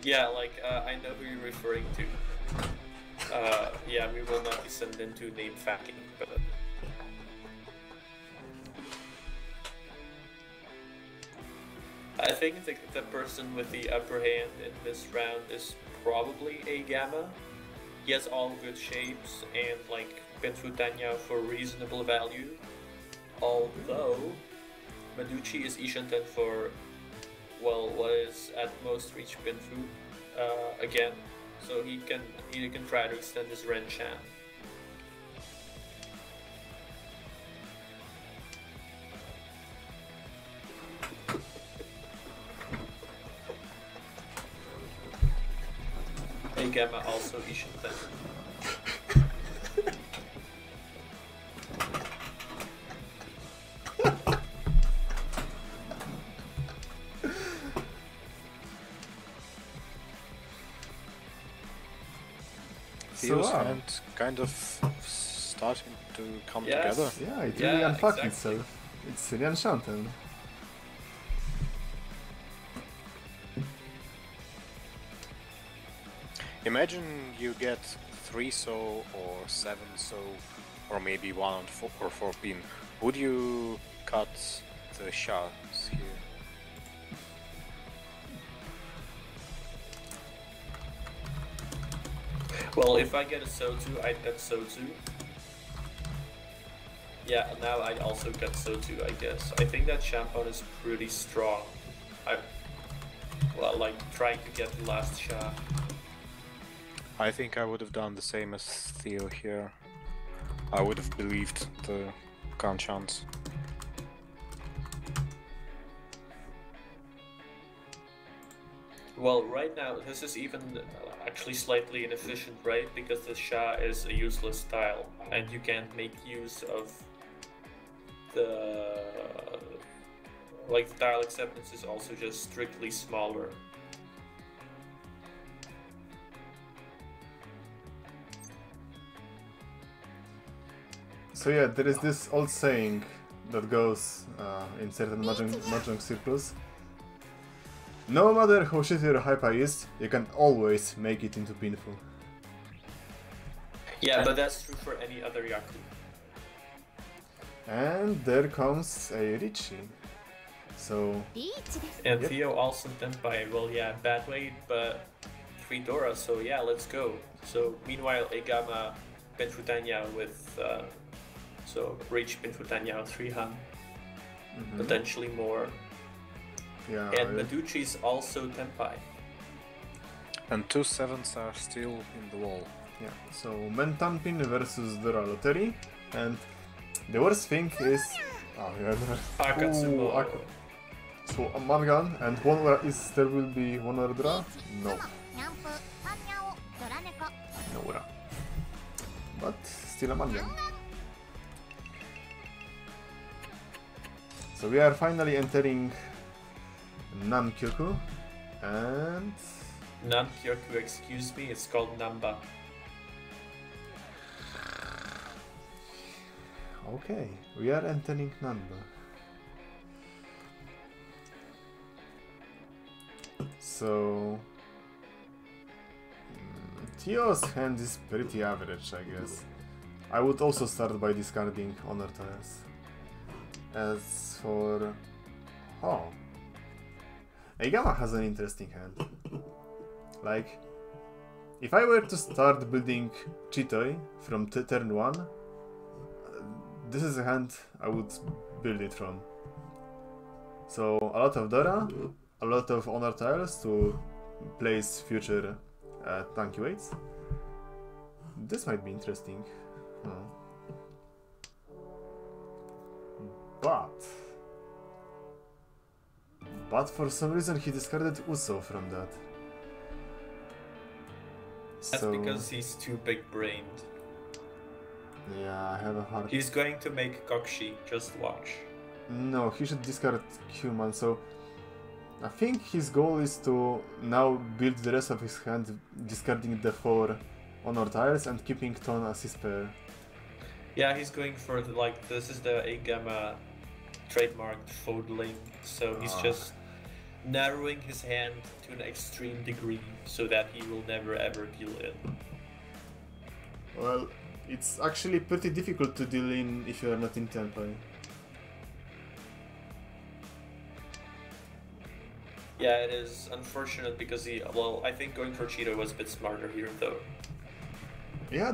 Yeah, like I know who you're referring to. Yeah, we will not descend into name facking, but. I think the person with the upper hand in this round is probably EIGAMMA. He has all good shapes and like Benfutanya for reasonable value. Although Meduchi is Ishanten for, well, what is at most reach Benfu again. So he can try to extend his Renchan. EIGAMMA also Ishanten. Theo's hand kind of starting to come together. Yeah, it really unfucked itself. It's really enchanted. Imagine you get 3 so or 7 so or maybe 1 or 4 pin. Would you cut the shots here? Well, if I get a Sotu, I'd get Sotu. Yeah, now I'd also get Sotu, I guess. I think that Champon is pretty strong. Well, like, trying to get the last shot. I think I would have done the same as Theo here. I would have believed the count chance. Well, right now, this is even actually slightly inefficient, right? Because the Shah is a useless tile, and you can't make use of the... Like, the tile acceptance is also just strictly smaller. So yeah, there is this old saying that goes in certain Mahjong circles. No matter how shitty your hyper is, you can always make it into pinful. Yeah, but that's true for any other Yaku. And there comes a Richie. So... And Theo also Tenpai, well yeah, bad weight, but 3 Dora, so yeah, let's go. So meanwhile, EIGAMMA Benfutanya with, so reach Benfutanya 3 Han, potentially more. Yeah, and Meduchi's also Tenpai. And 2 7s are still in the wall. Yeah, so Mentanpin versus Dora Lottery, and the worst thing is... Oh, yeah. Akatsubo. So a Mangan, and there will be one Ordra? No. No Ura. But still a Mangan. So we are finally entering Nankyoku, and... Nankyoku, excuse me, it's called Namba. Okay, we are entering Namba. So... Theo's hand is pretty average, I guess. I would also start by discarding Honor Tiles. As for... Oh... EIGAMMA has an interesting hand. Like, if I were to start building Chitoi from turn 1, this is a hand I would build it from. So, a lot of Dora, a lot of Honor Tiles to place future tanky weights. This might be interesting. But for some reason he discarded Uso from that. That's because he's too big-brained. Yeah, I have a hard... He's going to make Kokshi, just watch. No, he should discard human, so... I think his goal is to now build the rest of his hand, discarding the 4 honor tiles and keeping Ton as his pair. Yeah, he's going for the, like, this is the EIGAMMA trademarked foldling, so he's just narrowing his hand to an extreme degree so that he will never ever deal in. Well, it's actually pretty difficult to deal in if you are not in tempo. Yeah, it is unfortunate because well, I think going for Cheeto was a bit smarter here though. Yeah,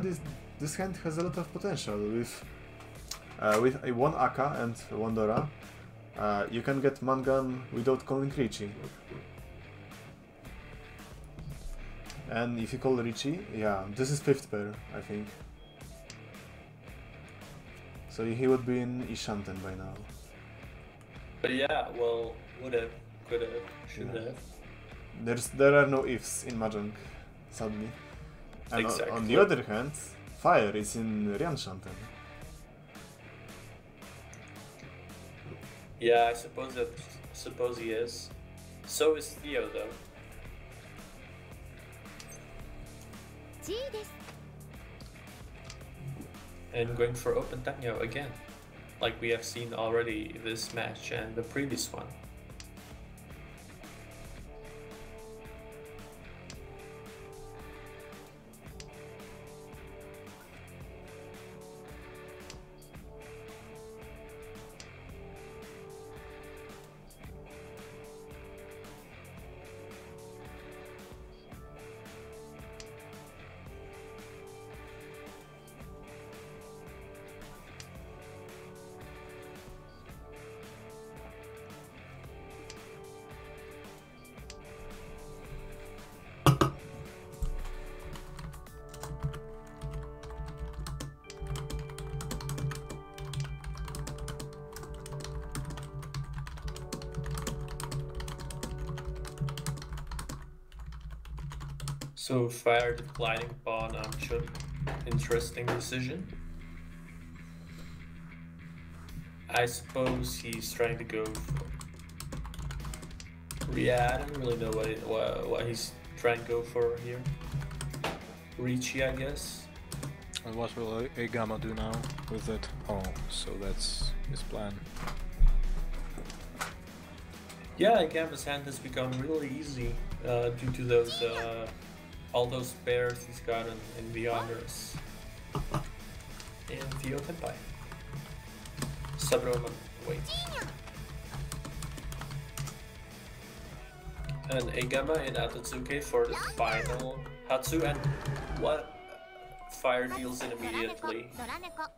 this hand has a lot of potential. With a 1 Aka and 1 Dora, you can get Mangan without calling Richie. And if you call Richie, yeah, this is 5th pair, I think. So he would be in Ishanten by now. But yeah, well, would've, could've, should've. There are no ifs in Mahjong, sadly. And Exactly. on the other hand, fire is in Ryanshanten. Yeah, I suppose he is. So is Theo though. G です And going for open Tanyo again. Like we have seen already this match and the previous one. So fire declining pawn on Chun. Interesting decision. I suppose he's trying to go for... Yeah, I don't really know what he's trying to go for here. Ricci, I guess. And what will EIGAMMA do now with it? Oh, so that's his plan. Yeah, EIGAMMA's hand has become really easy due to those all those pairs he's gotten in the honors. And Theo Tenpai. Subroman, wait. And EIGAMMA and Atatsuke for the final Hatsu, and what? Fire deals in immediately. ドラ猫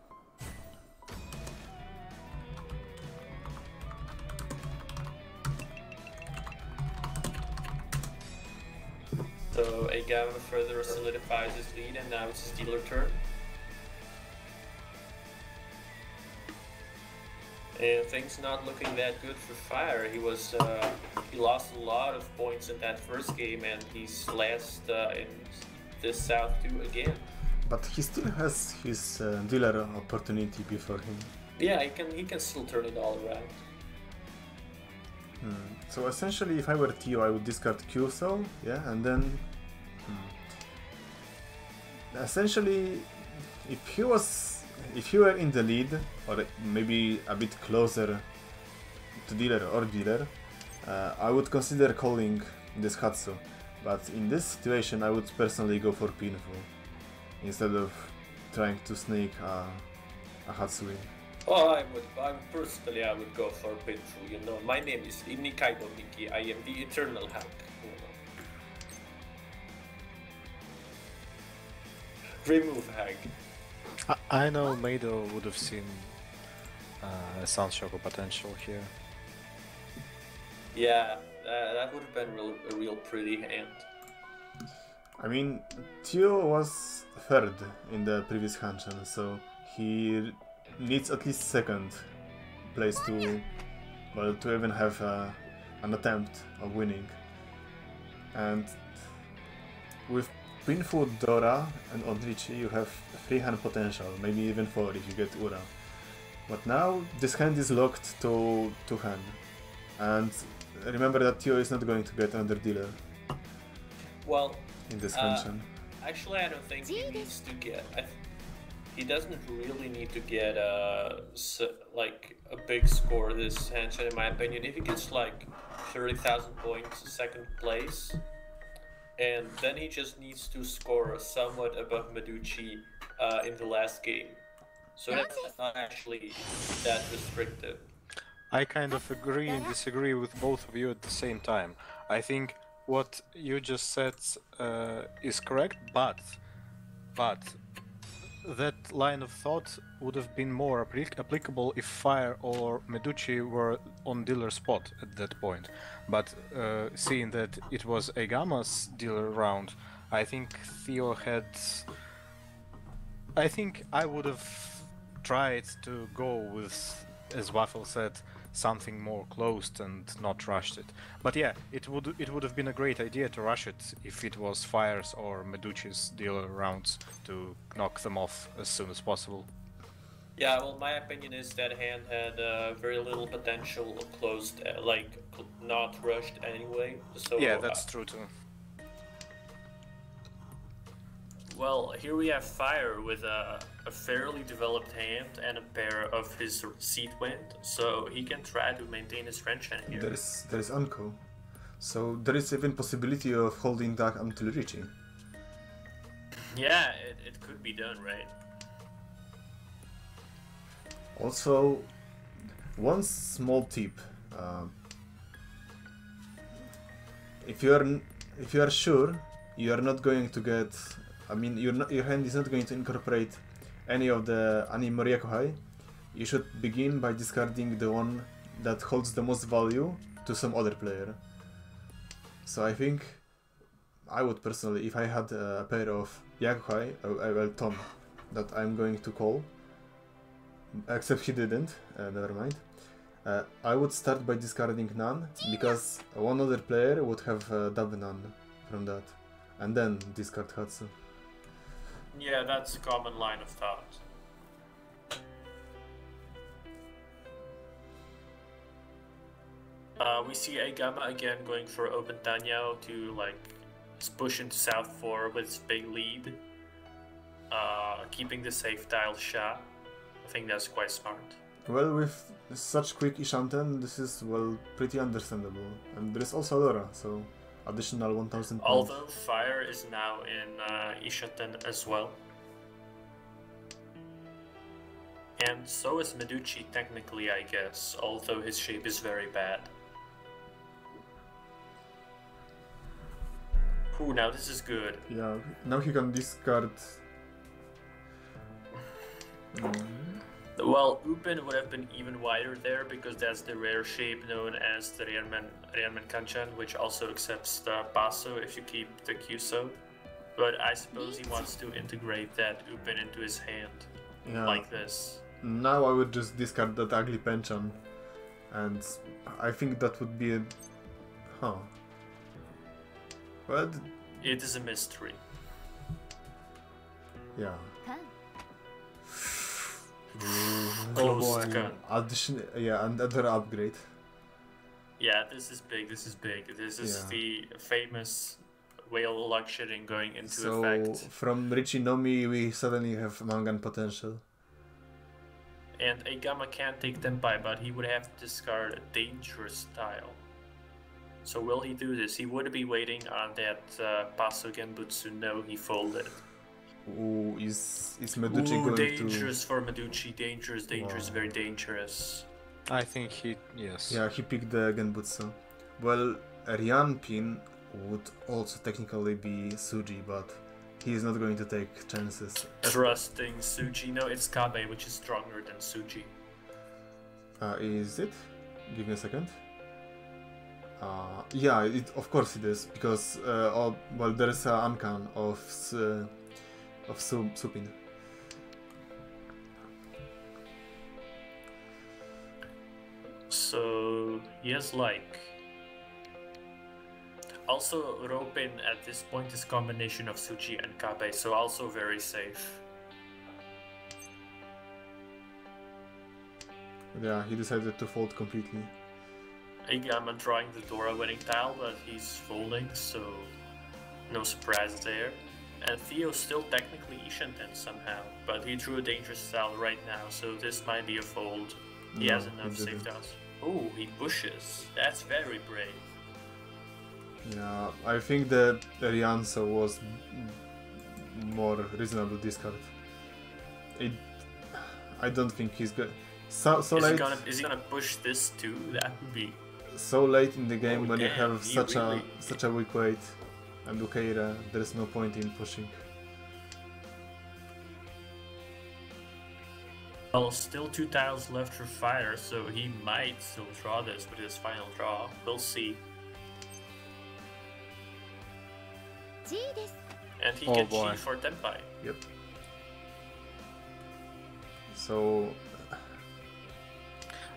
So EIGAMMA further solidifies his lead, and now it's his dealer turn. And things not looking that good for Fire. He lost a lot of points in that first game, and he's last in this South 2 again. But he still has his dealer opportunity before him. Yeah, he can still turn it all around. So essentially, if I were Theo, I would discard Q-Soul, yeah, and then... Essentially, if you were in the lead, or maybe a bit closer to dealer or dealer, I would consider calling this Hatsu. But in this situation, I would personally go for Pinful, instead of trying to snake a Hatsu in. Oh, I would go for Pinful, you know. My name is Nikaido Miki, I am the Eternal Hack. Remove Hag. I know Mado would have seen Sunshoko potential here. Yeah, that would have been a real pretty hand. I mean, Theo was third in the previous Hanshan, so he needs at least second place to even have an attempt of winning. And with Queen Food Dora and on Richie you have 3 hand potential, maybe even 4 if you get Ura. But now this hand is locked to 2 hand. And remember that Theo is not going to get another dealer Well, in this function. actually, I don't think he needs to get. He doesn't really need to get like a big score this hand, in my opinion. If he gets like 30,000 points, second place, and then he just needs to score somewhat above Meduchi in the last game. So that's not actually that restrictive. I kind of agree and disagree with both of you at the same time. I think what you just said is correct, but that line of thought would have been more applicable if Fire or Meduchi were on dealer spot at that point. But seeing that it was EIGAMMA's dealer round, I think Theo had... I think I would have tried to go with, as Waffle said, something more closed and not rushed it. But yeah, it would have been a great idea to rush it if it was Fire's or Meduchi's dealer rounds to knock them off as soon as possible. Yeah, well, my opinion is that hand had very little potential closed, not rushed anyway. So Yeah, that's true too. Well, here we have Fire with a fairly developed hand and a pair of his seed wind, so he can try to maintain his French hand here. There is Unco. So there is even possibility of holding that until Richie. Yeah, it could be done, right? Also, one small tip. If you are sure you are not going to get, I mean, your hand is not going to incorporate any of the Anime Ryakuhai, you should begin by discarding the one that holds the most value to some other player. So I think I would personally, if I had a pair of Ryakuhai, well, Tom, that I'm going to call, except he didn't, never mind. I would start by discarding none, because one other player would have double none from that, and then discard Hatsu. Yeah, that's a common line of thought. We see EIGAMMA again going for open Tanyao to push into South 4 with his big lead, keeping the safe tile Sha. I think that's quite smart. Well, with such quick Ishanten, this is, well, pretty understandable. And there is also Laura, so additional 1000 points. Although Fire is now in Ishanten as well. And so is Meduchi technically, I guess, although his shape is very bad. Ooh, now this is good. Yeah, now he can discard... Well, Upin would have been even wider there because that's the rare shape known as the Ryanman Kanchan, which also accepts the Basso if you keep the Kyuso. But I suppose he wants to integrate that Upin into his hand, like this. Now I would just discard that ugly Penchan, and I think that would be a... Huh. Well... It is a mystery. Yeah. Closed gun. Another upgrade. Yeah, this is big, this is big. This is the famous whale luck shitting going into effect. So, from Richie Nomi, we suddenly have Mangan potential. And EIGAMMA can't take Tenpai, but he would have to discard a dangerous tile. So will he do this? He would be waiting on that Paso Genbutsu. No, he folded. Ooh, is Meduchi going dangerous for Meduchi. Dangerous, very dangerous. I think yes. Yeah, he picked the Genbutsu. Well, Ryan Pin would also technically be Suji, but he is not going to take chances. Trusting Suji. No, it's Kabe, which is stronger than Suji. Is it? Give me a second. Yeah, of course it is, because well, there is an Ankan of Supin. So he has Also, Ropin at this point is combination of Suchi and Kabe, so also very safe. Yeah, he decided to fold completely. EIGAMMA drawing the Dora winning tile, but he's folding, so no surprise there. And Theo still technically Ishanten somehow, but he drew a dangerous tile right now, so this might be a fold. He No, has enough he safe didn't. tiles. Oh, he pushes. That's very brave. Yeah, I think the Rianso was more reasonable discard. I don't think he's good. So Is late. he gonna push this too? That would be. So late in the game Oh, when you damn, have he such really- a weak weight and Ukeira, there's no point in pushing. Well, still 2 tiles left for fire, so he might still draw this with his final draw. We'll see. G です And he Oh, can boy. cheat for Tenpai. Yep. So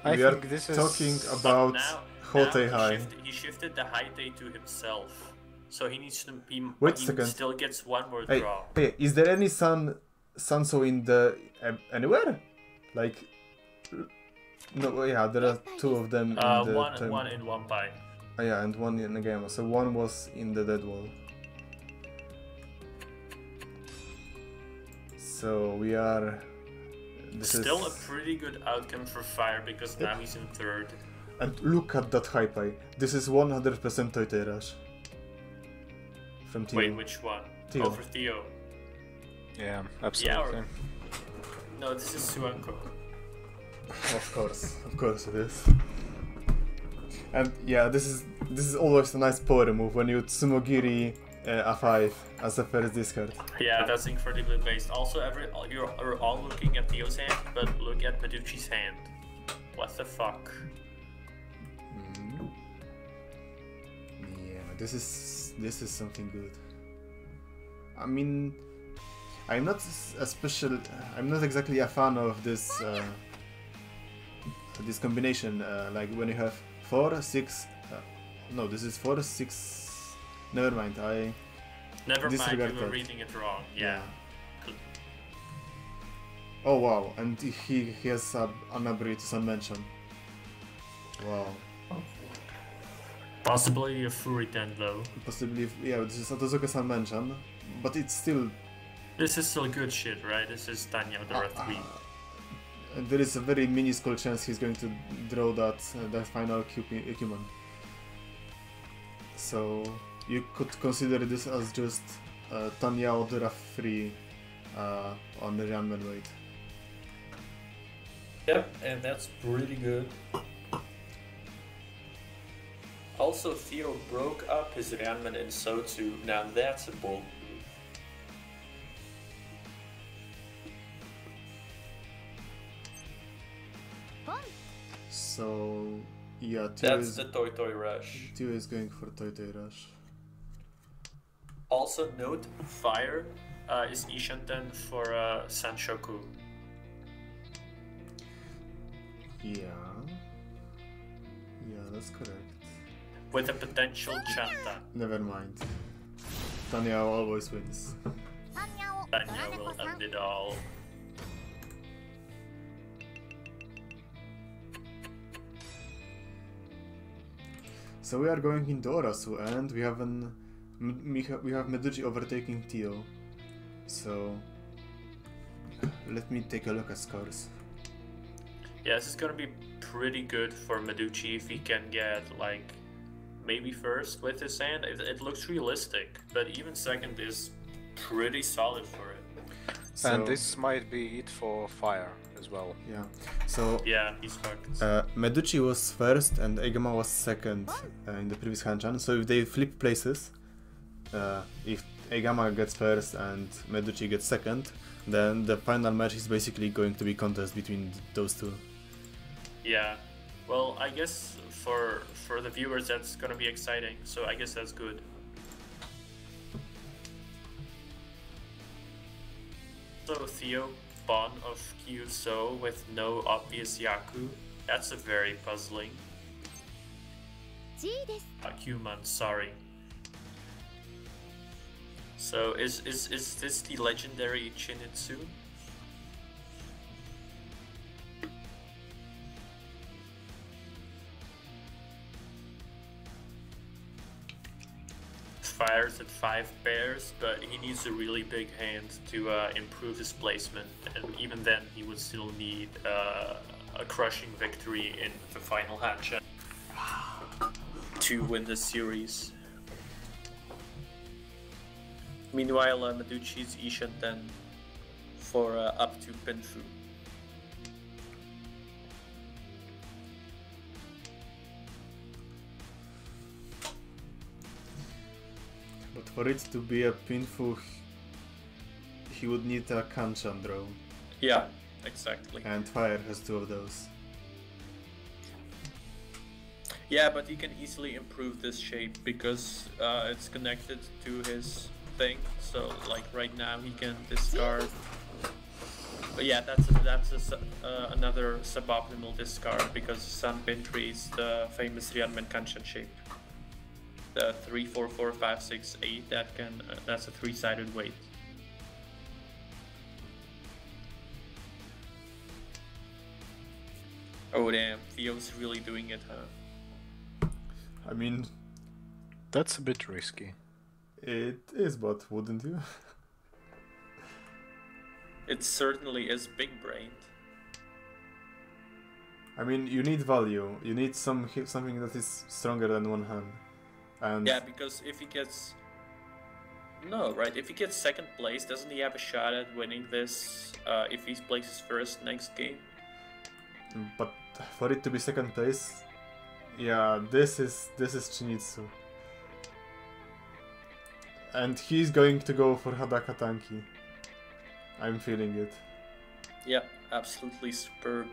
I we are think this is talking But about now Hotei High. he shifted the Haitei to himself. So he needs to Wait a he second. still gets one more Hey, draw. hey, is there any Sanso in the anywhere? Like, no, yeah, there are 2 of them in the time. One in one pie. Oh, yeah, and 1 in the game. So 1 was in the dead wall. So we are. This Still is, a pretty good outcome for fire because now he's in third. and look at that high pie. This is 100% Toitei Rush. From Theo. Wait, which one? Theo. Oh, for Theo. Yeah, absolutely. No, this is Suanko. Of course it is. And yeah, this is always a nice power move when you Tsumogiri A5 as a first discard. Yeah, that's incredibly based. Also, you're all looking at Theo's hand, but look at Meduchi's hand. What the fuck? Yeah, this is something good. I mean, I'm not exactly a fan of this this combination. Like when you have 4, 6. No, this is 4, 6. Never mind. Never mind, Disregard you were that. reading it wrong. Yeah. Oh wow, and he has an ability to Sun Mention. Wow. Possibly a Fury 10 though. Possibly, yeah. This is Otozuka Sun Mention, but it's still. This is still good shit, right? This is Tanya Dora 3. And there is a very minuscule chance he's going to draw that final Cuman. So you could consider this as just Tanya Odora free on the Ranman weight. Yep, and that's pretty good. Also, Theo broke up his Ranman in Sotu. Now that's a bold move. So yeah, That's the Toy Toy Rush. Tio is going for Toitei Rush. Also note, Fire is Ishanten for Sanshoku. Yeah, that's correct. With a potential Chanta. Never mind. Tanya always wins. タンニャをド Tanya ラネ will コさん end it all. So we are going into Orasu, and we have Meduchi overtaking Theo. So let me take a look at scores. Yeah, this is gonna be pretty good for Meduchi if he can get, like, maybe first with his hand. It looks realistic, but even second is pretty solid for it. So, And this might be it for fire as well. yeah. So Yeah, he's fucked. Meduchi was first and EIGAMMA was second in the previous Hanchan. So if they flip places, if EIGAMMA gets first and Meduchi gets second, then the final match is basically going to be contest between those two. Yeah. Well, I guess for the viewers that's gonna be exciting, so I guess that's good. So Theo, Bon of Kyuso with no obvious Yaku. That's a very puzzling. G です Human, sorry. So is this the legendary Chinitsu? Fires at 5 pairs, but he needs a really big hand to improve his placement, and even then he would still need a crushing victory in the final hand check to win the series. Meanwhile, Meduchi's Ishan then for up to Pinfu. But for it to be a Pinfu, he would need a Kanchan draw. Yeah, exactly. And Fire has 2 of those. Yeah, but he can easily improve this shape because it's connected to his thing. So, like right now, he can discard. But yeah, that's another suboptimal discard because Sanpin creates the famous Ryanmen Kanchan shape. The 3, 4, 4, 5, 6, 8. That's a 3-sided weight. Oh damn, Theo's really doing it, huh? I mean, That's a bit risky. it is, but wouldn't you? It certainly is big-brained. I mean, you need value. You need something that is stronger than one hand. And Yeah, because if he gets... No, right, if he gets 2nd place, doesn't he have a shot at winning this if he places first next game? but for it to be 2nd place, yeah, this is Shinichi. And he's going to go for Hadaka Tanki. I'm feeling it. Yeah, absolutely superb.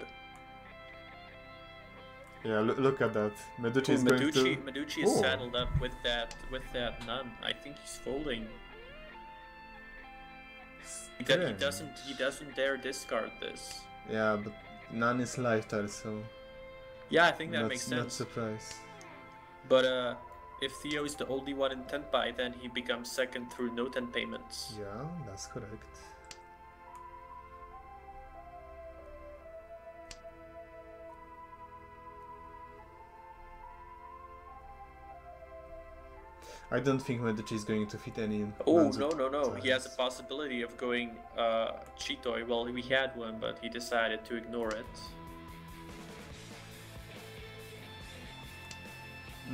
Yeah, look at that. Meduchi is going to... Meduchi is Oh. saddled up with that nun. I think he's folding. He doesn't dare discard this. Yeah, but none is lifetime, so... Yeah, I think that makes Not sense. surprised. But if Theo is the only one in Tenpai, then he becomes 2nd through no 10 payments. Yeah, that's correct. I don't think Meduchi is going to fit any. Oh, lands no, with no, no. He has a giants. possibility of going Chitoi. Well, we had one, but he decided to ignore it.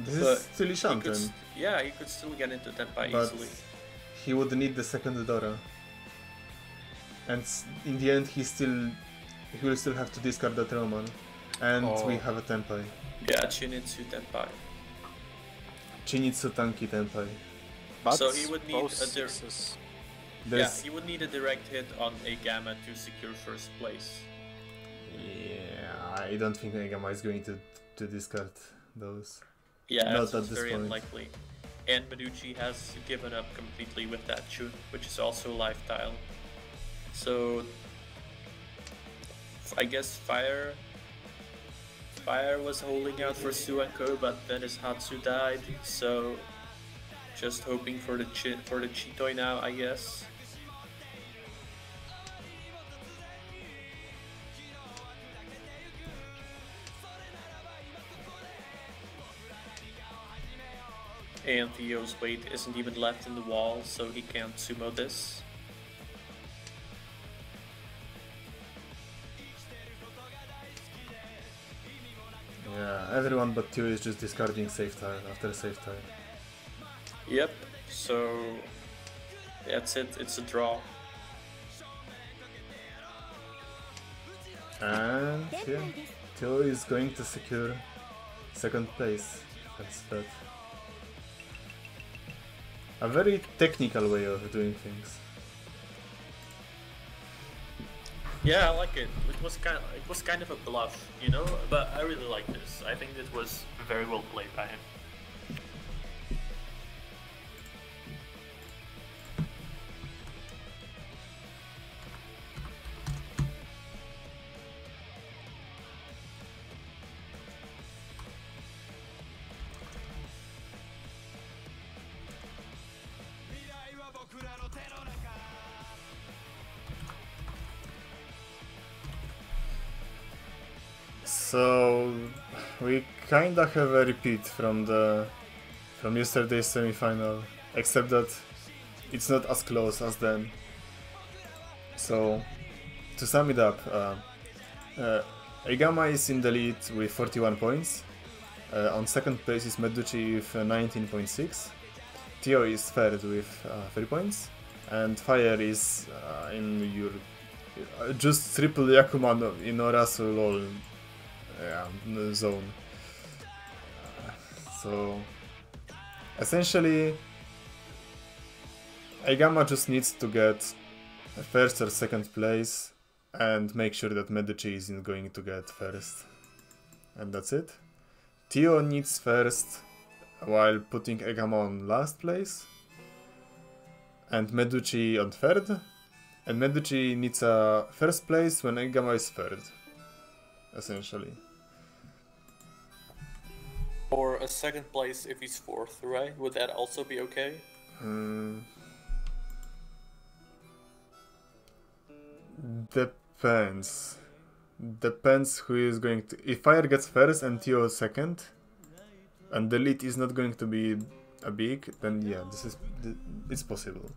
This But is still He Ishan could, turn, yeah, he could still get into Tenpai but easily. he would need the 2nd Dora. And in the end, he will still have to discard that Roman. And we Oh. have a Tenpai. Yeah, Chinitsu Tenpai. Chinitsu Tanki Tenpai. But So he would need both a dir- sixes. There's, Yeah, he would need a direct hit on EIGAMMA to secure 1st place. yeah, I don't think EIGAMMA is going to discard those. Yeah, Not that's at this very point. unlikely. And Meduchi has given up completely with that Chun, which is also life tile. So I guess Fire was holding out for Suanko, but then his Hatsu died, so just hoping for the Chitoi now, I guess. And Theo's weight isn't even left in the wall, so he can't sumo this. Yeah, everyone but Tio is just discarding safe tile after safe tile. Yep, so that's it, it's a draw. And yeah, Tio is going to secure 2nd place. That's that. A very technical way of doing things. Yeah, I like it. It was kind of a bluff, you know, but I really like this. I think it was very well played by him. So we kinda have a repeat from yesterday's semi-final, except that it's not as close as then. So to sum it up, EIGAMMA is in the lead with 41 points. On second place is Meduchi with 19.6. Theo is third with 3 points, and Fire is in your just triple Yakuman in Orasu LOL zone. So essentially, EIGAMMA just needs to get first or second place and make sure that Meduchi isn't going to get first, and that's it. Theo needs first while putting EIGAMMA on last place, and Meduchi on third, and Meduchi needs a first place when EIGAMMA is third, essentially. Or a second place if he's fourth, right? Would that also be okay? Depends. Depends who is going to... If Fire gets first and Theo second, and the lead is not going to be a big, then yeah, it's possible.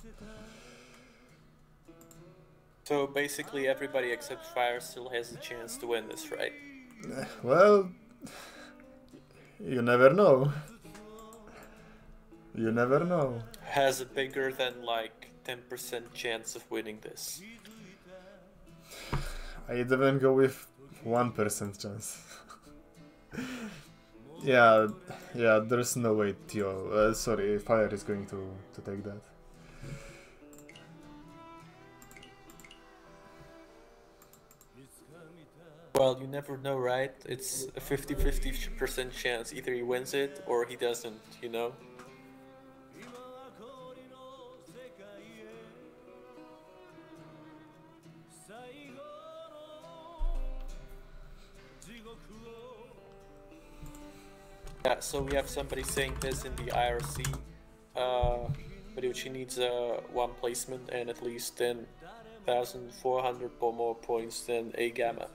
So basically everybody except Fire still has a chance to win this, right? Well, you never know. You never know. Has a bigger than like 10% chance of winning this. I'd even go with 1% chance. yeah, there's no way Theo, Fire is going to take that. Well, you never know, right? It's a 50-50% chance. Either he wins it or he doesn't, you know? Yeah, so we have somebody saying this in the IRC. Meduchi needs one placement and at least 10,400 more points than EIGAMMA.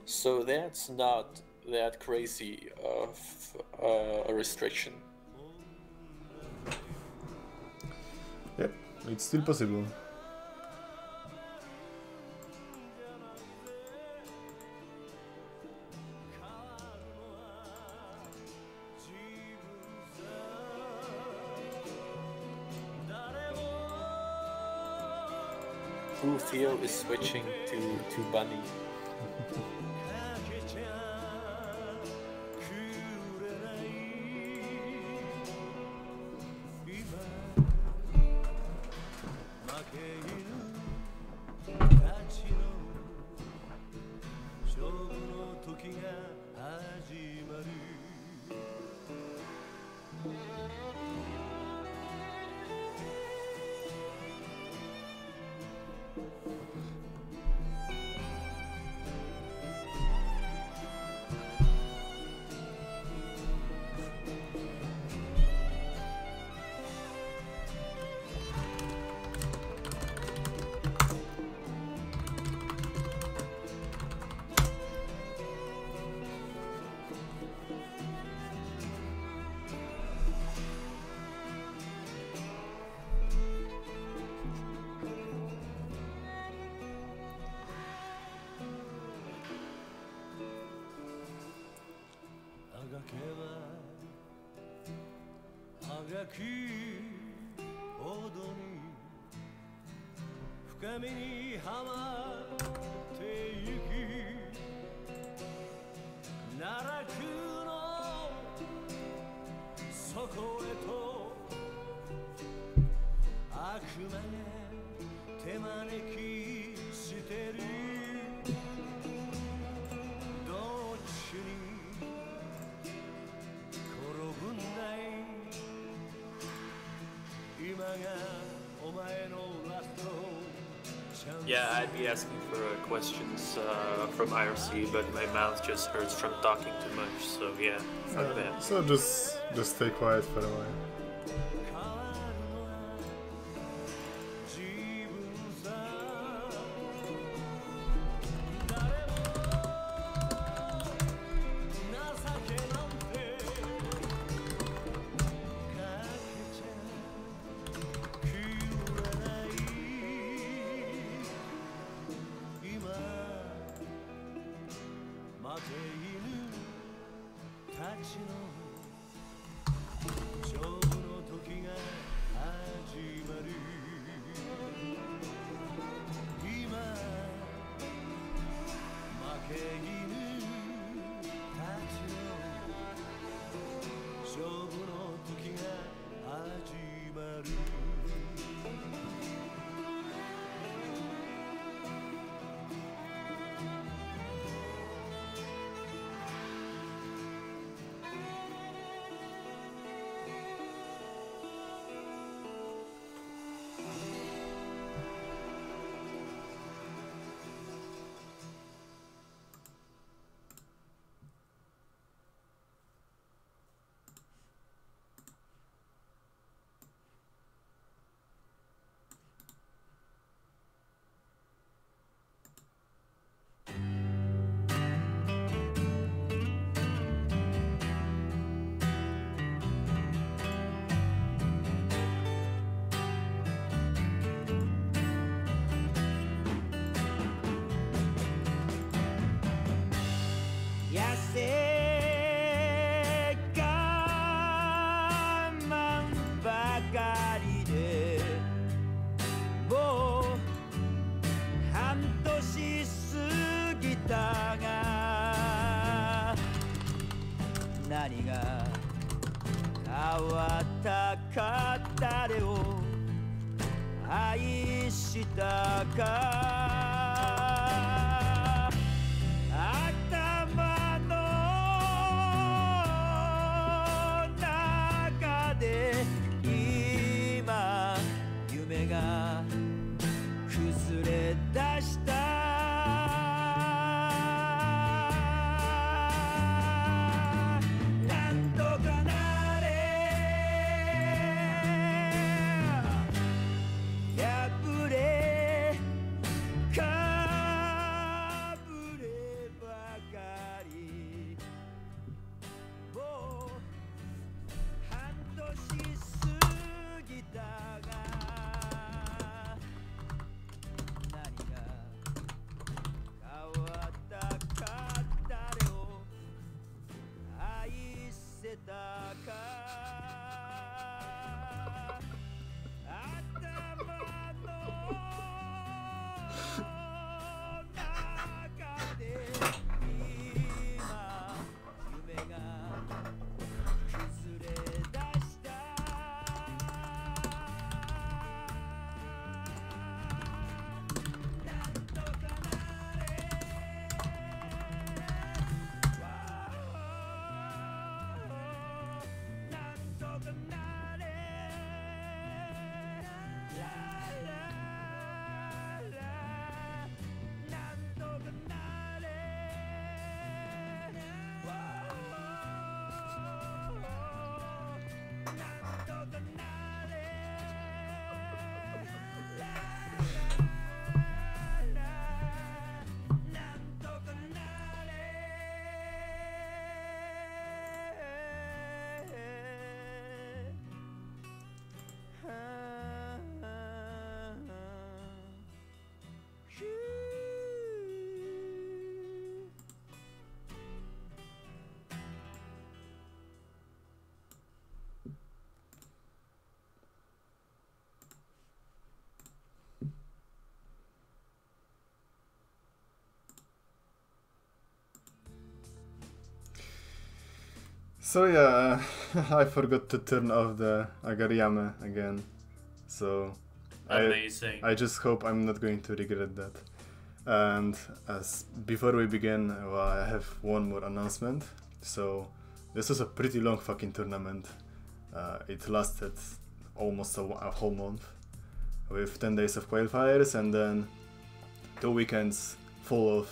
So that's not that crazy of a restriction. Yep, it's still possible. Ooh, Theo is switching to Bunny. Yeah, I'd be asking for questions from IRC, but my mouth just hurts from talking too much, so yeah, fuck that. So just stay quiet for a while. が変わったか誰を愛したか頭の中で今夢が崩れ出したなんとかなれ破れかぶればかりもう半年過ぎたが何が変わったか誰を愛せたか頭の中で今夢が崩れ出したなんとかなれなんとかなれラララなんとかなれなんとかなれなんとかなSo yeah, I forgot to turn off the EIGAMMA again. So Amazing. I just hope I'm not going to regret that. And as before we begin, well, I have one more announcement. So this was a pretty long fucking tournament. It lasted almost a whole month, with 10 days of qualifiers and then 2 weekends full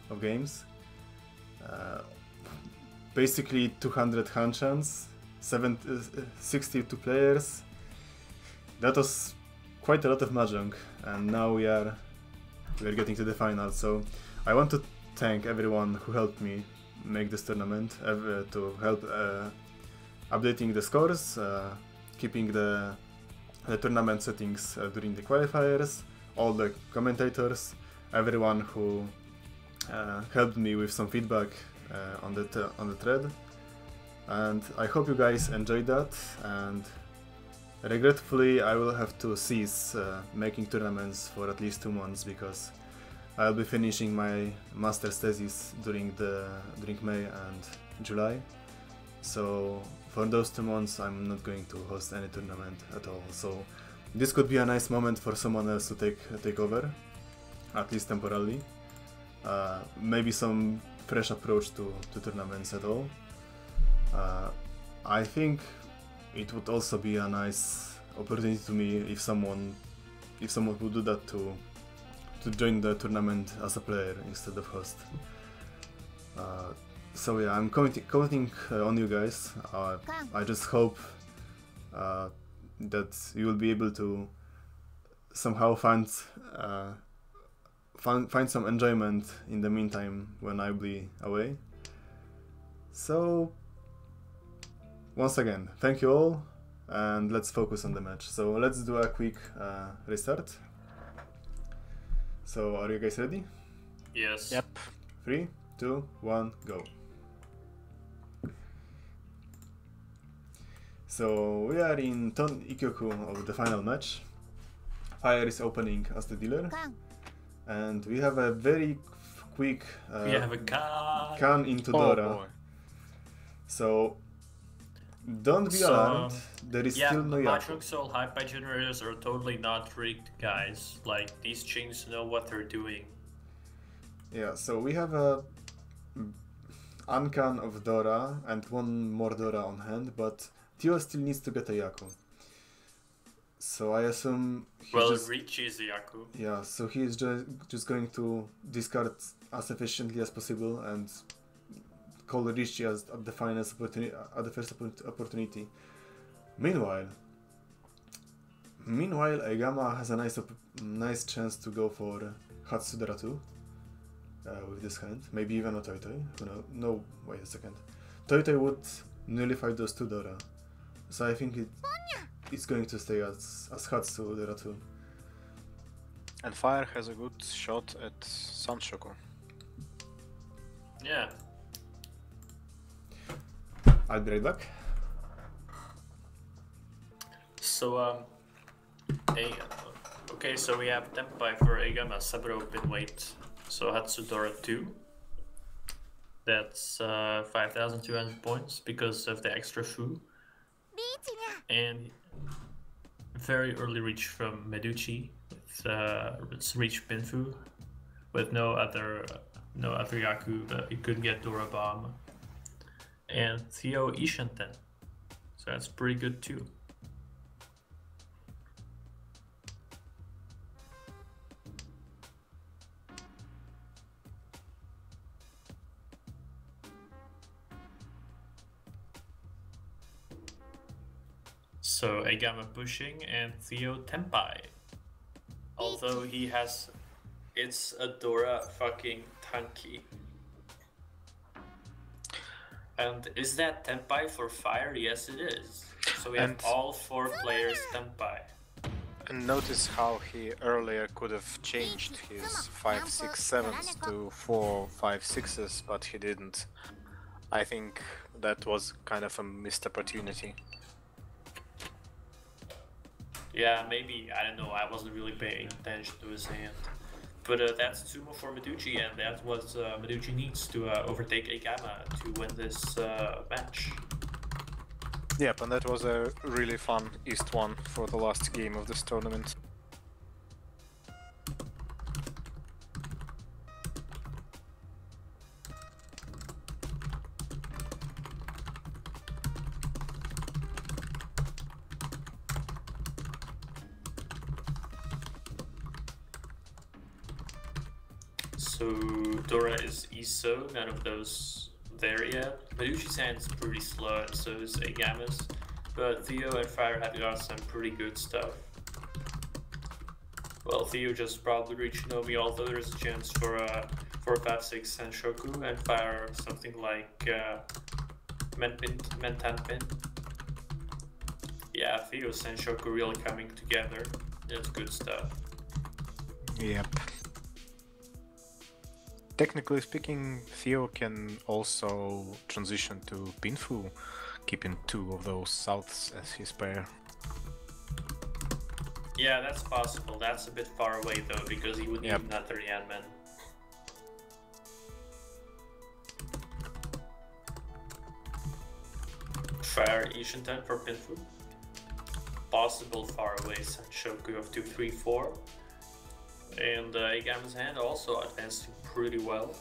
of games. Basically 200 Hanchans, 62 players. That was quite a lot of Mahjong, and now we're getting to the final. So I want to thank everyone who helped me make this tournament, to help updating the scores, keeping the tournament settings during the qualifiers, all the commentators, everyone who helped me with some feedback on the thread, and I hope you guys enjoyed that. And regretfully, I will have to cease making tournaments for at least 2 months because I'll be finishing my master's thesis during May and July. So for those 2 months, I'm not going to host any tournament at all. So this could be a nice moment for someone else to take over, at least temporarily. Maybe some fresh approach to tournaments at all. I think it would also be a nice opportunity to me if someone would do that to join the tournament as a player instead of host. So yeah, I'm counting on you guys. I just hope that you will be able to somehow find some enjoyment in the meantime when I'll be away. So once again, thank you all, and let's focus on the match. So let's do a quick restart. So are you guys ready? Yes. Yep. 3, 2, 1, go. So we are in Ton Ikyoku of the final match. Fire is opening as the dealer, and we have a very quick We have a card. Khan into Oh Dora. boy. So don't be So, alarmed. There is Yeah, still no Yaku. Mahjong Soul Hyper generators are totally not rigged, guys. Like, these chains know what they're doing. Yeah, so we have a Uncan of Dora and one more Dora on hand, but Theo still needs to get a Yaku. So I assume he Well, just... Ricci is the Yaku. Yeah, so he is just going to discard as efficiently as possible and call Ricci as at the finest opportunity, at the first opportunity. Meanwhile, EIGAMMA has a nice chance to go for Hatsudara too. With this hand, maybe even a Toy. No, wait a second. Toy would nullify those two Dora, so I think it's going to stay as Hatsudara too. And Fire has a good shot at Sanshoku. Yeah. I'll be right back. So, okay, so we have Tempai for EIGAMMA, Saburo open weight. So Hatsudora 2. That's 5,200 points because of the extra Fu. And very early reach from Meduchi. It's reach Pinfu with no other Yaku, but you could get Dora Bomb. And Theo Ishanten. So that's pretty good too. So EIGAMMA pushing and Theo Tempai. Although he has... It's a Dora fucking Tanky. And is that Tempai for Fire? Yes, it is. So we have all 4 players Tempai. And notice how he earlier could have changed his 5-6-7s to 4-5-6s, but he didn't. I think that was kind of a missed opportunity. Yeah, maybe, I don't know, I wasn't really paying attention to his hand. But that's Sumo for Meduchi, and that's what Meduchi needs to overtake EIGAMMA to win this match. Yep, and that was a really fun East one for the last game of this tournament. So Dora is ISO, none of those there yet. Meduchi's hand is pretty slow, and so is EIGAMMA's. But Theo and Fire have got some pretty good stuff. Well, Theo just probably reached Nomi, although there's a chance for 4-5-6 Senshoku, and Fire something like Mentanpin. Yeah, Theo Senshoku really coming together. That's good stuff. Yep. Technically speaking, Theo can also transition to Pinfu, keeping 2 of those souths as his pair. Yeah, that's possible. That's a bit far away though, because he would need another Yanman. Fire Ishinten for Pinfu. Possible far away Senshoku of 2-3-4. And EIGAMMA's hand also advancing pretty well.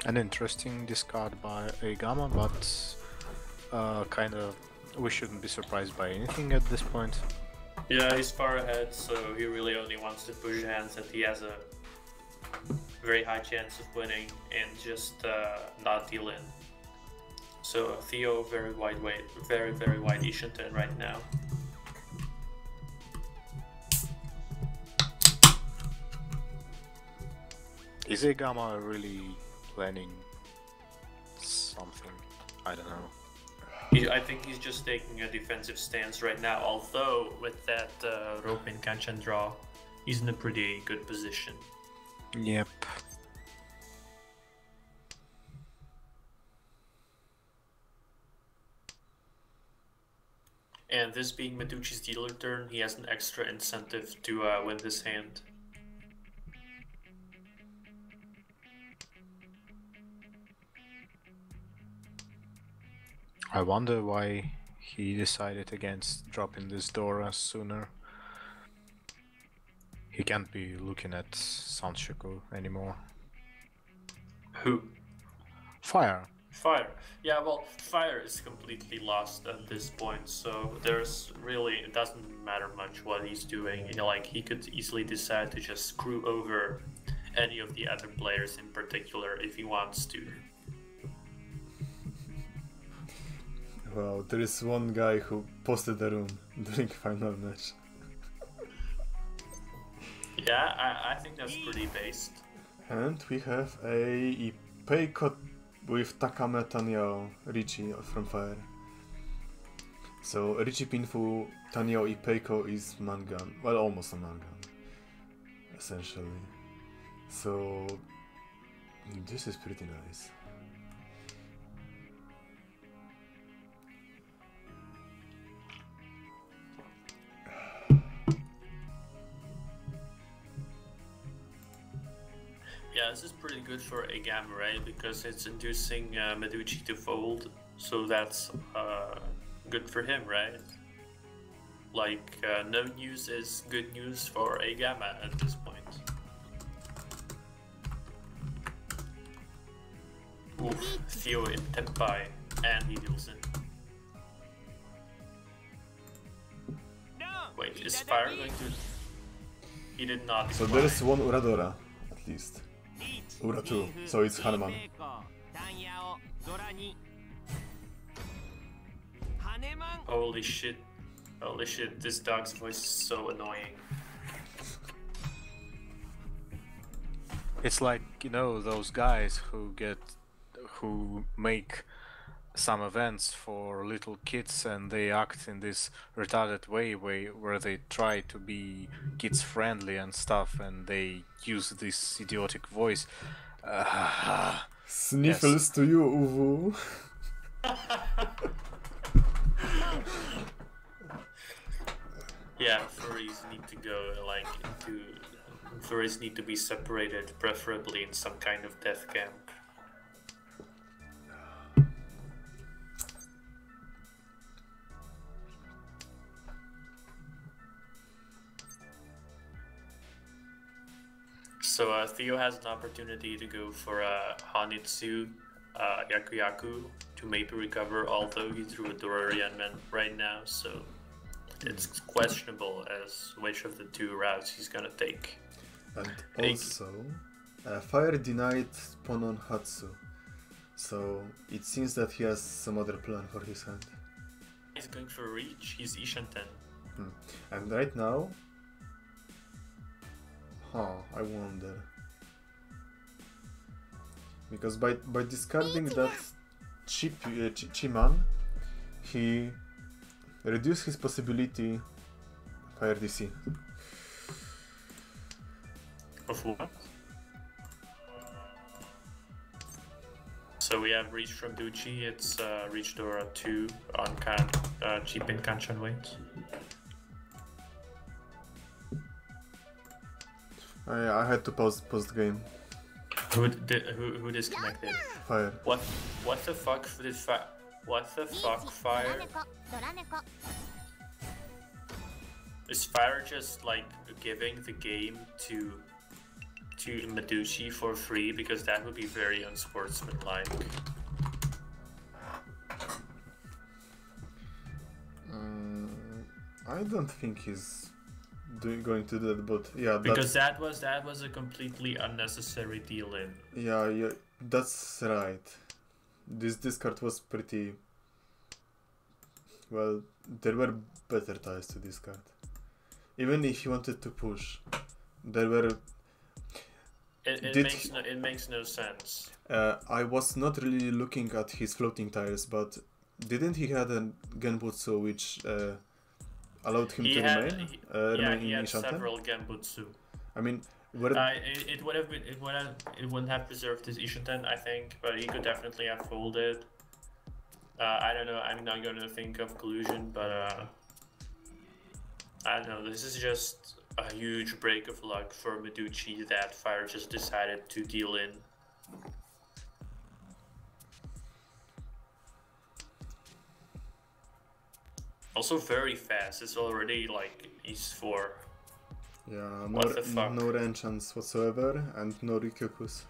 An interesting discard by EIGAMMA, but kind of we shouldn't be surprised by anything at this point. Yeah, he's far ahead, so he really only wants to push hands that he has a very high chance of winning and just not deal in. So Theo very wide Ishinten right now. Is EIGAMMA really planning something? I don't know. I think he's just taking a defensive stance right now, although with that rope in Kanchan draw, he's in a pretty good position. Yep. And this being Meduchi's dealer turn, he has an extra incentive to win this hand. I wonder why he decided against dropping this Dora sooner. He can't be looking at Sanshoku anymore. Who? Fire. Fire. Yeah, well, Fire is completely lost at this point, so there's really, it doesn't matter much what he's doing. You know, like, he could easily decide to just screw over any of the other players in particular if he wants to. Well, there is one guy who posted the room during final match. Yeah, I think that's pretty based. And we have a Ipeiko with Takame, Tanyo, Richie from Fire. So Richie Pinfu, Tanyo, Ipeiko is Mangan. Well, almost a Mangan, essentially. So this is pretty nice. Yeah, this is pretty good for EIGAMMA, right? Because it's inducing Meduchi to fold, so that's good for him, right? Like, no news is good news for EIGAMMA at this point. Oof, Theo in Tenpai, and he deals in. Wait, is Fire going to... He did not So decline. there is one Uradora, at least. Ura 2, so it's Hanuman. Holy shit. Holy shit, this dog's voice is so annoying. It's like, you know, those guys who make some events for little kids and they act in this retarded way where they try to be kids friendly and stuff and they use this idiotic voice. Sniffles Yes. to you, Uwu. Yeah, furries need to go, like, furries need to be separated, preferably in some kind of death camp. So Theo has an opportunity to go for Hanitsu, Yaku Yaku, to maybe recover, although he threw a Dorarianman right now, so it's questionable as which of the two routes he's gonna take. And also, Fire denied Ponon Hatsu, so it seems that he has some other plan for his hand. He's going for a reach, he's Ishanten. And right now, I wonder. Because by discarding that Chiman, he reduced his possibility Fire DC. Of what? So we have reach from Duchi, it's reach Dora 2 on cheap in Kanchan weight. I had to pause the game. Who disconnected? Fire. What the fuck did What the fuck, Fire? Is Fire just like giving the game to Meduchi for free? Because that would be very unsportsmanlike. I don't think he's going to do that, but yeah. Because that was a completely unnecessary deal in. Yeah, that's right. This card was pretty. Well, there were better ties to this card. Even if he wanted to push, there were. It makes no sense. I was not really looking at his floating tires, but didn't he had a Genbutsu which allowed him to remain? He had Ishanten? several Genbutsu. I mean, it wouldn't have preserved his Ishanten, I think, but he could definitely have folded. I don't know. I'm not gonna think of collusion, but I don't know, this is just a huge break of luck for Meduchi that Fire just decided to deal in. Also very fast, it's already like East 4. Yeah, What the fuck? no enchants whatsoever, and no Rikyokus.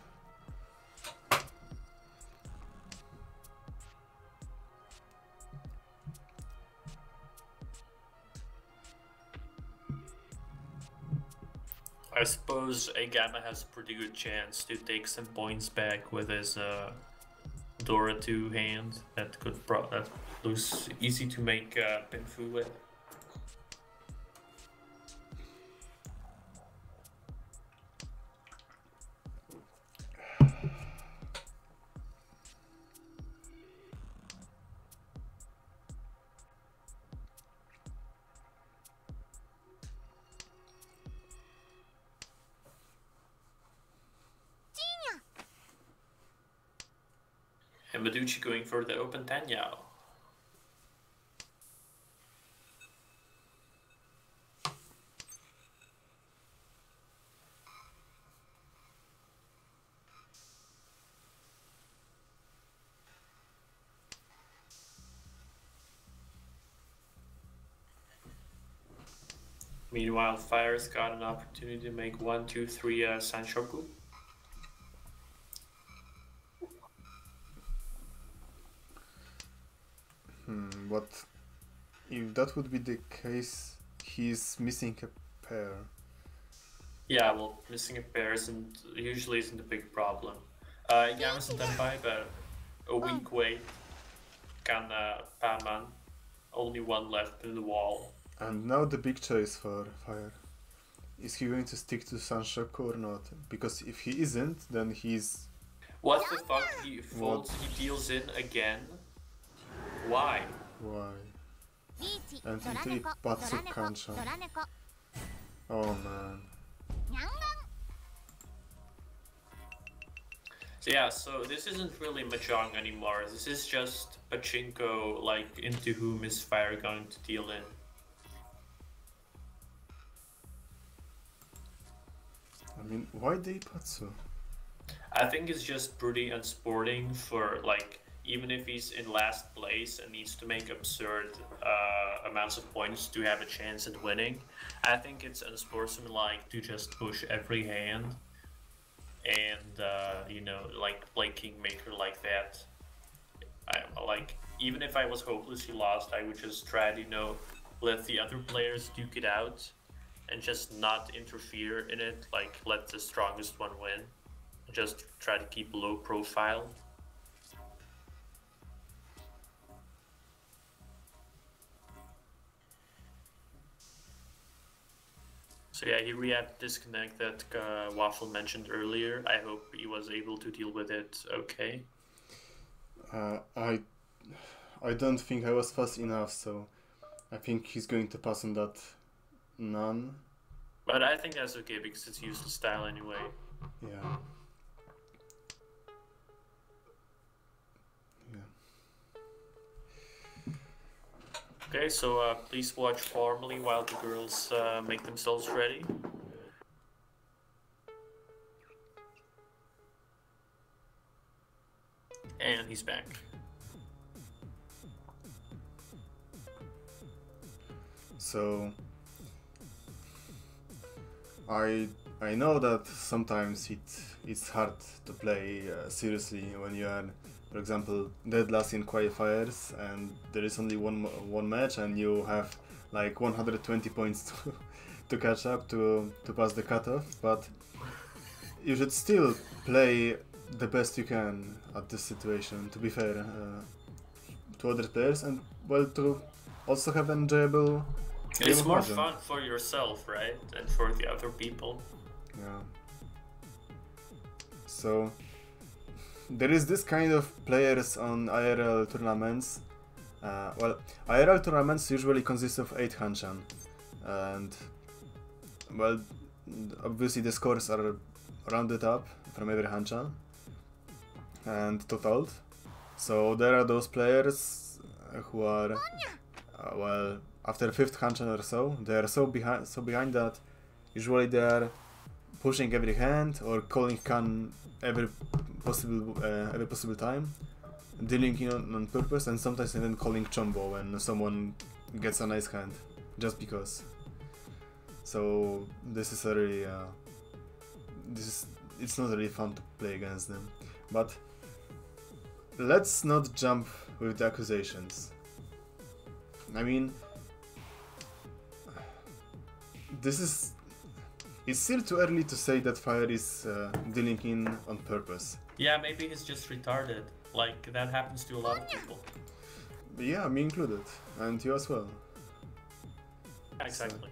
I suppose EIGAMMA has a pretty good chance to take some points back with his Dora 2 hand. That could that looks easy to make Pinfu with. And Meduchi going for the open Tanyao. Meanwhile, Fire's got an opportunity to make 1, 2, 3 Sanshoku. But if that would be the case, he's missing a pair. Yeah, well, missing a pair usually isn't a big problem. EIGAMMA Senpai, but a weak way. Can Paman. Only one left in the wall. And now the big choice for Fire. Is he going to stick to Sanshoku or not? Because if he isn't, then he's... What the fuck? He folds, he deals in again? Why? Why? And into Ipatsu Kansha. Oh man. So yeah, so this isn't really Mahjong anymore. This is just pachinko, like, into whom is Fire going to deal in. I mean, why the Ipatsu? I think it's just pretty unsporting for, like, even if he's in last place and needs to make absurd amounts of points to have a chance at winning, I think it's unsportsmanlike to just push every hand and, you know, like, play Kingmaker like that. Like, even if I was hopelessly lost, I would just try to, you know, let the other players duke it out and just not interfere in it, like, let the strongest one win. Just try to keep low profile. So yeah, here we have disconnect that Waffle mentioned earlier. I hope he was able to deal with it okay. I don't think I was fast enough, so I think he's going to pass on that none. But I think that's okay because it's useless style anyway. Yeah. Okay, so please watch formally while the girls make themselves ready. And he's back. So I know that sometimes it's hard to play seriously when you are, for example, dead last in qualifiers and there is only one match and you have like 120 points to catch up to pass the cutoff, but you should still play the best you can at this situation, to be fair to other players, and well, to also have an enjoyable game. It's of more Mahjong. fun for yourself, right? And for the other people. Yeah. So there is this kind of players on IRL tournaments. Well, IRL tournaments usually consist of 8 hanchan, and well, obviously the scores are rounded up from every hanchan and totaled. So there are those players who are well after 5th Hanchan or so, they are so behind that usually they are pushing every hand or calling Khan every possible time, dealing in on purpose, and sometimes even calling Chombo when someone gets a nice hand, just because. So this is a really it's not really fun to play against them. But let's not jump with the accusations. I mean, it's still too early to say that Fire is dealing in on purpose. Yeah, maybe he's just retarded. Like, that happens to a lot of people. Yeah, me included, and you as well. Exactly.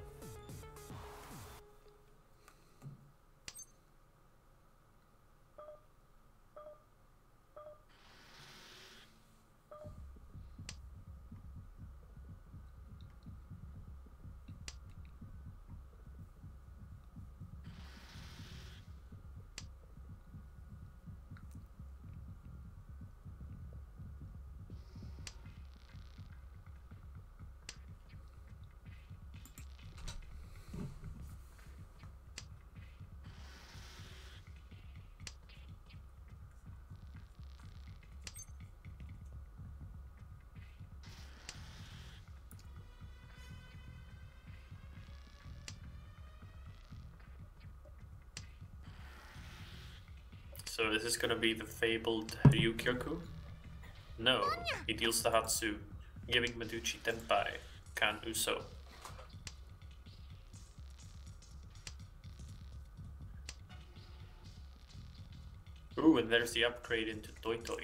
So is this gonna be the fabled Ryukyoku? No, he deals the Hatsu, giving Meduchi Tenpai, Kan Uso. Ooh, and there's the upgrade into Toi Toi.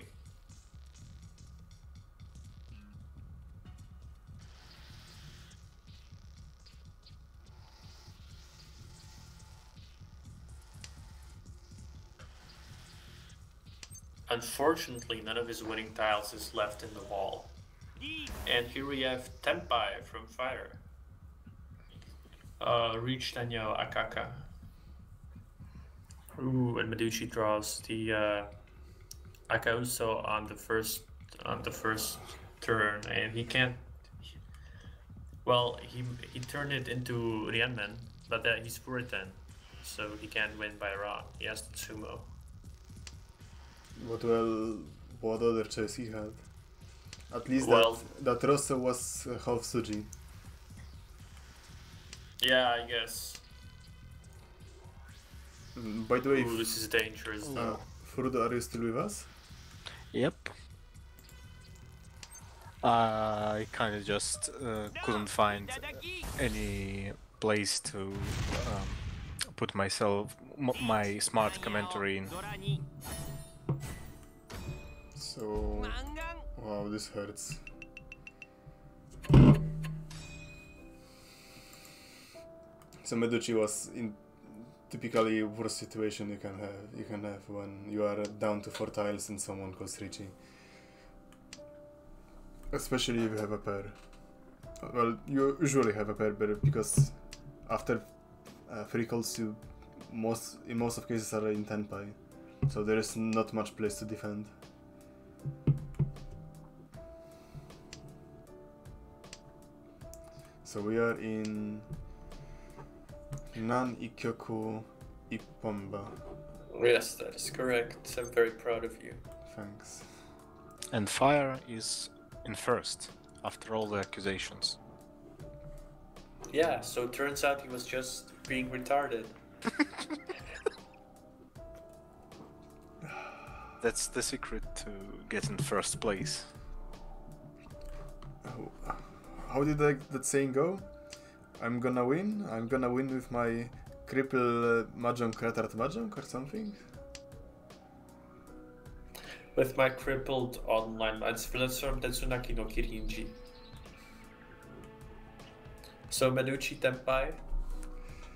Unfortunately, none of his winning tiles is left in the wall. And here we have Tenpai from Fire. Reach Danyo Akaka. Ooh, and Meduchi draws the Akauso on the first turn, and he can't. Well, he turned it into Rianmen, but he's Puritan, so he can't win by Ra. He has the Sumo. But well, what other choice he had? At least Well, that Rosso was half Suji. Yeah, I guess. By the way, Ooh, this is dangerous though. Furudo, are you still with us? Yep. I kind of just couldn't find any place to put myself, my smart commentary in. So, wow, this hurts. So Meduchi was in typically worst situation you can have when you are down to 4 tiles and someone calls Richie. Especially if you have a pair. Well, you usually have a pair, but because after 3 calls you in most of cases are in Tenpai, so there is not much place to defend. So we are in Nan Ikkyoku Ippomba. Yes, that is correct. I'm very proud of you. Thanks. And Fire is in first, after all the accusations. Yeah, so it turns out he was just being retarded. That's the secret to get in first place. How did that saying go? I'm gonna win with my cripple Mahjong retard Mahjong or something? With my crippled online, it's from Tetsunaki no Kirinji. So Meduchi Tenpai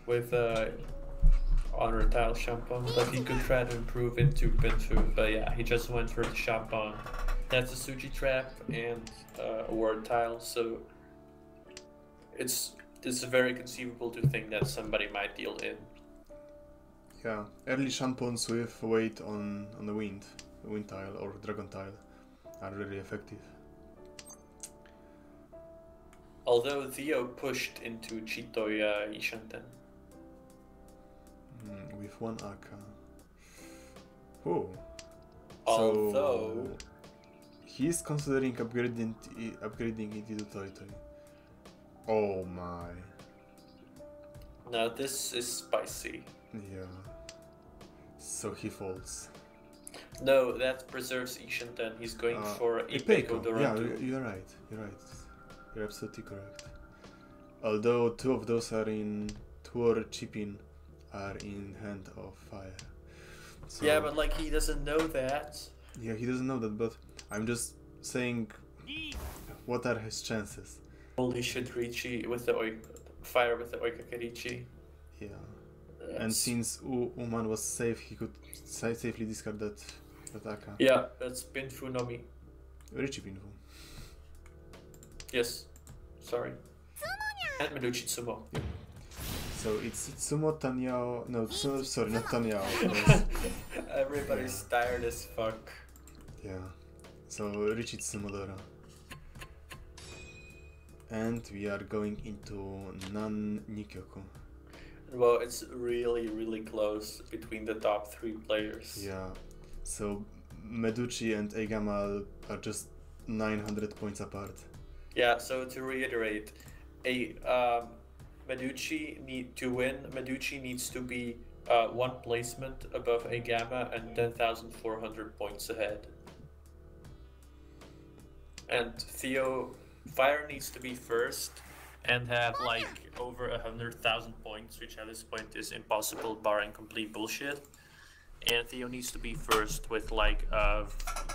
with honor tile Shampoo, but he could try to improve into Pinfu, but yeah, he just went for the Shampoo. That's a Suji trap and a word tile, so it's very conceivable to think that somebody might deal in. Yeah, early shampoos with weight on the wind tile or dragon tile are really effective. Although Theo pushed into Chitoya Ishanten. With one Aka. Oh. Although... So he's considering upgrading it into Toy Toy. Oh my. Now this is spicy. Yeah. So he falls. No, that preserves Ishanten. He's going for Ipeko Yeah, Dorandu. you're right. You're absolutely correct. Although two of those are in Tour Chipping are in Hand of Fire. So, Yeah, but like he doesn't know that. yeah, he doesn't know that, but I'm just saying what are his chances? Only should Richi with the fire with the Oikakerichi. Yeah. And since Uman was safe, he could safely discard that Aka. Yeah, that's Pinfu no Mi. Richie Pinfu. Yes. Sorry. And Meduchi Tsumo. So it's Tsumo, Tanyao... No, sorry, not Tanyao. Everybody's tired as fuck. Yeah. So Richie Tsumodora. And we are going into Nan-Nikyoku. Well, it's really close between the top 3 players. Yeah. So Meduchi and EIGAMMA are just 900 points apart. Yeah, so to reiterate, Meduchi needs to be 1 placement above EIGAMMA and 10,400 points ahead. And Theo, Fire needs to be first and have like over 100,000 points, which at this point is impossible barring complete bullshit. And Theo needs to be first with like a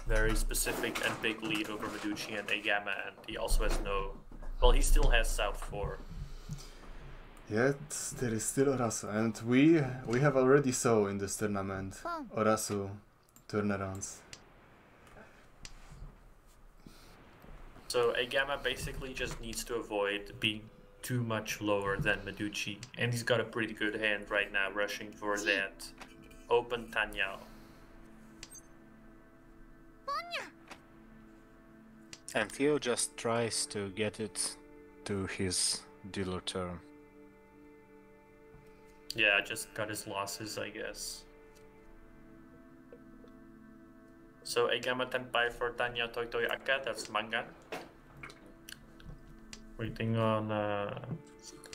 very specific and big lead over Meduchi and EIGAMMA, and he also has no... Well, he still has South 4. Yet there is still Orasu, and we have already saw in this tournament Orasu turnarounds. So EIGAMMA basically just needs to avoid being too much lower than Meduchi, and he's got a pretty good hand right now rushing for that open Tanyao. And Theo just tries to get it to his dealer turn. Yeah, just got his losses, I guess. So EIGAMMA Tenpai for Tanya Toi Toi Aka, that's Mangan. Waiting on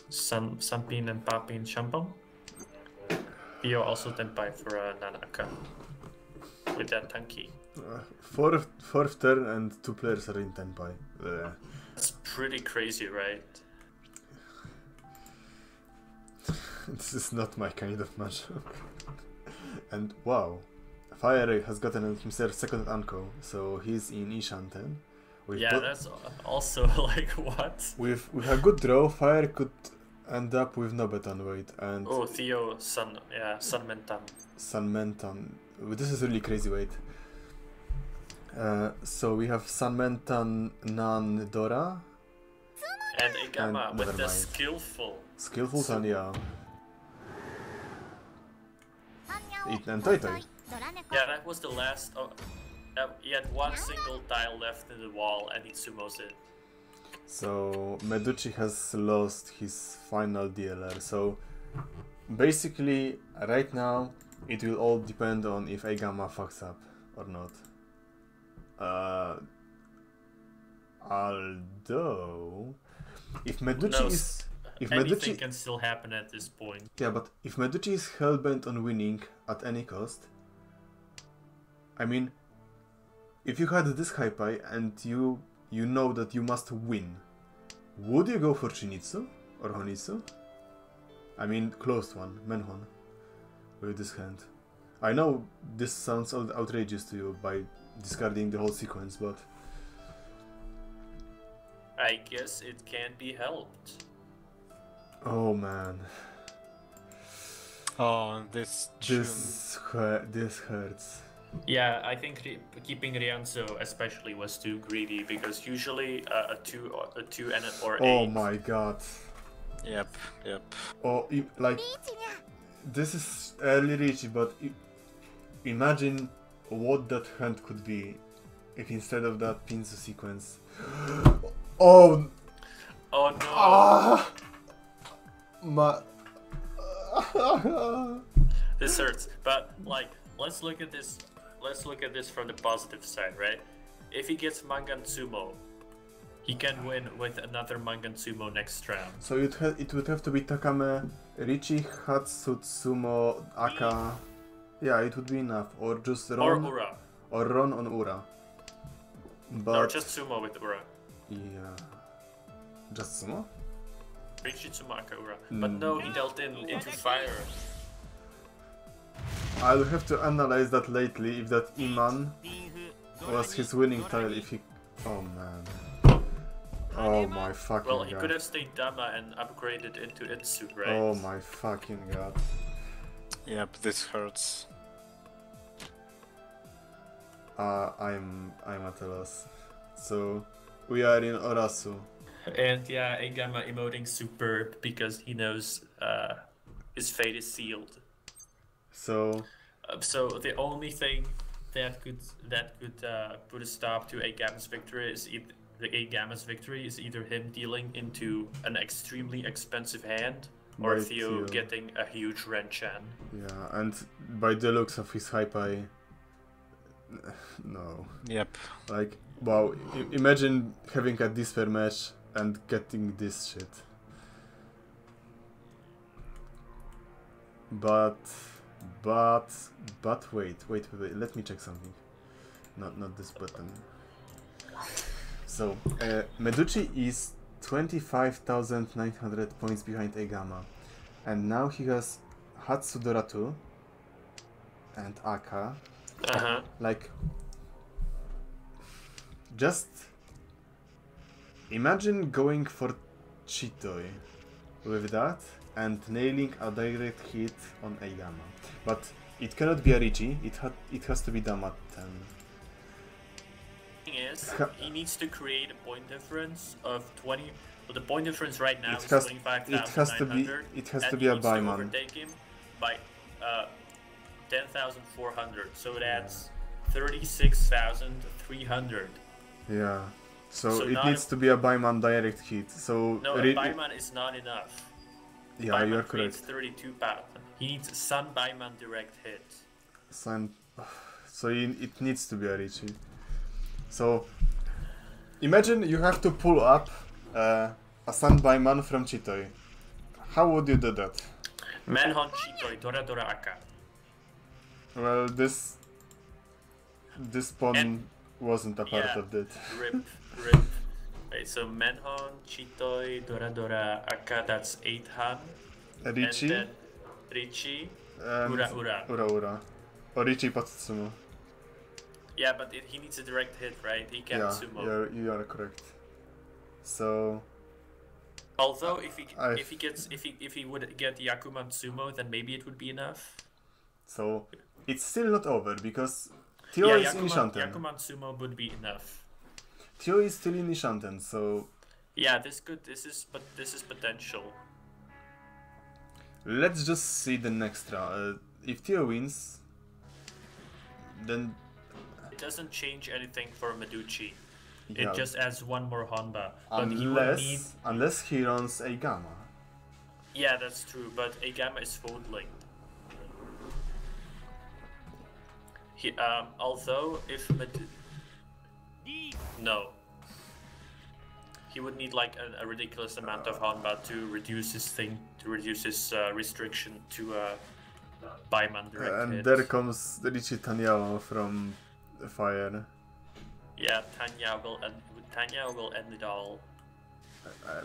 Sampin and Papin Shampoo. Theo also Tenpai for Nanaka with that Tanki. Fourth turn and 2 players are in Tenpai. That's pretty crazy, right? This is not my kind of matchup. And wow, Fire has gotten himself second Anko, so he's in Ishanten. Yeah, that's also like what? With a good draw, Fire could end up with no bet on weight and... Oh, Theo, Sanmentan. Sanmentan. This is really crazy weight. So we have Sanmentan Nan Dora. And EIGAMMA with the skillful Tanya. And Toi Toi. Yeah, that was the last. He had 1 single tile left in the wall and he sumos it. So Meduchi has lost his final DLR. So basically, right now, it will all depend on if EIGAMMA fucks up or not. Although, if Meduchi is... If anything can still happen at this point. Yeah, but if Meduchi is hellbent on winning at any cost, I mean, if you had this high pie and you know that you must win, would you go for Shinitsu or Honitsu? I mean, closed one, Menhon, with this hand. I know this sounds outrageous to you by discarding the whole sequence, but... I guess it can't be helped. Oh man. Oh, this hurts. Yeah, I think keeping Rianzo especially was too greedy because usually a 2 and an or 8. Oh my god. Yep. Oh, like, this is early Richie, but imagine what that hand could be if instead of that Pinzu sequence. Oh! Oh no! Ah! My... This hurts. But like, let's look at this. Let's look at this from the positive side, right? If he gets Mangan Sumo, he can win with another Mangan Sumo next round. So it would have to be Takame, Richi, Hatsutsumo, Aka. Yeah, it would be enough. Or just Ron. Or Ura. Or Ron on Ura. But... Or just Sumo with Ura. Yeah. Just Sumo? Richi Tsumaka Ura. But no, he dealt into fire. I'll have to analyze that lately, if that Iman was his winning tile, if he... Oh man. Oh my fucking Well, he god. could have stayed Dama and upgraded into Itsu, right? Oh my fucking god. Yep, this hurts. I'm at a loss. So, we are in Orasu. And yeah, EIGAMMA emoting superb because he knows his fate is sealed. So... So the only thing that could put a stop to EIGAMMA's victory is either him dealing into an extremely expensive hand or By Theo Theo. getting a huge Renchan. Yeah, and by the looks of his hype eye... No. Yep. Like, wow, imagine having a Despair match and getting this shit. But wait, let me check something. Not this button. So, Meduchi is 25,900 points behind EIGAMMA. And now he has Hatsudoratu and Aka. Uh-huh. Like, just imagine going for Chitoi with that and nailing a direct hit on EIGAMMA. But it cannot be a Richi, it has to be Dama 10. Thing is, he needs to create a point difference of 20. Well, the point difference right now It is has- 25,900. it has and to be he a needs buy to man. overtake him by 10,400. So that's 36,300. Yeah. So So it not needs a- to be a Baiman direct hit. So No, a Baiman is not enough. yeah, Baiman you're creates correct. 32 pounds. He needs Sun Baiman direct hit. Sun. So it needs to be a Richi. So imagine you have to pull up a Sun Baiman from Chitoi. How would you do that? Manhon Chitoi Dora Dora Aka. Well, this pawn And- wasn't a part yeah. of that. Rip. Wait, so Manhon Chitoi Dora Dora Aka, that's 8 Han. Richi And then Richi. and Ura Ura. Ura. Or Richi Patsumo. Yeah, but he needs a direct hit, right? He can't Yeah, sumo. you are correct. So Although if I've- he would get Yakuman sumo, then maybe it would be enough. so it's still not over because Theo is in Yakuman, Nishanten. Yakuman sumo would be enough. Theo is still in Nishanten, so Yeah, this is potential. let's just see the next round. If Theo wins, then It doesn't change anything for Meduchi. yeah, It just adds one more Honba. But he would need. unless he runs EIGAMMA. Yeah, that's true. But EIGAMMA is folding. Although if no, he would need like a ridiculous amount of Honba to reduce his restriction to Baiman direct And hit. there comes Richi Tanyao from Fire. Yeah, Tanya will end it all.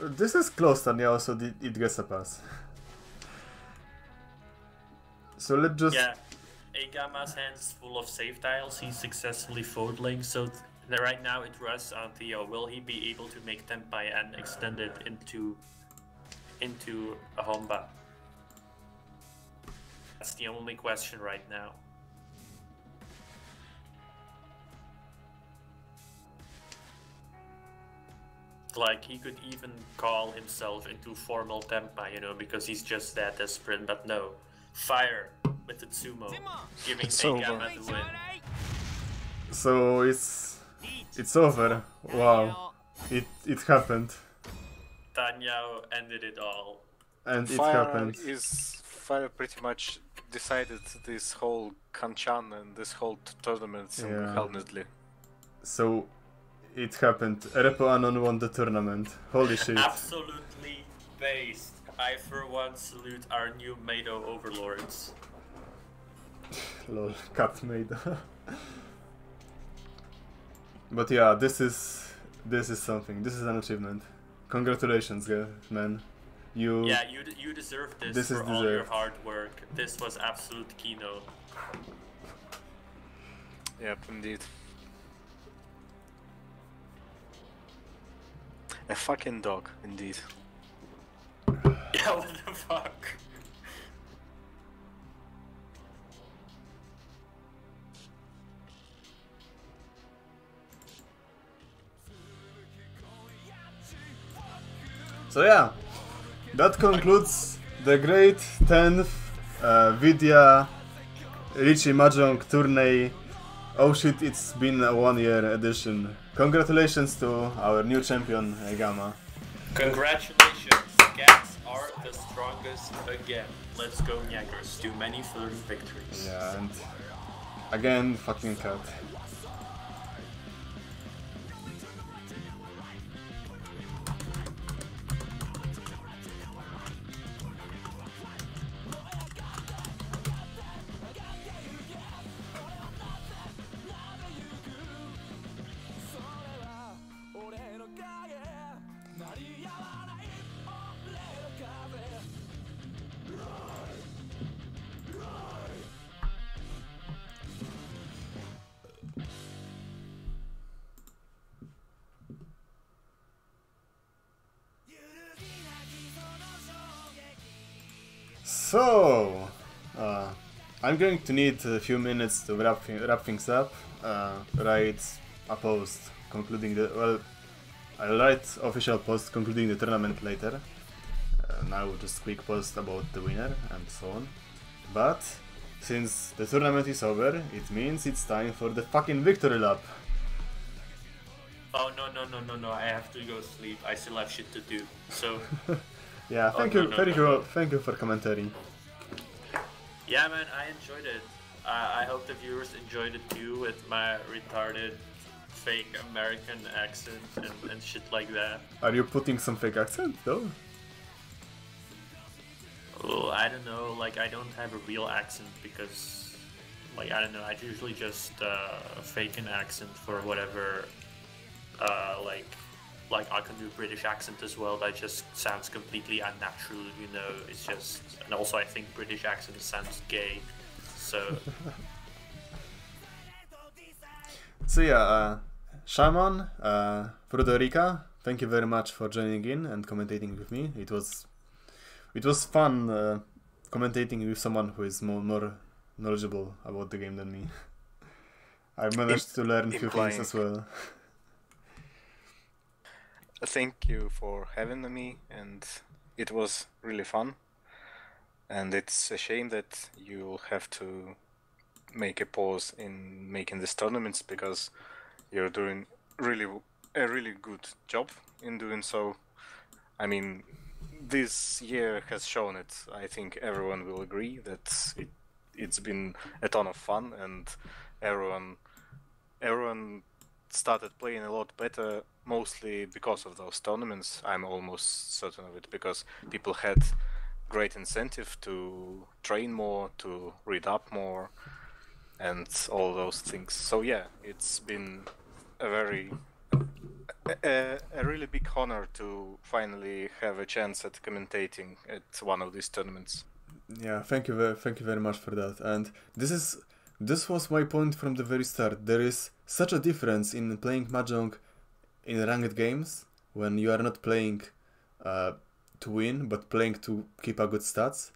This is close, Tanyao, so it gets a pass. So let's just Yeah, EIGAMMA's hands is full of save tiles. He's successfully folding, so right now it rests on Theo. Will he be able to make Tenpai and extend it into a Honba? That's the only question right now. Like, he could even call himself into formal Tenpai, you know, because he's just that desperate, but no. Fire with the Tsumo, giving It's over. EIGAMMA the win. so it's over. Wow, it happened. Tanyao ended it all. And it Fire happened. Fire pretty much decided this whole Kanchan and this whole tournament single-handedly. So it happened. Repo Anon won the tournament. Holy shit. Absolutely based. I for one salute our new Mado overlords. Lol, cat made. But yeah, this is something. This is an achievement. Congratulations, man. You deserve this, This is for all your deserved. hard work. This was absolute kino. Yep, indeed. A fucking dog, indeed. Yeah, what the fuck? So yeah, that concludes the great 10th Vidya Richie Mahjong Tourney. Oh shit, it's been a 1-year edition. Congratulations to our new champion, EIGAMMA. Congratulations, cats are the strongest again. Let's go Nyagras, to many further victories. Yeah, and again, fucking cat. So, I'm going to need a few minutes to wrap things up. Write a post concluding the I'll write official post concluding the tournament later. Now just quick post about the winner and so on. But since the tournament is over, it means it's time for the fucking victory lap. Oh no! I have to go sleep. I still have shit to do. So. Yeah, thank you for commentary. Yeah, man, I enjoyed it. I hope the viewers enjoyed it too, with my retarded fake American accent and shit like that. Are you putting some fake accent though? Well, I don't know, like I don't have a real accent because, like, I don't know, I usually just fake an accent for whatever, like I can do British accent as well, that just sounds completely unnatural, you know, it's just, and also I think British accent sounds gay, so... So yeah, Shaman, FurudoErika, thank you very much for joining in and commentating with me. It was fun commentating with someone who is more knowledgeable about the game than me. I managed to learn a few things as well. Thank you for having me, and it was really fun. And it's a shame that you'll have to make a pause in making these tournaments, because you're doing a really good job in doing so. I mean, this year has shown it. I think everyone will agree that it's been a ton of fun, and everyone started playing a lot better, mostly because of those tournaments. I'm almost certain of it, because people had great incentive to train more, to read up more, and all those things. So yeah, it's been a really big honor to finally have a chance at commentating at one of these tournaments. Yeah, thank you very much for that. And this was my point from the very start. There is such a difference in playing Mahjong in ranked games, when you are not playing to win, but playing to keep a good stats,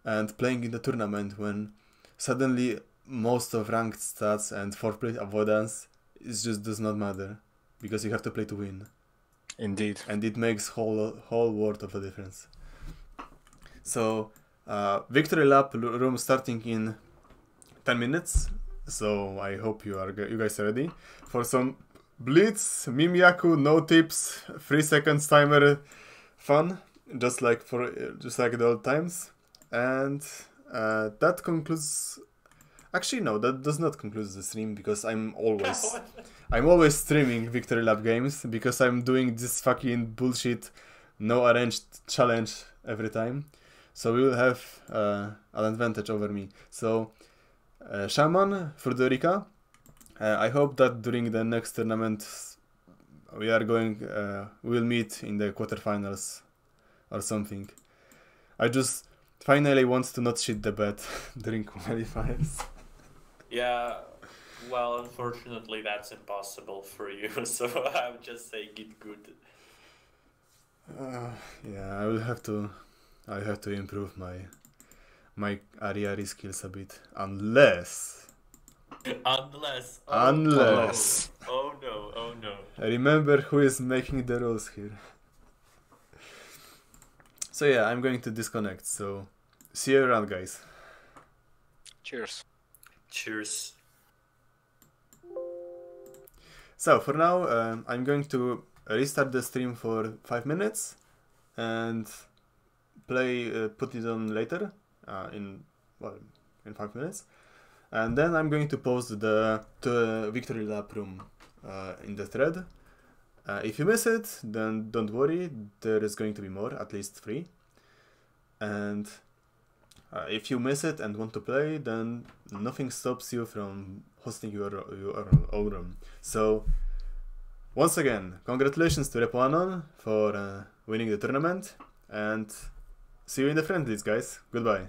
and playing in the tournament when suddenly most of ranked stats and 4th place avoidance just does not matter, because you have to play to win. Indeed. And it makes whole world of a difference. So victory lap room starting in 10 minutes. So I hope you guys are ready for some blitz, Mimyaku, no tips, 3 seconds timer, fun, just like the old times, and that concludes. Actually, no, that does not conclude the stream because I'm always streaming Victory Lap games because I'm doing this fucking bullshit, no arranged challenge every time, so we will have an advantage over me. So, Sjaalman, FurudoErika, I hope that during the next tournament we'll meet in the quarterfinals or something. I just finally want to not shit the bed during qualifiers. Yeah, well, unfortunately, that's impossible for you. So I'm just saying it good. Yeah, I have to improve my area skills a bit, unless. Oh no. Remember who is making the rules here. So yeah, I'm going to disconnect. So see you around, guys. Cheers. Cheers. So for now, I'm going to restart the stream for 5 minutes and put it on later in 5 minutes, and then I'm going to post the Victory Lap room in the thread. If you miss it, then don't worry, there is going to be more, at least 3. And if you miss it and want to play, then nothing stops you from hosting your own room. So, once again, congratulations to Repoanon for winning the tournament, and see you in the friendlies, guys. Goodbye.